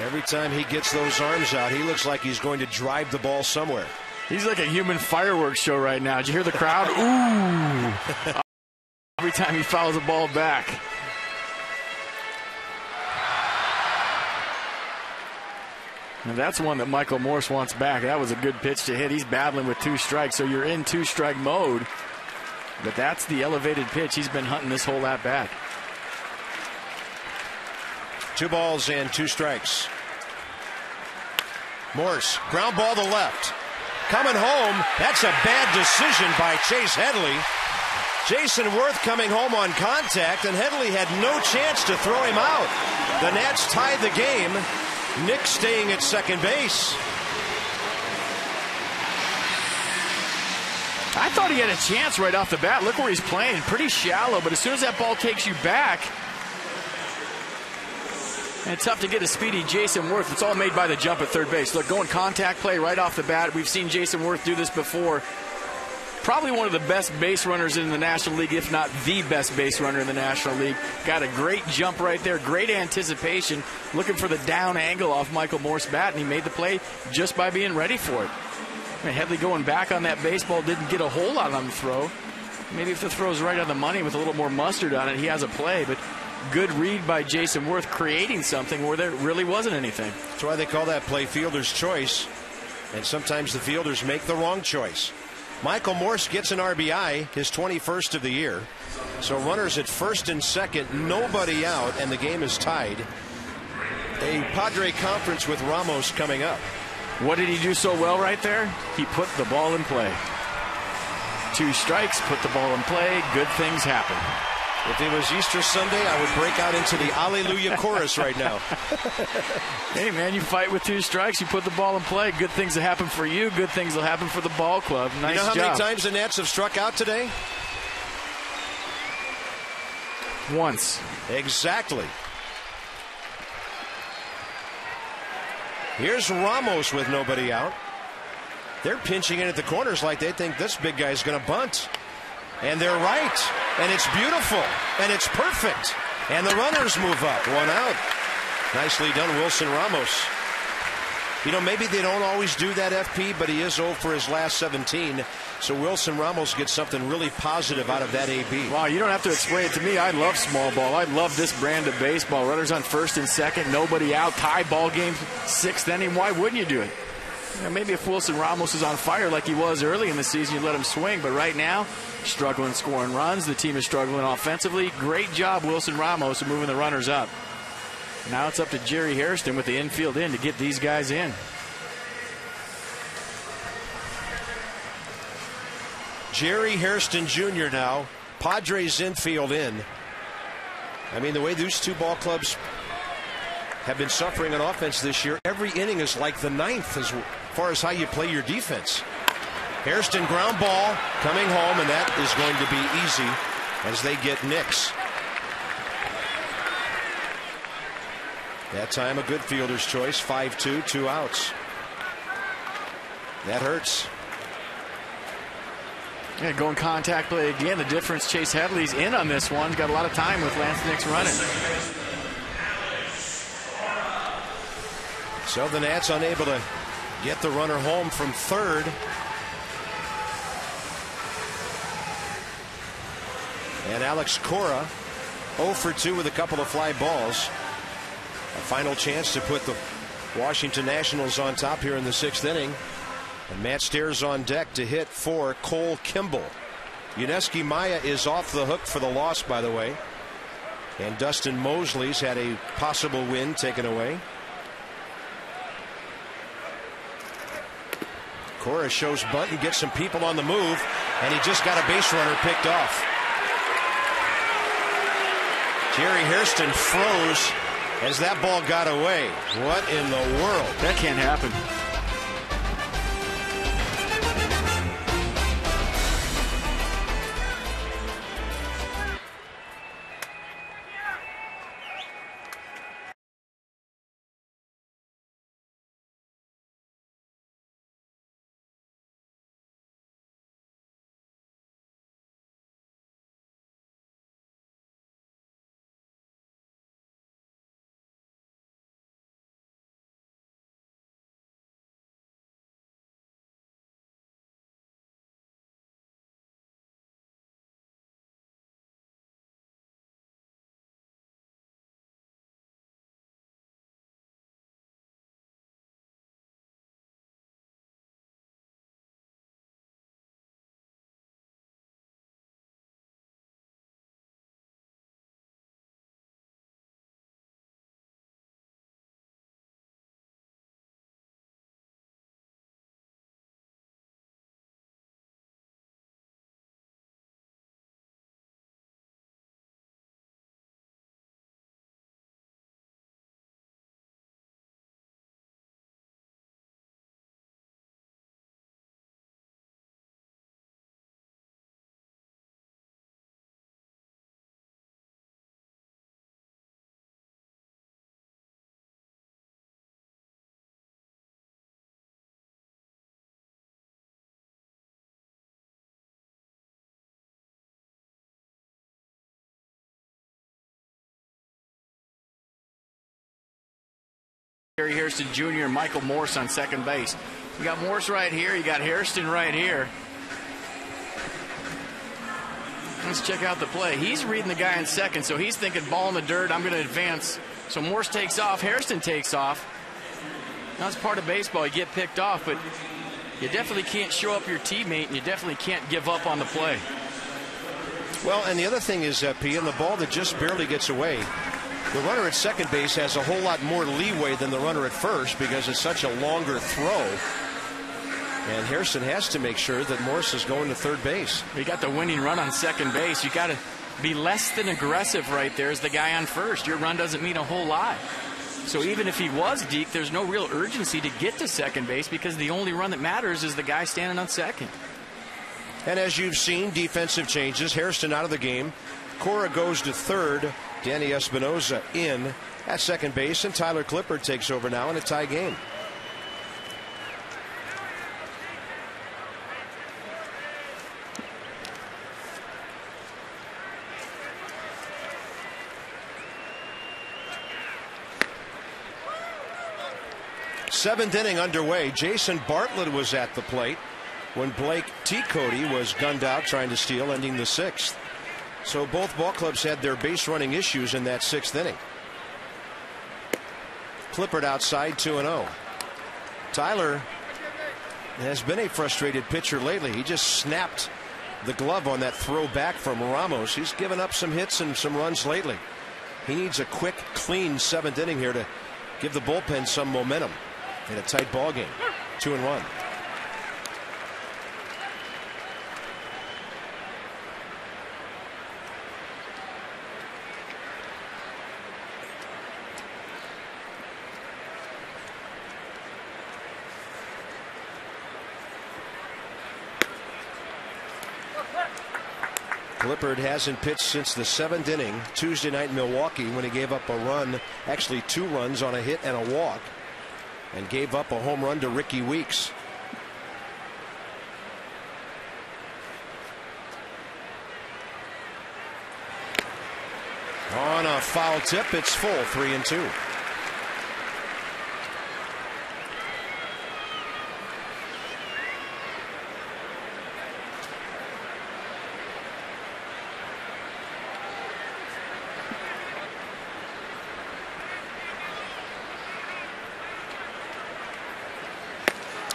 Every time he gets those arms out, he looks like he's going to drive the ball somewhere. He's like a human fireworks show right now. Did you hear the crowd? Ooh! Every time he fouls the ball back. And that's one that Michael Morse wants back. That was a good pitch to hit. He's battling with 2 strikes, so you're in 2-strike mode. But that's the elevated pitch he's been hunting this whole at-bat. 2 balls and 2 strikes. Morse, ground ball to left. Coming home, that's a bad decision by Chase Headley. Jason Worth coming home on contact, and Headley had no chance to throw him out. The Nats tied the game. Nick staying at second base. I thought he had a chance right off the bat. Look where he's playing. Pretty shallow, but as soon as that ball takes you back, and it's tough to get a speedy Jason Worth. It's all made by the jump at third base. Look, going contact play right off the bat. We've seen Jason Worth do this before. Probably one of the best base runners in the National League, if not the best base runner in the National League. Got a great jump right there, great anticipation, looking for the down angle off Michael Morse's bat, and he made the play just by being ready for it. I mean, Headley going back on that baseball didn't get a whole lot on the throw. Maybe if the throw's right on the money with a little more mustard on it, he has a play, but good read by Jason Worth, creating something where there really wasn't anything. That's why they call that play fielder's choice, and sometimes the fielders make the wrong choice. Michael Morse gets an RBI, his 21st of the year. So runners at first and second, nobody out, and the game is tied. A Padre conference with Ramos coming up. What did he do so well right there? He put the ball in play. 2 strikes, put the ball in play, good things happen. If it was Easter Sunday, I would break out into the Alleluia chorus right now. Hey, man, you fight with 2 strikes, you put the ball in play. Good things will happen for you. Good things will happen for the ball club. Nice job. You know how many times the Nats have struck out today? Once. Exactly. Here's Ramos with nobody out. They're pinching in at the corners like they think this big guy's going to bunt. And they're right. And it's beautiful. And it's perfect. And the runners move up. 1 out. Nicely done, Wilson Ramos. You know, maybe they don't always do that, FP, but he is 0 for his last 17. So Wilson Ramos gets something really positive out of that AB. Wow, you don't have to explain it to me. I love small ball. I love this brand of baseball. Runners on first and second, nobody out, tie ball game, 6th inning. Why wouldn't you do it? You know, maybe if Wilson Ramos is on fire like he was early in the season, you let him swing. But right now, struggling scoring runs. The team is struggling offensively. Great job, Wilson Ramos, of moving the runners up. Now it's up to Jerry Hairston with the infield in to get these guys in. Jerry Hairston Jr. now. Padres infield in. I mean, the way these 2 ball clubs have been suffering on offense this year, every inning is like the 9th as far as how you play your defense. Hairston ground ball coming home, and that is going to be easy as they get Nix. That time a good fielder's choice. 5-2, 2 outs. That hurts. Yeah, going contact play again. The difference, Chase Headley's in on this one. Got a lot of time with Lance Nix running. So the Nats unable to get the runner home from third. And Alex Cora 0 for 2 with a couple of fly balls. A final chance to put the Washington Nationals on top here in the 6th inning. And Matt Stairs on deck to hit for Cole Kimball. Yuneski Maya is off the hook for the loss, by the way. And Dustin Mosley's had a possible win taken away. Cora shows bunt and gets some people on the move, and he just got a base runner picked off. Jerry Hairston froze as that ball got away. What in the world? That can't happen. Gary Hairston Jr. and Michael Morse on second base. You got Morse right here. You got Hairston right here. Let's check out the play. He's reading the guy in second, so he's thinking ball in the dirt, I'm going to advance. So Morse takes off, Hairston takes off. Now it's part of baseball. You get picked off, but you definitely can't show up your teammate, and you definitely can't give up on the play. Well, and the other thing is, P, and the ball that just barely gets away, the runner at second base has a whole lot more leeway than the runner at first because it's such a longer throw. And Hairston has to make sure that Morse is going to third base. You got the winning run on second base. You got to be less than aggressive right there as the guy on first. Your run doesn't mean a whole lot. So even if he was deep, there's no real urgency to get to second base because the only run that matters is the guy standing on second. And as you've seen, defensive changes. Hairston out of the game. Cora goes to third. Danny Espinoza in at second base, and Tyler Clippard takes over now in a tie game. Seventh inning underway. Jason Bartlett was at the plate when Blake T. Cody was gunned out trying to steal, ending the sixth. So both ball clubs had their base running issues in that sixth inning. Clippard outside 2-0. Tyler has been a frustrated pitcher lately. He just snapped the glove on that throw back from Ramos. He's given up some hits and some runs lately. He needs a quick, clean seventh inning here to give the bullpen some momentum in a tight ball game. 2-1. Clippard hasn't pitched since the seventh inning Tuesday night in Milwaukee when he gave up a run, actually 2 runs on a hit and a walk, and gave up a home run to Ricky Weeks. On a foul tip, it's full, 3-2.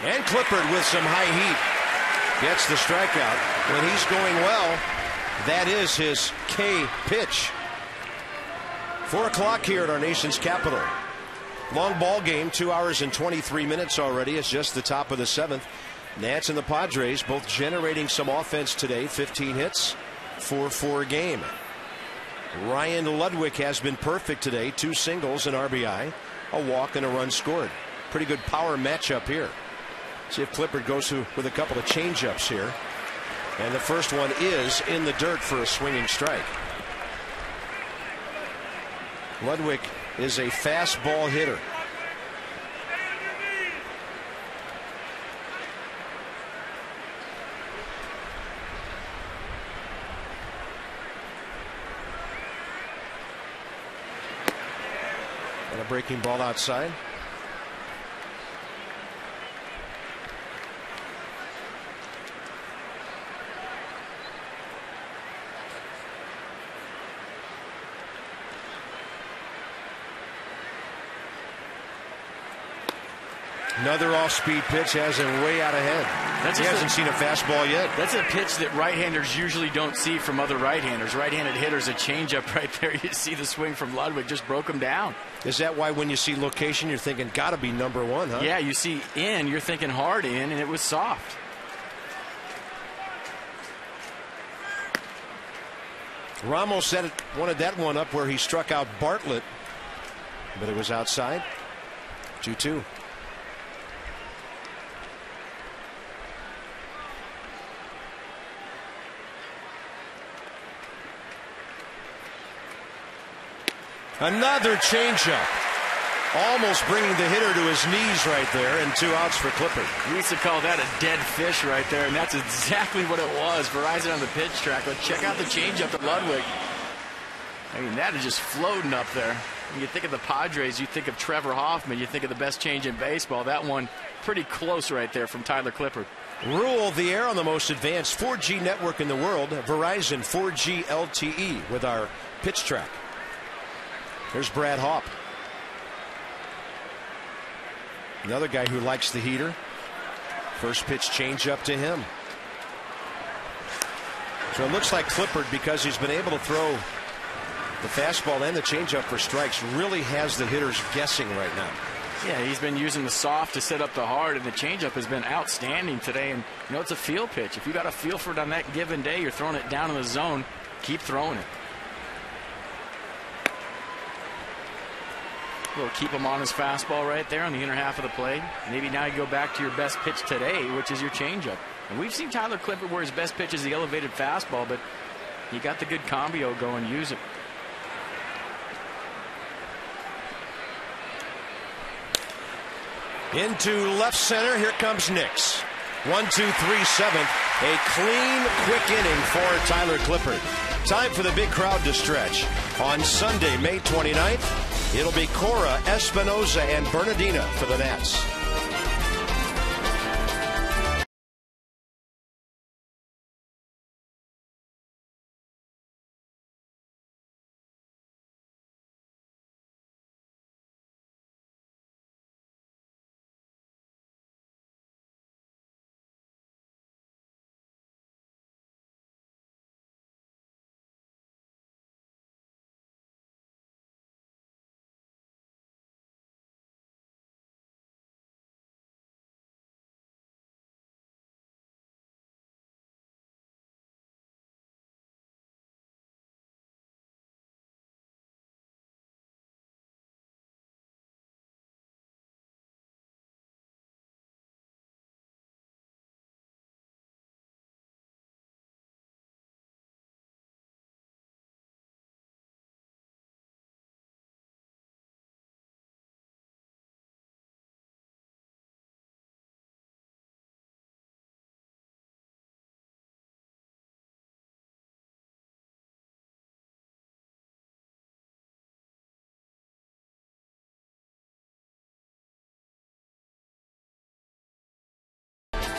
And Clippard with some high heat gets the strikeout. When he's going well, that is his K pitch. 4 o'clock here at our nation's capital. Long ball game, 2 hours and 23 minutes already. It's just the top of the 7th. Nats and the Padres both generating some offense today. 15 hits, 4-4 game. Ryan Ludwig has been perfect today. 2 singles, an RBI, a walk, and a run scored. Pretty good power matchup here. See if Clippard goes with a couple of changeups here. And the first one is in the dirt for a swinging strike. Ludwig is a fastball hitter. And a breaking ball outside. Another off-speed pitch has him way out ahead. He hasn't seen a fastball yet. That's a pitch that right-handers usually don't see from other right-handers. Right-handed hitters, a changeup right there. You see the swing from Ludwig, just broke him down. Is that why when you see location, you're thinking, got to be number 1, huh? Yeah, you see in, you're thinking hard in, and it was soft. Ramos wanted that one up where he struck out Bartlett, but it was outside. 2-2. Another changeup. Almost bringing the hitter to his knees right there, and 2 outs for Clippard. We used to call that a dead fish right there, and that's exactly what it was. Verizon on the pitch track. But check out the changeup to Ludwig. I mean, that is just floating up there. When you think of the Padres, you think of Trevor Hoffman, you think of the best change in baseball. That one pretty close right there from Tyler Clippard. Rule the air on the most advanced 4G network in the world, Verizon 4G LTE, with our pitch track. There's Brad Hawpe. Another guy who likes the heater. First pitch change up to him. So it looks like Clippard, because he's been able to throw the fastball and the changeup for strikes, really has the hitters guessing right now. Yeah, he's been using the soft to set up the hard, and the changeup has been outstanding today. And, you know, it's a field pitch. If you got a feel for it on that given day, you're throwing it down in the zone, keep throwing it. We'll keep him on his fastball right there on the inner half of the plate. Maybe now you go back to your best pitch today, which is your changeup. And we've seen Tyler Clippard where his best pitch is the elevated fastball, but you got the good combo going, use it. Into left center, here comes Nix. 1-2-3, 7th. A clean, quick inning for Tyler Clippard. Time for the big crowd to stretch. On Sunday, May 29th, it'll be Cora, Espinoza, and Bernardina for the Nats.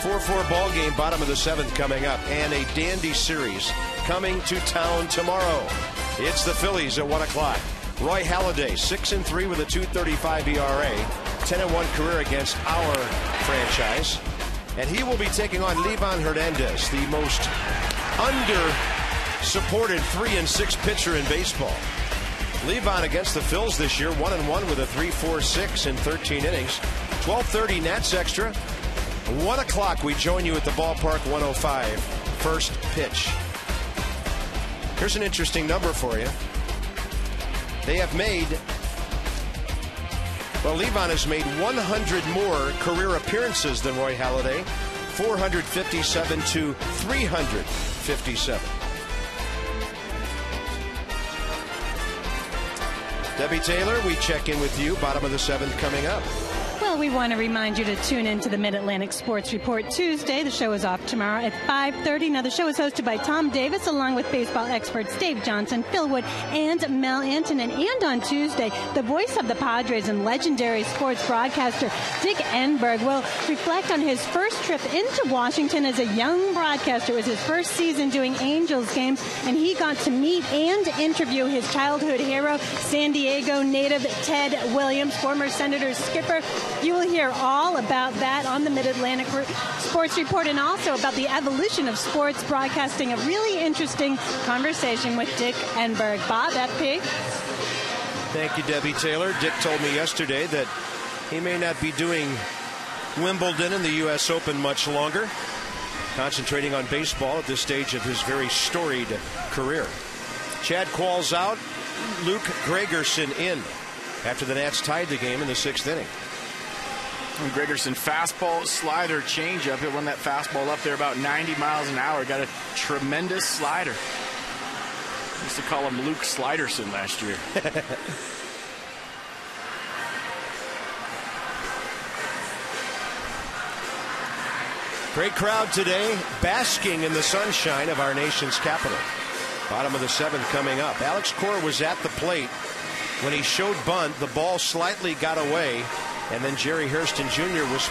Four ball game, bottom of the 7th coming up, and a dandy series coming to town tomorrow. It's the Phillies at 1 o'clock. Roy Halladay, 6-3 with a 2.35 ERA, 10-1 career against our franchise, and he will be taking on Livan Hernandez, the most under-supported 3-6 pitcher in baseball. Livan against the Phils this year, 1-1 with a 3.46 in 13 innings. 12:30 Nats Extra. 1 o'clock, we join you at the ballpark, 105, first pitch. Here's an interesting number for you. They have made, well, Livan has made 100 more career appearances than Roy Halladay, 457 to 357. Debbie Taylor, we check in with you, bottom of the 7th coming up. Well, we want to remind you to tune in to the Mid-Atlantic Sports Report Tuesday. The show is off tomorrow at 5:30. Now, the show is hosted by Tom Davis, along with baseball experts Dave Johnson, Phil Wood, and Mel Antonin. And on Tuesday, the voice of the Padres and legendary sports broadcaster Dick Enberg will reflect on his first trip into Washington as a young broadcaster. It was his first season doing Angels games, and he got to meet and interview his childhood hero, San Diego native Ted Williams, former Senators skipper. You will hear all about that on the Mid-Atlantic Sports Report, and also about the evolution of sports broadcasting. A really interesting conversation with Dick Enberg. Bob, FP. Thank you, Debbie Taylor. Dick told me yesterday that he may not be doing Wimbledon and the U.S. Open much longer, concentrating on baseball at this stage of his very storied career. Chad Qualls out, Luke Gregerson in after the Nats tied the game in the 6th inning. And Gregerson, fastball, slider, changeup. He'll run that fastball up there about 90 miles an hour. Got a tremendous slider. Used to call him Luke Sliderson last year. Great crowd today, basking in the sunshine of our nation's capital. Bottom of the 7th coming up. Alex Cora was at the plate When he showed bunt, the ball slightly got away, and then Jerry Hairston Jr. was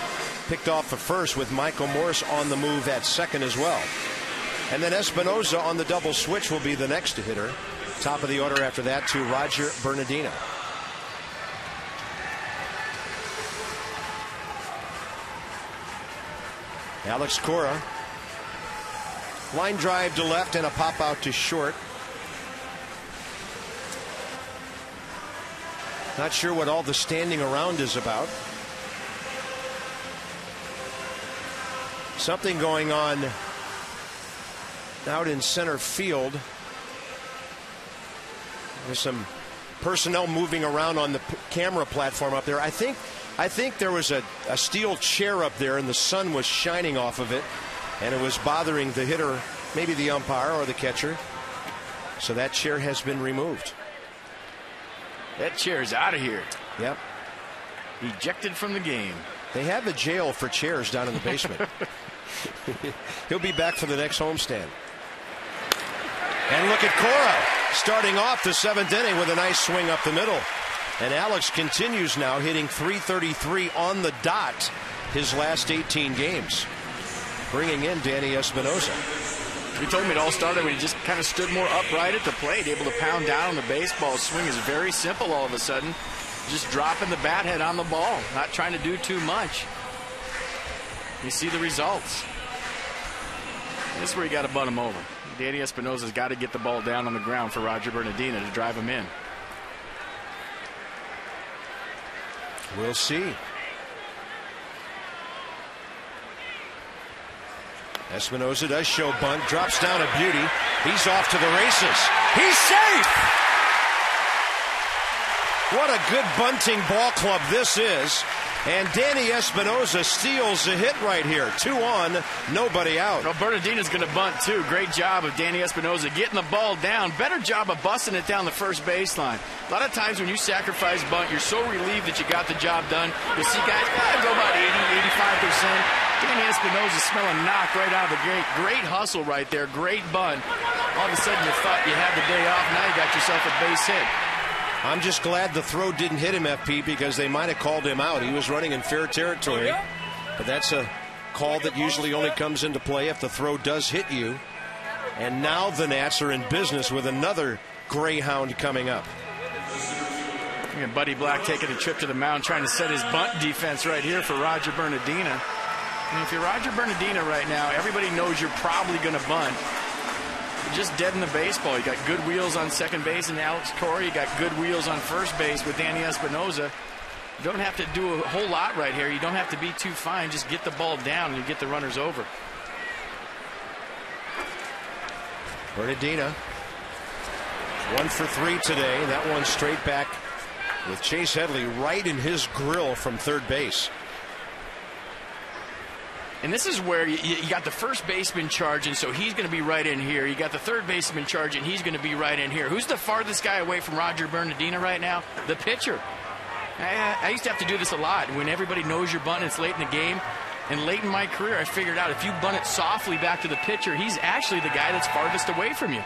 picked off at first with Michael Morse on the move at second as well. And then Espinoza on the double switch will be the next hitter. Top of the order after that to Roger Bernardino. Alex Cora. Line drive to left and a pop out to short. Not sure what all the standing around is about. Something going on out in center field. There's some personnel moving around on the camera platform up there. I think there was a steel chair up there and the sun was shining off of it, and it was bothering the hitter, maybe the umpire or the catcher. So that chair has been removed. That chair is out of here. Yep. Ejected from the game. They have a jail for chairs down in the basement. He'll be back for the next homestand. And look at Cora starting off the 7th inning with a nice swing up the middle. And Alex continues now hitting .333 on the dot his last 18 games. Bringing in Danny Espinoza. You told me it all started when he just kind of stood more upright at the plate, able to pound down on the baseball. Swing is very simple all of a sudden. Just dropping the bat head on the ball, not trying to do too much. You see the results. This is where you got to bunt him over. Danny Espinoza's got to get the ball down on the ground for Roger Bernardino to drive him in. We'll see. Espinoza does show bunt, drops down a beauty. He's off to the races. He's safe! What a good bunting ball club this is. And Danny Espinoza steals a hit right here. 2 on, nobody out. Well, Bernardino's going to bunt too. Great job of Danny Espinoza getting the ball down. Better job of busting it down the first baseline. A lot of times when you sacrifice bunt, you're so relieved that you got the job done. You'll see guys go about 80, 85%. Danny Espinoza smelling knock right out of the gate. Great hustle right there. Great bunt. All of a sudden you thought you had the day off. Now you got yourself a base hit. I'm just glad the throw didn't hit him, FP, because they might have called him out. He was running in fair territory. But that's a call that usually only comes into play if the throw does hit you. And now the Nats are in business with another Greyhound coming up. And Buddy Black taking a trip to the mound, trying to set his bunt defense right here for Roger Bernardino. And if you're Roger Bernardino right now, everybody knows you're probably going to bunt. Just dead in the baseball. You got good wheels on second base in Alex Cora. You got good wheels on first base with Danny Espinoza. You don't have to do a whole lot right here. You don't have to be too fine. Just get the ball down and you get the runners over. Bernardino 1 for 3 today. That one straight back with Chase Headley right in his grill from third base. And this is where you got the first baseman charging, so he's going to be right in here. You got the third baseman charging, he's going to be right in here. Who's the farthest guy away from Roger Bernardino right now? The pitcher. I used to have to do this a lot. When everybody knows you're bunting, it's late in the game. And late in my career, I figured out if you bunt it softly back to the pitcher, he's actually the guy that's farthest away from you.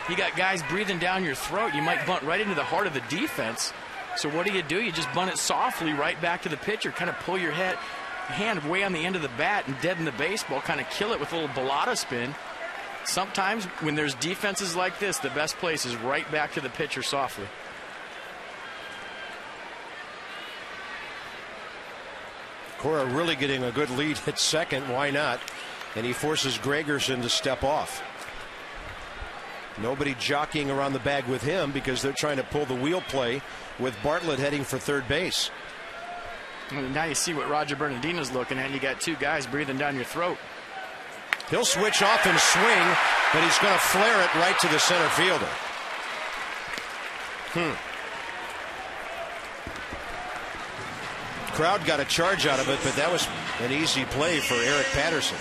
You got guys breathing down your throat. You might bunt right into the heart of the defense. So what do? You just bunt it softly right back to the pitcher, kind of pull your hand way on the end of the bat and deaden the baseball, kind of kill it with a little balata spin. Sometimes when there's defenses like this, the best place is right back to the pitcher softly. Cora really getting a good lead at second. Why not? And he forces Gregerson to step off. Nobody jockeying around the bag with him because they're trying to pull the wheel play with Bartlett heading for third base. And now you see what Roger Bernardino's looking at. You got two guys breathing down your throat. He'll switch off and swing, but he's going to flare it right to the center fielder. Crowd got a charge out of it, but that was an easy play for Eric Patterson.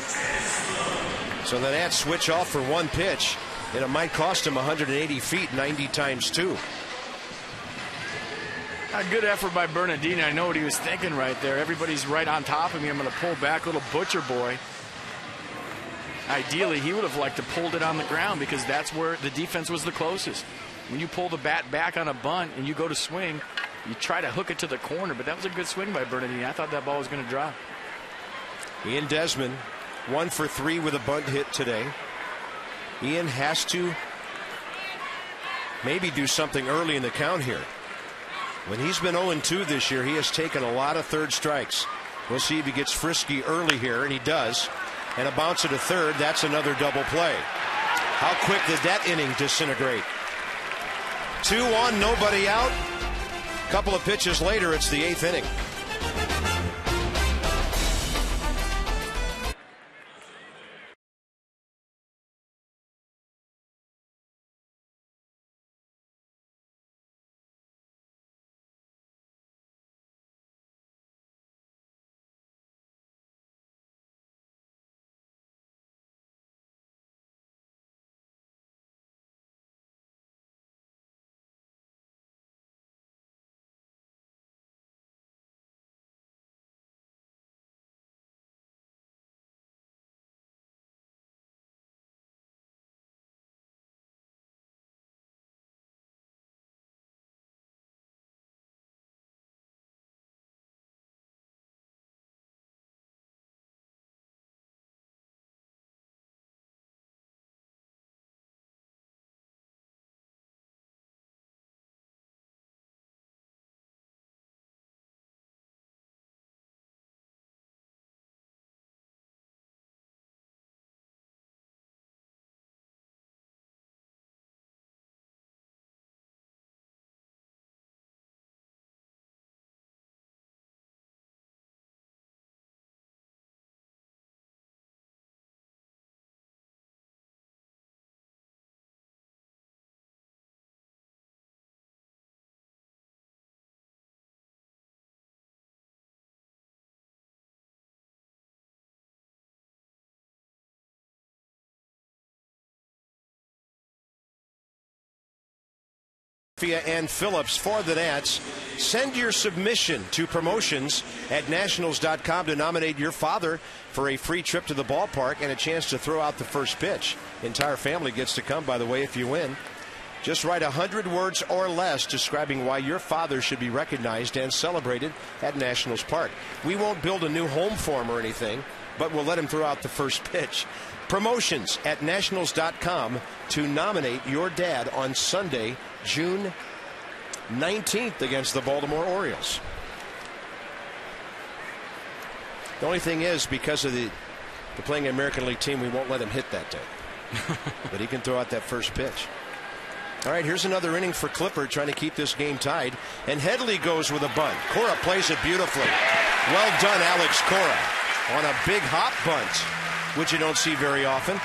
So the Nats switch off for one pitch, and it might cost him 180 feet, 90 times 2. A good effort by Bernardino. I know what he was thinking right there. Everybody's right on top of me. I'm going to pull back, little butcher boy. Ideally, he would have liked to pulled it on the ground because that's where the defense was the closest. When you pull the bat back on a bunt and you go to swing, you try to hook it to the corner, but that was a good swing by Bernardini. I thought that ball was going to drop. Ian Desmond, 1 for 3 with a bunt hit today. Ian has to maybe do something early in the count here. When he's been 0-2 this year, he has taken a lot of third strikes. We'll see if he gets frisky early here, and he does. And a bounce to third, that's another double play. How quick did that inning disintegrate? 2 on, nobody out. A couple of pitches later, it's the 8th inning. And Phillips for the Nats. Send your submission to promotions@nationals.com to nominate your father for a free trip to the ballpark and a chance to throw out the first pitch. Entire family gets to come, by the way, if you win. Just write 100 words or less describing why your father should be recognized and celebrated at Nationals Park. We won't build a new home for him or anything, but we'll let him throw out the first pitch. Promotions@nationals.com to nominate your dad on Sunday, June 19th against the Baltimore Orioles. The only thing is, because of the playing American League team, we won't let him hit that day. But he can throw out that first pitch. All right, here's another inning for Clipper trying to keep this game tied. And Headley goes with a bunt. Cora plays it beautifully. Well done, Alex Cora, on a big hop bunt, which you don't see very often.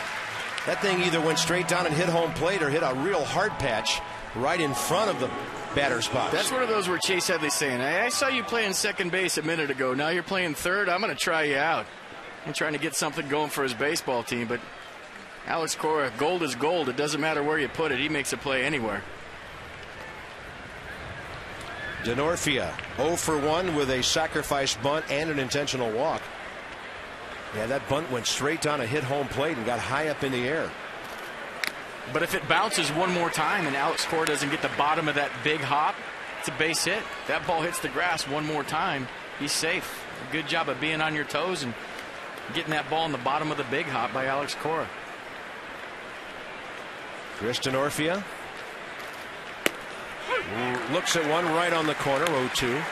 That thing either went straight down and hit home plate or hit a real hard patch right in front of the batter's box. That's one of those where Chase Headley's saying, I saw you playing second base a minute ago. Now you're playing third. I'm going to try you out. I'm trying to get something going for his baseball team. But Alex Cora, gold is gold. It doesn't matter where you put it. He makes a play anywhere. Denorfia 0 for 1 with a sacrifice bunt and an intentional walk. Yeah, that bunt went straight down and hit home plate and got high up in the air. But if it bounces one more time and Alex Cora doesn't get the bottom of that big hop, it's a base hit. That ball hits the grass one more time, he's safe. A good job of being on your toes and getting that ball in the bottom of the big hop by Alex Cora. Chris Denorfia looks at one right on the corner, 0-2.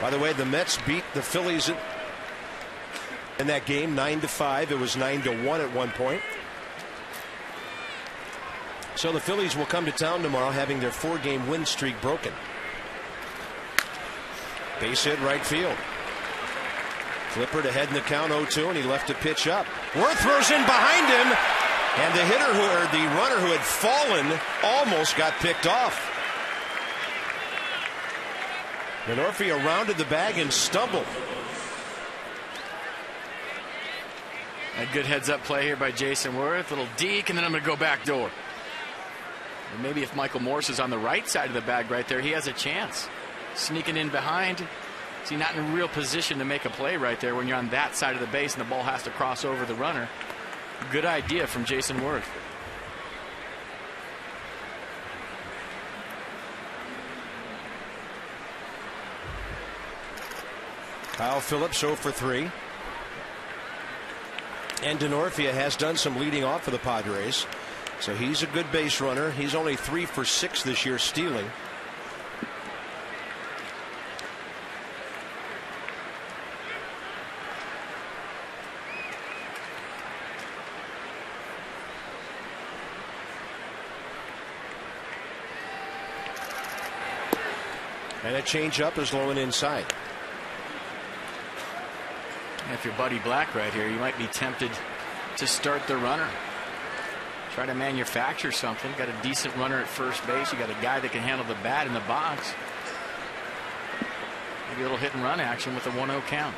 By the way, the Mets beat the Phillies in that game 9-5. It was 9-1 at one point. So the Phillies will come to town tomorrow having their 4-game win streak broken. Base hit right field. Clipper to head in the count 0-2, and he left a pitch up. Worth throws in behind him, and the runner who had fallen almost got picked off. Denorfia rounded the bag and stumbled. A good heads-up play here by Jason Worth. Little deke, and then I'm going to go back door. And maybe if Michael Morse is on the right side of the bag right there, he has a chance. Sneaking in behind. Is he not in a real position to make a play right there when you're on that side of the base and the ball has to cross over the runner? Good idea from Jason Worth. Kyle Phillips 0 for 3. And Denorfia has done some leading off for the Padres. So he's a good base runner. He's only 3 for 6 this year stealing. And a changeup is low and inside. If you're Buddy Black right here, you might be tempted to start the runner. Try to manufacture something. Got a decent runner at first base. You got a guy that can handle the bat in the box. Maybe a little hit and run action with a 1-0 count.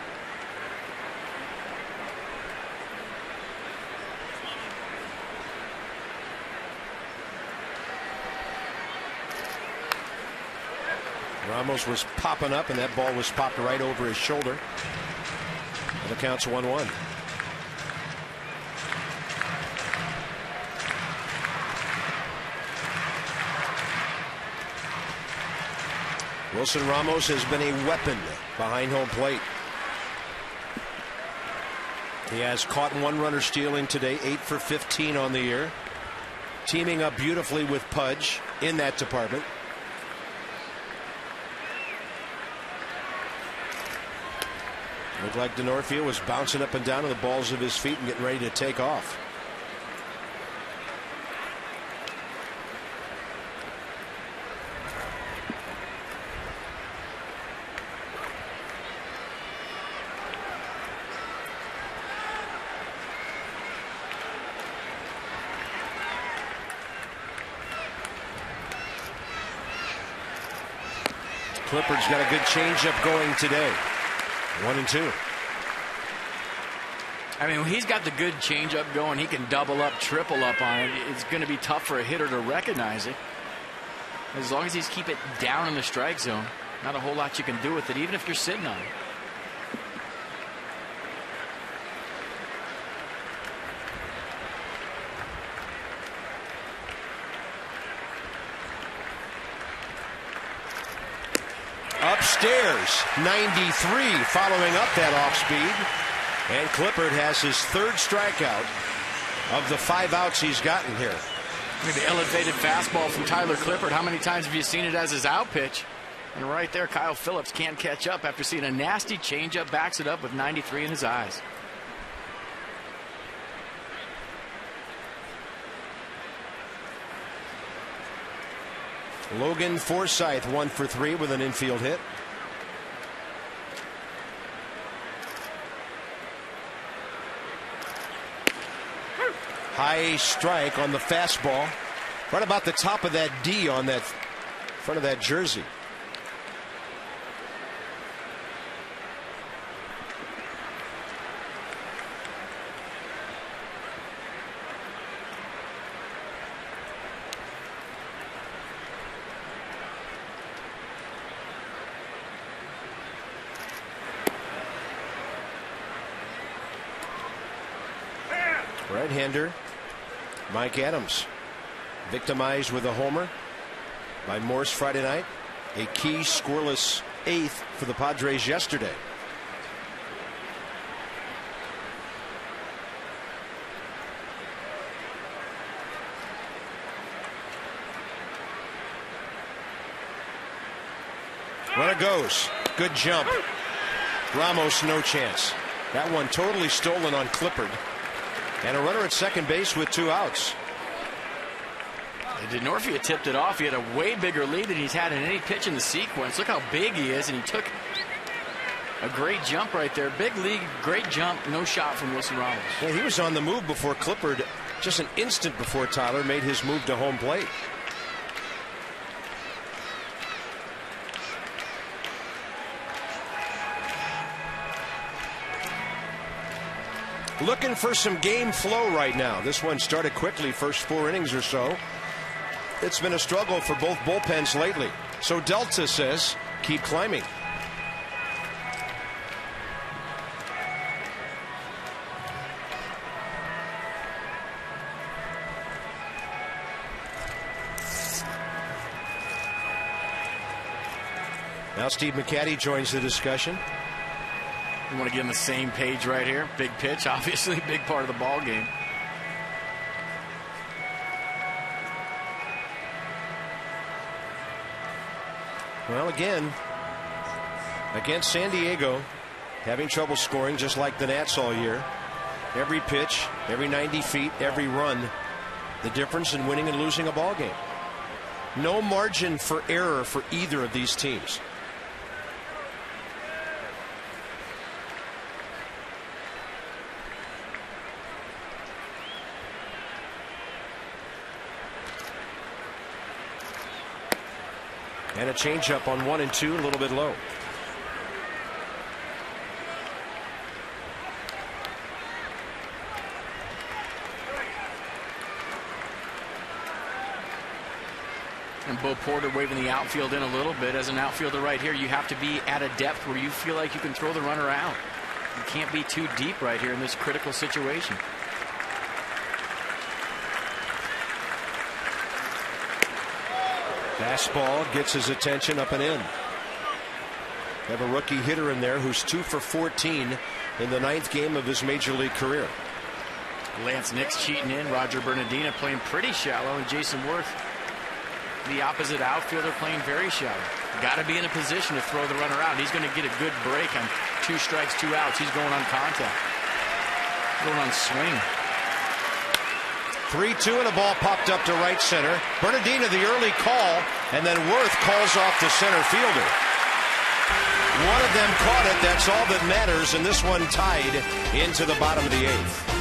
Ramos was popping up, and that ball was popped right over his shoulder. And the count's 1-1. Wilson Ramos has been a weapon behind home plate. He has caught 1 runner stealing today, 8 for 15 on the year. Teaming up beautifully with Pudge in that department. Looked like Denorfia was bouncing up and down on the balls of his feet and getting ready to take off. Clippard's got a good changeup going today. 1-2. I mean, when he's got the good changeup going, he can double up, triple up on it. It's going to be tough for a hitter to recognize it. As long as he's keep it down in the strike zone, not a whole lot you can do with it, even if you're sitting on it. Upstairs, 93 following up that off speed. And Clippard has his 3rd strikeout of the 5 outs he's gotten here. The elevated fastball from Tyler Clippard. How many times have you seen it as his out pitch? And right there, Kyle Phillips can't catch up after seeing a nasty changeup, backs it up with 93 in his eyes. Logan Forsythe 1 for 3 with an infield hit. High strike on the fastball. Right about the top of that D on that front of that jersey. Right-hander Mike Adams victimized with a homer by Morse Friday night. A key scoreless 8th for the Padres yesterday. Runner goes. Good jump. Ramos no chance. That one totally stolen on Clippard. And a runner at second base with 2 outs. Denorfia tipped it off. He had a way bigger lead than he's had in any pitch in the sequence. Look how big he is, and he took a great jump right there. Big league, great jump, no shot from Wilson Ramos. Yeah, he was on the move before Clippard, just an instant before Tyler made his move to home plate. Looking for some game flow right now. This one started quickly, first 4 innings or so. It's been a struggle for both bullpens lately. So Delta says, keep climbing. Now Steve McCatty joins the discussion. You want to get on the same page right here. Big pitch, obviously, big part of the ball game. Well, again, against San Diego, having trouble scoring just like the Nats all year. Every pitch, every 90 feet, every run, the difference in winning and losing a ball game. No margin for error for either of these teams. And a changeup on 1 and 2, a little bit low. And Bo Porter waving the outfield in a little bit. As an outfielder right here, you have to be at a depth where you feel like you can throw the runner out. You can't be too deep right here in this critical situation. Fastball gets his attention, up and in. Have a rookie hitter in there who's 2 for 14 in the 9th game of his major league career. Lance Nix cheating in. Roger Bernardina playing pretty shallow. And Jason Worth, the opposite outfielder, playing very shallow. Got to be in a position to throw the runner out. He's going to get a good break on 2 strikes, 2 outs. He's going on contact. Going on swing. 3-2 and a ball popped up to right center. Bernardina the early call, and then Worth calls off the center fielder. One of them caught it. That's all that matters, and this one tied into the bottom of the 8th.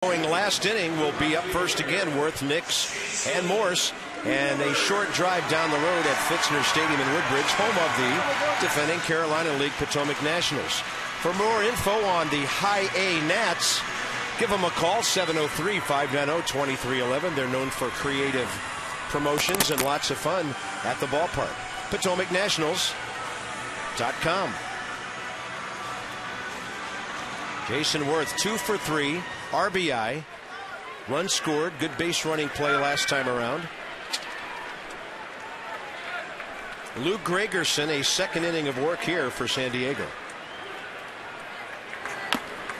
Last inning will be up first again. Worth, Nix, and Morse. And a short drive down the road at Fitzner Stadium in Woodbridge, home of the defending Carolina League Potomac Nationals. For more info on the High A Nats, give them a call, 703-590-2311. They're known for creative promotions and lots of fun at the ballpark. PotomacNationals.com. Jason Worth, 2 for 3. RBI, run scored, good base running play last time around. Luke Gregerson, a second inning of work here for San Diego.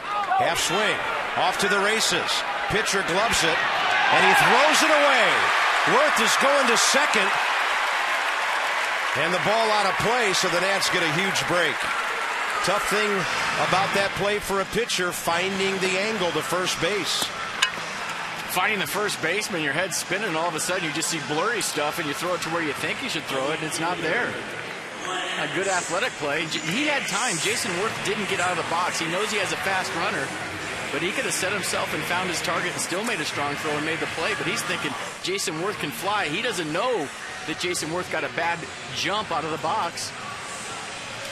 Half swing, off to the races. Pitcher gloves it, and he throws it away. Worth is going to second, and the ball out of play, so the Nats get a huge break. Tough thing about that play for a pitcher, finding the angle to first base. Finding the first baseman, your head's spinning, and all of a sudden you just see blurry stuff, and you throw it to where you think you should throw it, and it's not there. A good athletic play. He had time. Jason Worth didn't get out of the box. He knows he has a fast runner, but he could have set himself and found his target and still made a strong throw and made the play. But he's thinking Jason Worth can fly. He doesn't know that Jason Worth got a bad jump out of the box.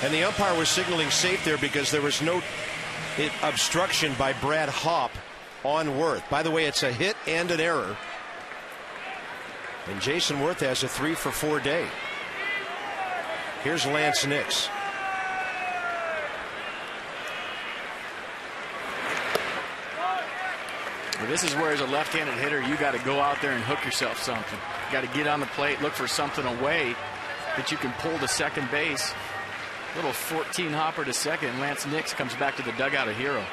And the umpire was signaling safe there because there was no obstruction by Brad Hopp on Worth. By the way, it's a hit and an error And Jason Worth has a 3-for-4 day. Here's Lance Nix. Well, this is where, as a left-handed hitter, you got to go out there and hook yourself something. You got to get on the plate, look for something away that you can pull to second base. Little 14 hopper to second, and Lance Nix comes back to the dugout a hero.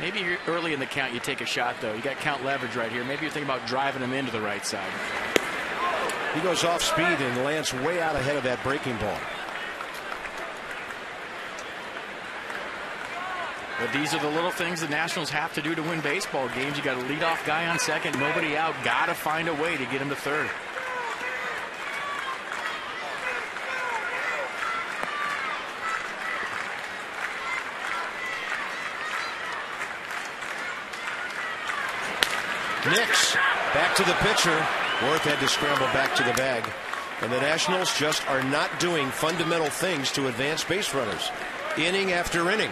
Maybe early in the count you take a shot, though. You got count leverage right here. Maybe you're thinking about driving him into the right side. He goes off speed and lands way out ahead of that breaking ball. But these are the little things the Nationals have to do to win baseball games. You got a leadoff guy on second, nobody out. Got to find a way to get him to third. Nix back to the pitcher. Worth had to scramble back to the bag. And the Nationals just are not doing fundamental things to advance base runners. Inning after inning.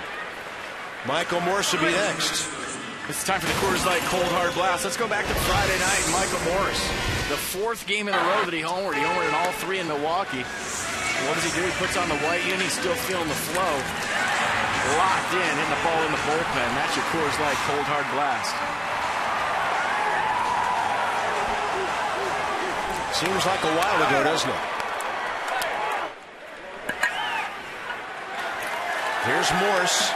Michael Morse will be next. It's time for the Coors Light Cold Hard Blast. Let's go back to Friday night. Michael Morse, the 4th game in a row that he homered. He homered in all 3 in Milwaukee. What does he do? He puts on the white uni. He's still feeling the flow. Locked in, hitting the ball in the bullpen. That's your Coors Light Cold Hard Blast. Seems like a while ago, doesn't it? Here's Morse.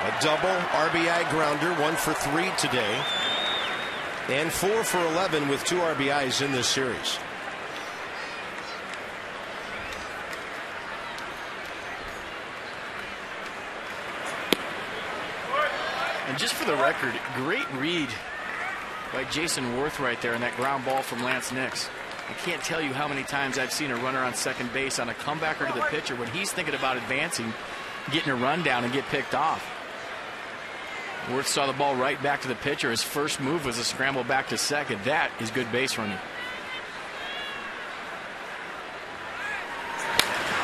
A double RBI grounder, 1 for 3 today. And 4 for 11 with 2 RBIs in this series. And just for the record, great read by Jason Worth right there in that ground ball from Lance Nix. I can't tell you how many times I've seen a runner on second base on a comebacker to the pitcher when he's thinking about advancing, getting a run down and get picked off. Worth saw the ball right back to the pitcher. His first move was a scramble back to second. That is good base running.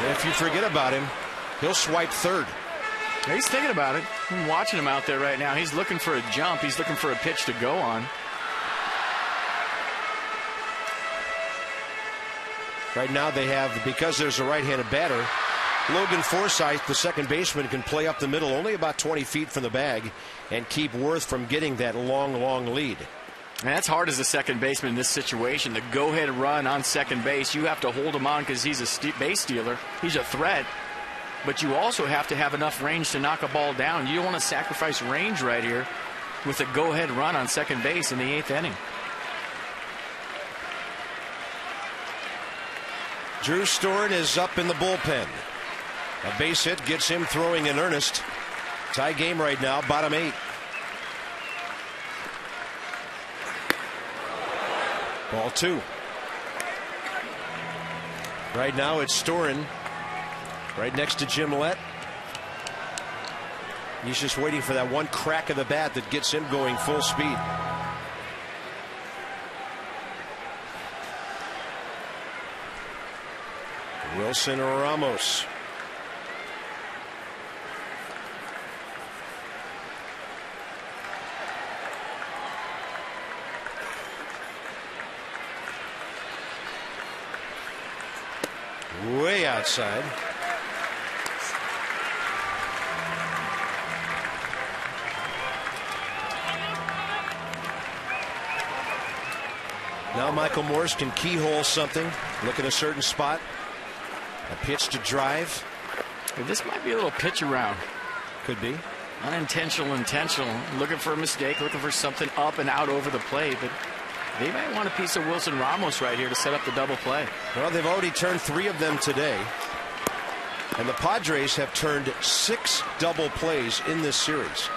And if you forget about him, he'll swipe third. He's thinking about it. I'm watching him out there right now. He's looking for a jump. He's looking for a pitch to go on. Right now they have, because there's a right-handed batter, Logan Forsythe, the second baseman, can play up the middle only about 20 feet from the bag and keep Worth from getting that long lead. And that's hard as a second baseman in this situation. The go-ahead run on second base, you have to hold him on because he's a base stealer. He's a threat. But you also have to have enough range to knock a ball down. You don't want to sacrifice range right here with a go-ahead run on second base in the 8th inning. Drew Storen is up in the bullpen. A base hit gets him throwing in earnest. Tie game right now, bottom 8. Ball 2. Right now it's Storen right next to Jim Lett. He's just waiting for that one crack of the bat that gets him going full speed. Wilson or Ramos. Way outside. Now Michael Morse can keyhole something. Look at a certain spot. A pitch to drive. This might be a little pitch around. Could be. Unintentional, intentional. Looking for a mistake, looking for something up and out over the plate. But they might want a piece of Wilson Ramos right here to set up the double play. Well, they've already turned 3 of them today. And the Padres have turned 6 double plays in this series.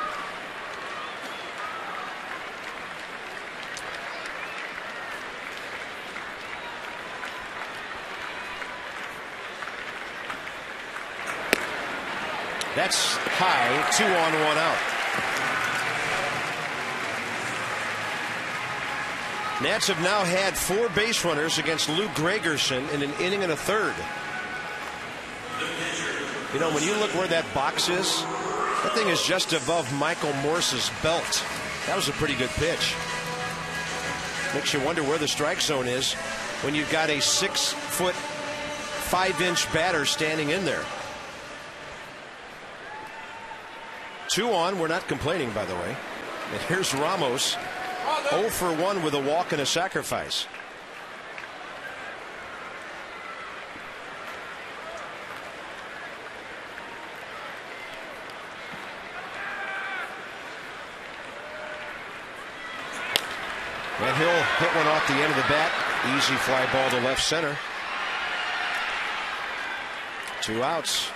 That's high, 2 on, 1 out. Nats have now had 4 base runners against Lou Gregerson in an inning and a third. You know, when you look where that box is, that thing is just above Michael Morse's belt. That was a pretty good pitch. Makes you wonder where the strike zone is when you've got a 6-foot, 5-inch batter standing in there. 2 on. We're not complaining, by the way. And here's Ramos, 0 for 1 with a walk and a sacrifice. And he'll hit one off the end of the bat. Easy fly ball to left center. 2 outs.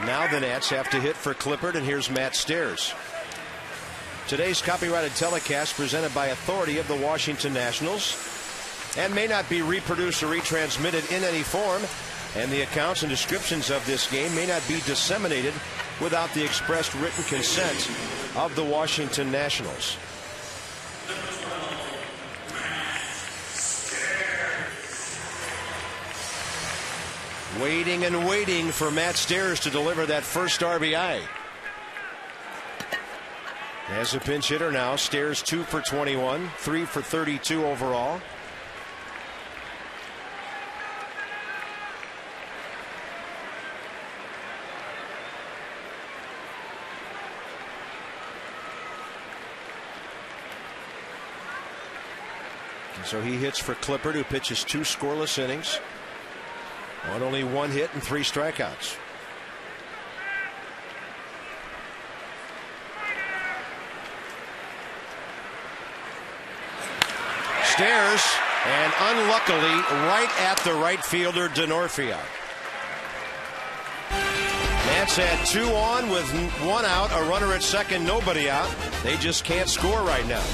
Now the Nats have to hit for Clippard, and here's Matt Stairs. Today's copyrighted telecast presented by authority of the Washington Nationals and may not be reproduced or retransmitted in any form, and the accounts and descriptions of this game may not be disseminated without the expressed written consent of the Washington Nationals. Waiting and waiting for Matt Stairs to deliver that first RBI. As a pinch hitter now, Stairs 2 for 21, 3 for 32 overall. And so he hits for Clippard, who pitches 2 scoreless innings. On only 1 hit and 3 strikeouts. Stairs, and unluckily right at the right fielder Denorfia. Nats had 2 on with 1 out, a runner at second, nobody out. They just can't score right now.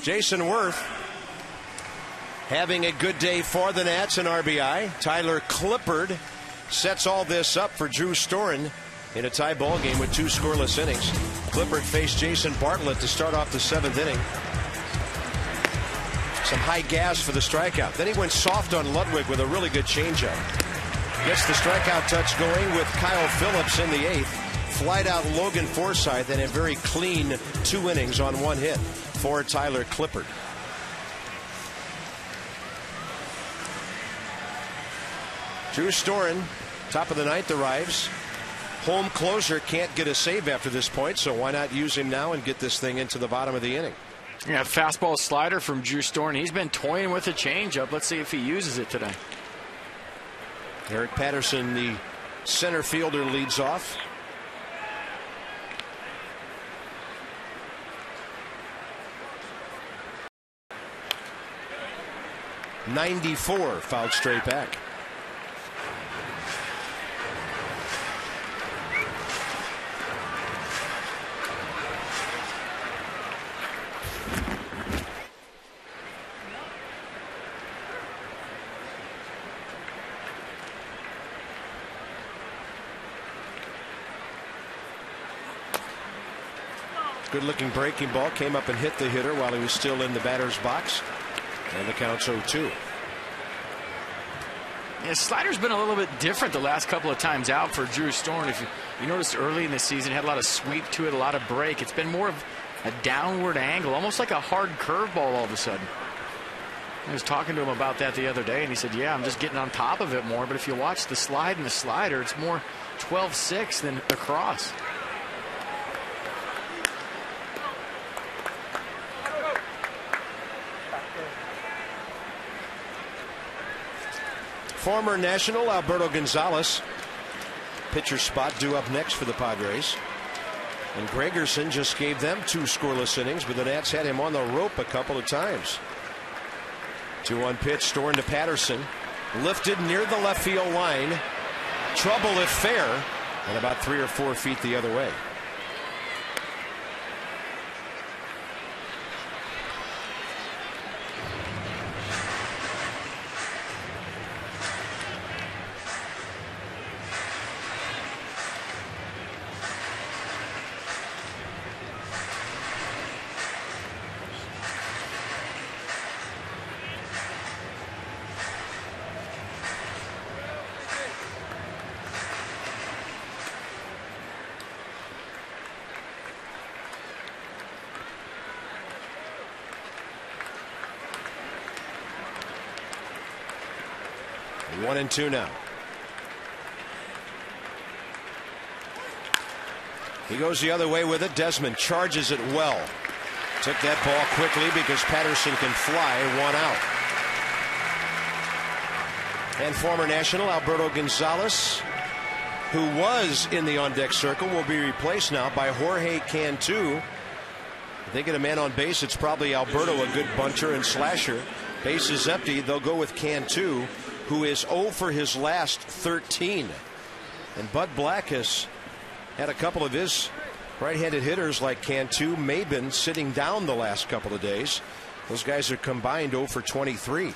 Jason Worth having a good day for the Nats in RBI. Tyler Clippard sets all this up for Drew Storen in a tie ball game with 2 scoreless innings. Clippard faced Jason Bartlett to start off the 7th inning. Some high gas for the strikeout. Then he went soft on Ludwig with a really good changeup. Gets the strikeout touch going with Kyle Phillips in the 8th. Flied out Logan Forsythe and a very clean 2 innings on 1 hit for Tyler Clippard. Drew Storen, top of the 9th, arrives. Home closer can't get a save after this point, so why not use him now and get this thing into the bottom of the inning? Yeah, fastball slider from Drew Storen. He's been toying with a changeup. Let's see if he uses it today. Eric Patterson, the center fielder, leads off. .94 fouled straight back. Good-looking breaking ball came up and hit the hitter while he was still in the batter's box. And the count's 0-2. Yeah, slider's been a little bit different the last couple of times out for Drew Storen. If you noticed early in the season, he had a lot of sweep to it, a lot of break. It's been more of a downward angle, almost like a hard curveball all of a sudden. I was talking to him about that the other day, and he said, yeah, I'm just getting on top of it more. But if you watch the slide and the slider, it's more 12-6 than across. Former National Alberto Gonzalez, pitcher spot due up next for the Padres. And Gregerson just gave them 2 scoreless innings, but the Nats had him on the rope a couple of times. 2-1 pitch, Storen to Patterson. Lifted near the left field line. Trouble if fair, and about 3 or 4 feet the other way. One and two now. He goes the other way with it. Desmond charges it well. Took that ball quickly because Patterson can fly. 1 out. And former National Alberto Gonzalez, who was in the on-deck circle, will be replaced now by Jorge Cantu. If they get a man on base, it's probably Alberto, a good bunter and slasher. Base is empty. They'll go with Cantu, who is 0 for his last 13. And Bud Black has had a couple of his right-handed hitters like Cantu, Maben, sitting down the last couple of days. Those guys are combined 0 for 23.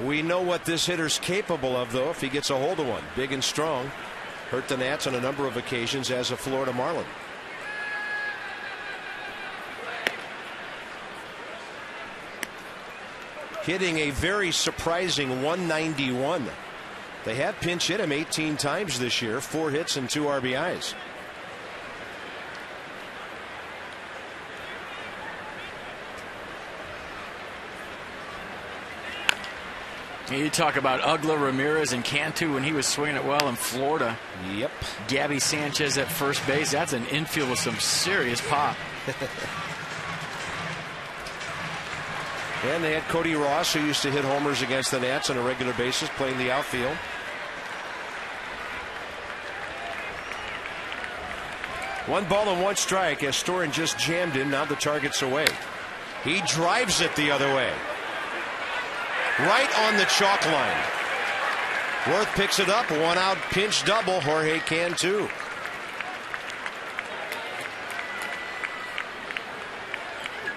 We know what this hitter's capable of, though, if he gets a hold of one. Big and strong. Hurt the Nats on a number of occasions as a Florida Marlin. Hitting a very surprising 191. They have pinch hit him 18 times this year, 4 hits and 2 RBIs. You talk about Ugla, Ramirez, and Cantu when he was swinging it well in Florida. Yep. Gabby Sanchez at first base. That's an infield with some serious pop. And they had Cody Ross, who used to hit homers against the Nats on a regular basis, playing the outfield. One ball and 1 strike as Storen just jammed in. Now the target's away. He drives it the other way. Right on the chalk line. Worth picks it up. 1 out, pinch double. Jorge Cantu.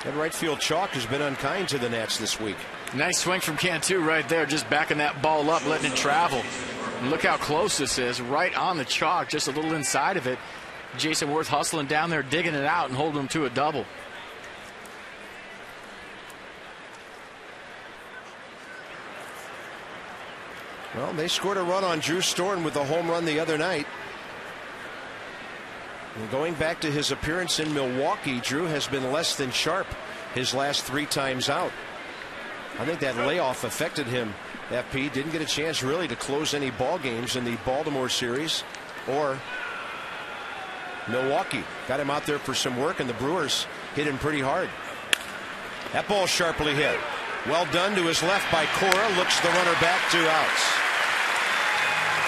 That right field chalk has been unkind to the Nats this week. Nice swing from Cantu right there, just backing that ball up, letting it travel. And look how close this is, right on the chalk, just a little inside of it. Jason Worth hustling down there, digging it out and holding him to a double. Well, they scored a run on Drew Storen with a home run the other night. And going back to his appearance in Milwaukee, Drew has been less than sharp his last 3 times out. I think that layoff affected him. FP didn't get a chance really to close any ball games in the Baltimore series or Milwaukee. Got him out there for some work, and the Brewers hit him pretty hard. That ball sharply hit. Well done to his left by Cora. Looks the runner back, 2 outs.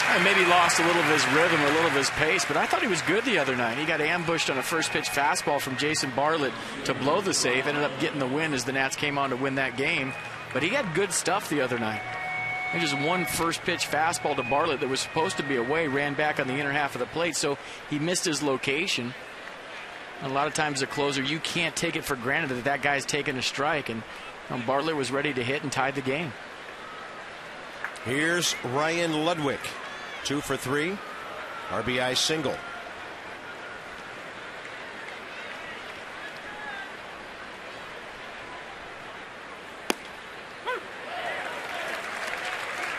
And maybe lost a little of his rhythm, a little of his pace, but I thought he was good the other night. He got ambushed on a first pitch fastball from Jason Bartlett to blow the save. Ended up getting the win as the Nats came on to win that game. But he had good stuff the other night. And just one first pitch fastball to Bartlett that was supposed to be away, ran back on the inner half of the plate, so he missed his location. A lot of times, a closer, you can't take it for granted that that guy's taking a strike, and Bartlett was ready to hit and tied the game. Here's Ryan Ludwig, 2 for 3, RBI single.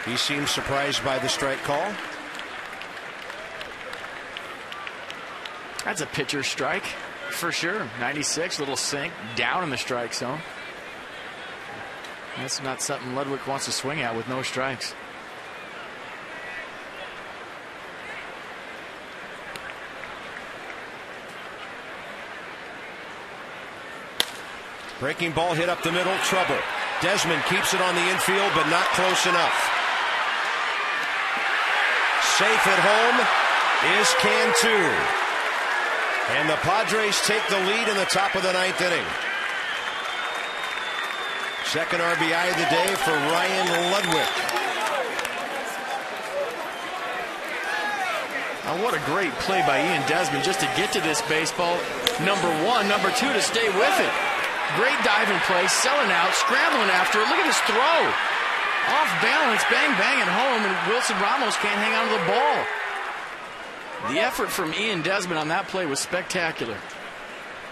He seems surprised by the strike call. That's a pitcher strike for sure. 96, little sink down in the strike zone. That's not something Ludwig wants to swing at with no strikes. Breaking ball hit up the middle, trouble. Desmond keeps it on the infield, but not close enough. Safe at home is Cantu. And the Padres take the lead in the top of the 9th inning. Second RBI of the day for Ryan Ludwig. Oh, what a great play by Ian Desmond just to get to this baseball. Number one, number two to stay with it. Great diving play, selling out, scrambling after it. Look at this throw. Off balance, bang, bang at home, and Wilson Ramos can't hang on to the ball. The effort from Ian Desmond on that play was spectacular.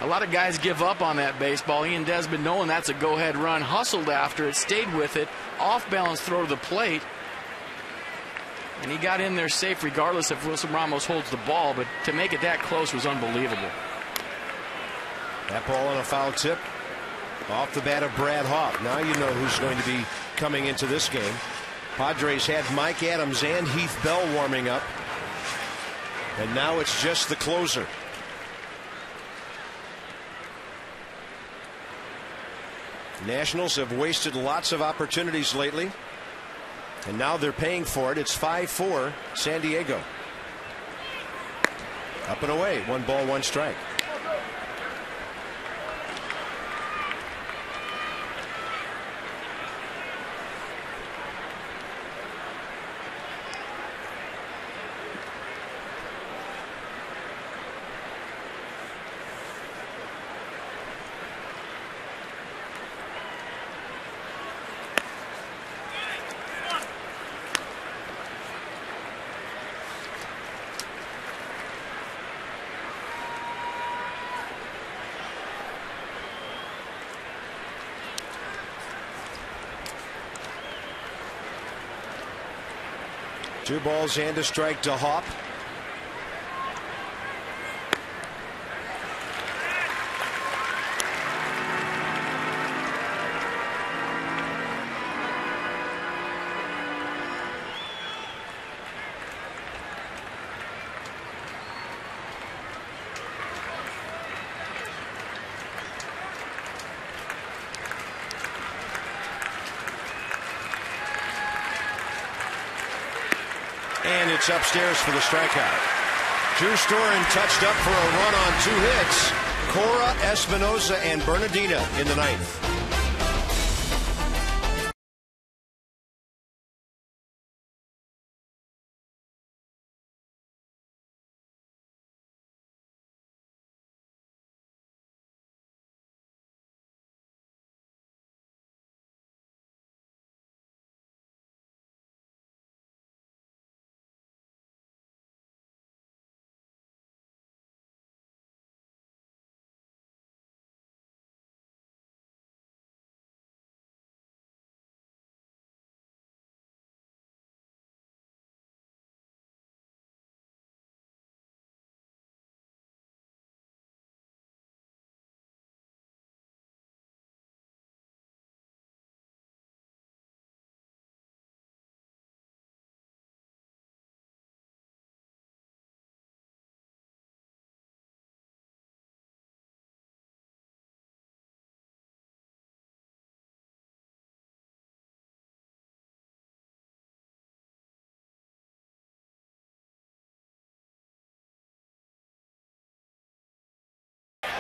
A lot of guys give up on that baseball. Ian Desmond, knowing that's a go-ahead run, hustled after it, stayed with it, off-balance throw to the plate. And he got in there safe regardless if Wilson Ramos holds the ball, but to make it that close was unbelievable. That ball on a foul tip. Off the bat of Brad Hoff. Now you know who's going to be coming into this game. Padres had Mike Adams and Heath Bell warming up. And now it's just the closer. Nationals have wasted lots of opportunities lately. And now they're paying for it. It's 5-4 San Diego. Up and away. 1 ball, 1 strike. Two balls and a strike to Hop. And it's upstairs for the strikeout. Drew Storen touched up for a run on 2 hits. Cora, Espinosa, and Bernardina in the 9th.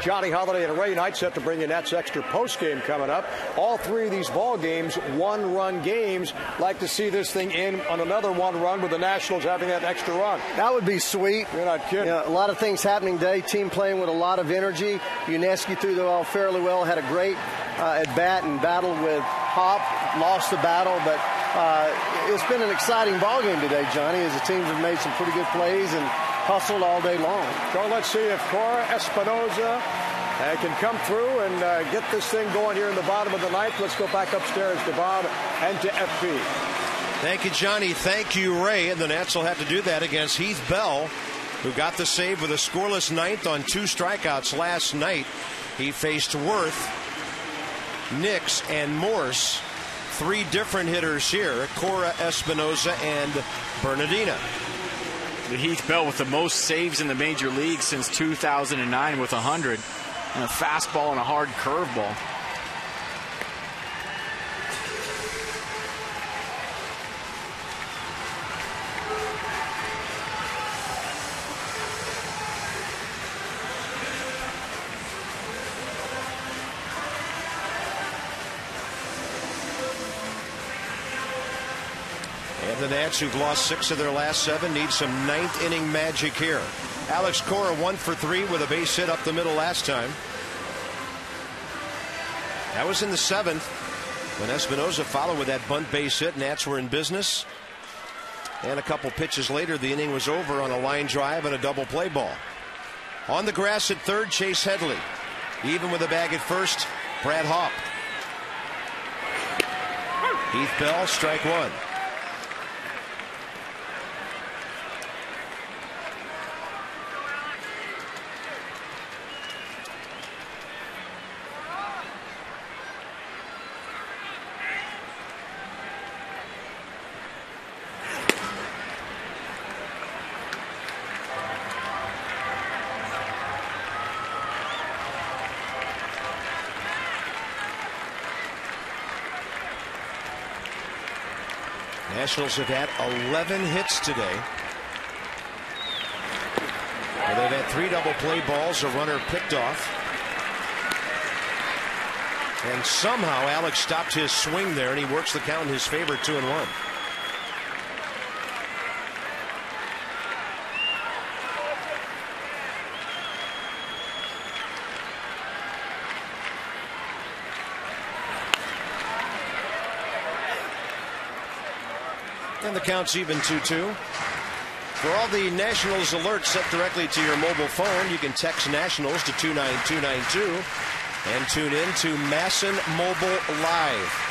Johnny Holiday and Ray Knight set to bring you Nats Extra postgame coming up. All 3 of these ball games, 1-run games. Like to see this thing in on another 1 run with the Nationals having that extra run. That would be sweet. You're not kidding. A lot of things happening today. Team playing with a lot of energy. Uneski threw the ball fairly well. Had a great at-bat and battle with Hop. Lost the battle, but it's been an exciting ball game today, Johnny, as the teams have made some pretty good plays and hustled all day long. So let's see if Cora Espinosa can come through and get this thing going here in the bottom of the 9th. Let's go back upstairs to Bob and to FP. Thank you, Johnny. Thank you, Ray. And the Nats will have to do that against Heath Bell, who got the save with a scoreless ninth on 2 strikeouts last night. He faced Worth, Nix, and Morse. 3 different hitters here, Cora, Espinoza, and Bernardina. The Heath Bell with the most saves in the major league since 2009 with 100. And a fastball and a hard curveball. And the Nats, who've lost 6 of their last 7, need some 9th inning magic here. Alex Cora 1 for 3 with a base hit up the middle last time. That was in the 7th when Espinoza followed with that bunt base hit. Nats were in business. And a couple pitches later, the inning was over on a line drive and a double play ball. On the grass at third, Chase Headley. Even with a bag at first, Brad Hawpe. Heath Bell, strike 1. Nationals have had 11 hits today. And they've had 3 double play balls, a runner picked off. And somehow Alex stopped his swing there, and he works the count in his favor, 2-1. And the count's even 2-2. For all the Nationals alerts set directly to your mobile phone, you can text Nationals to 29292 and tune in to Masson Mobile Live.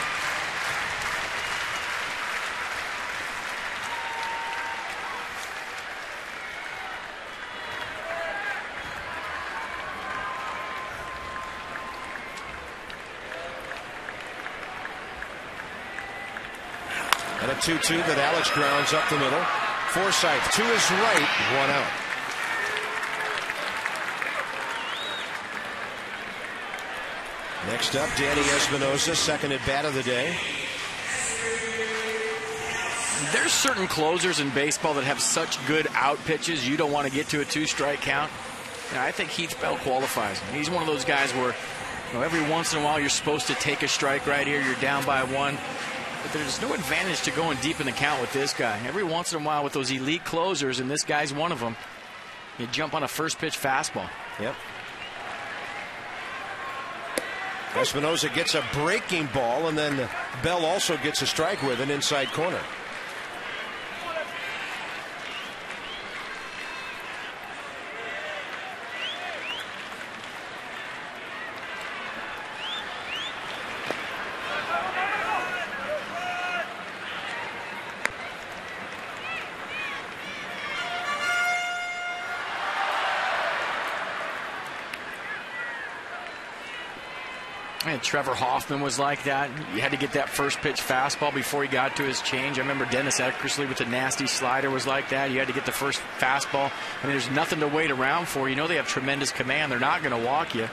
And a 2-2 that Alex grounds up the middle. Forsythe to his right, 1 out. Next up, Danny Espinoza, second at bat of the day. There's certain closers in baseball that have such good out pitches you don't want to get to a 2-strike count. And I think Heath Bell qualifies. He's one of those guys where, every once in a while you're supposed to take a strike right here. You're down by 1. But there's no advantage to going deep in the count with this guy. Every once in a while with those elite closers, and this guy's one of them, you jump on a first pitch fastball. Yep. Espinoza gets a breaking ball, and then Bell also gets a strike with an inside corner. And Trevor Hoffman was like that. You had to get that first pitch fastball before he got to his change. I remember Dennis Eckersley with the nasty slider was like that. You had to get the first fastball. I mean, there's nothing to wait around for. You know they have tremendous command. They're not going to walk you.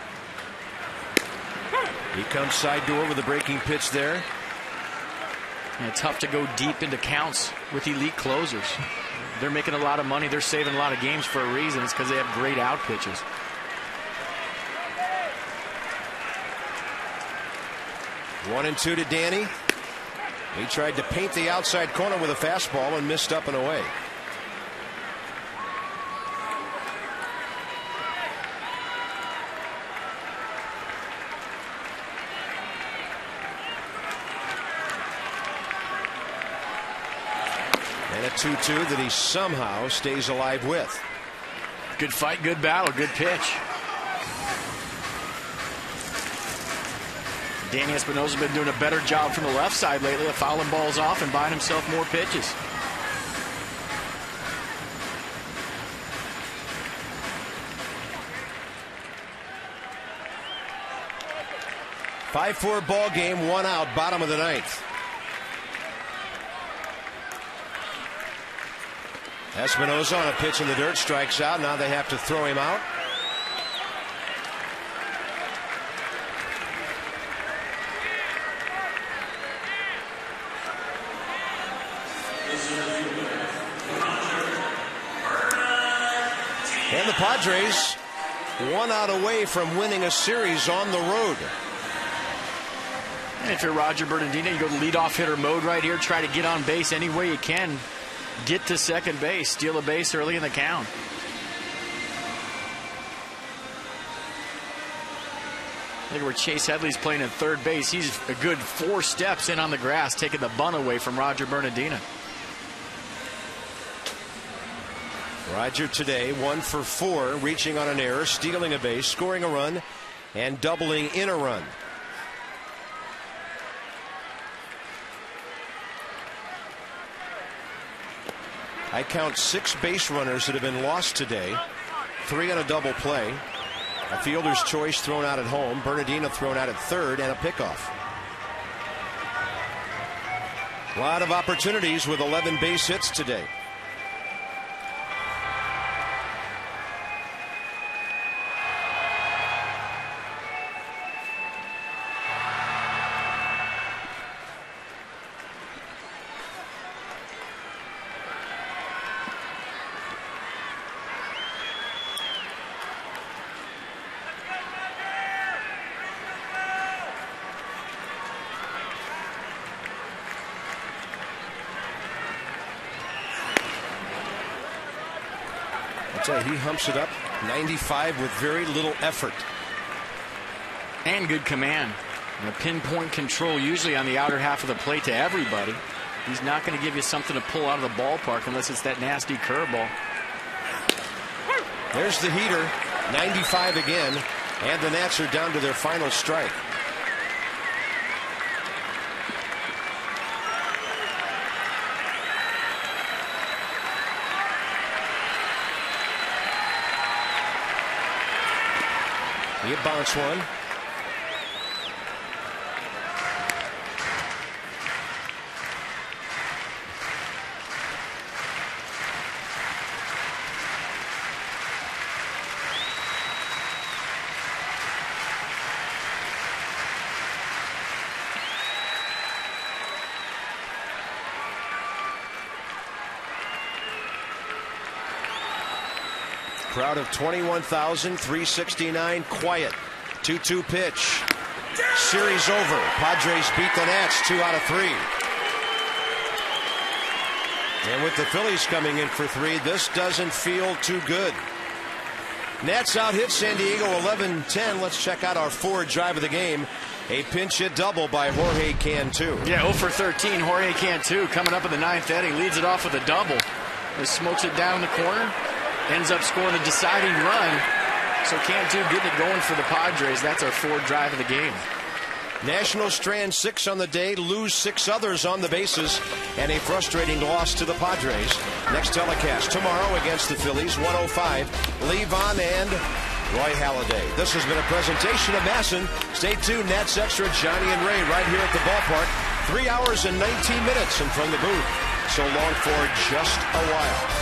He comes side door with a breaking pitch there. And it's tough to go deep into counts with elite closers. They're making a lot of money. They're saving a lot of games for a reason. It's because they have great out pitches. 1-2 to Danny. He tried to paint the outside corner with a fastball and missed up and away. And a 2-2 that he somehow stays alive with. Good fight, good battle, good pitch. Danny Espinosa's been doing a better job from the left side lately of fouling balls off and buying himself more pitches. Five-4 ball game, 1 out, bottom of the ninth. Espinosa on a pitch in the dirt, strikes out. Now they have to throw him out. And the Padres 1 out away from winning a series on the road. And if you're Roger Bernardino, you go to leadoff hitter mode right here. Try to get on base any way you can. Get to second base. Steal a base early in the count. Look at where Chase Headley's playing at third base. He's a good 4 steps in on the grass, taking the bunt away from Roger Bernardino. Roger today 1 for 4, reaching on an error, stealing a base, scoring a run, and doubling in a run. I count 6 base runners that have been lost today, 3 on a double play, a fielder's choice thrown out at home, Bernardino thrown out at third, and a pickoff. A lot of opportunities with 11 base hits today. He humps it up 95 with very little effort. And good command. And a pinpoint control usually on the outer half of the plate to everybody. He's not going to give you something to pull out of the ballpark unless it's that nasty curveball. There's the heater, 95 again, and the Nats are down to their final strike. He bounced one. Crowd of 21,369, quiet. 2-2 pitch. Series over. Padres beat the Nats 2 out of 3. And with the Phillies coming in for 3, this doesn't feel too good. Nats out hit San Diego 11-10. Let's check out our forward drive of the game. A pinch hit double by Jorge Cantu. Yeah, 0 for 13. Jorge Cantu coming up in the 9th inning. Leads it off with a double. He smokes it down the corner. Ends up scoring the deciding run. So Cantu getting it going for the Padres. That's our forward drive of the game. Nationals strand 6 on the day, lose 6 others on the bases, and a frustrating loss to the Padres. Next telecast tomorrow against the Phillies, 105, Levon and Roy Halladay. This has been a presentation of Masson. Stay tuned, Nats Extra, Johnny and Ray right here at the ballpark. 3 hours and 19 minutes, and from the booth, so long for just a while.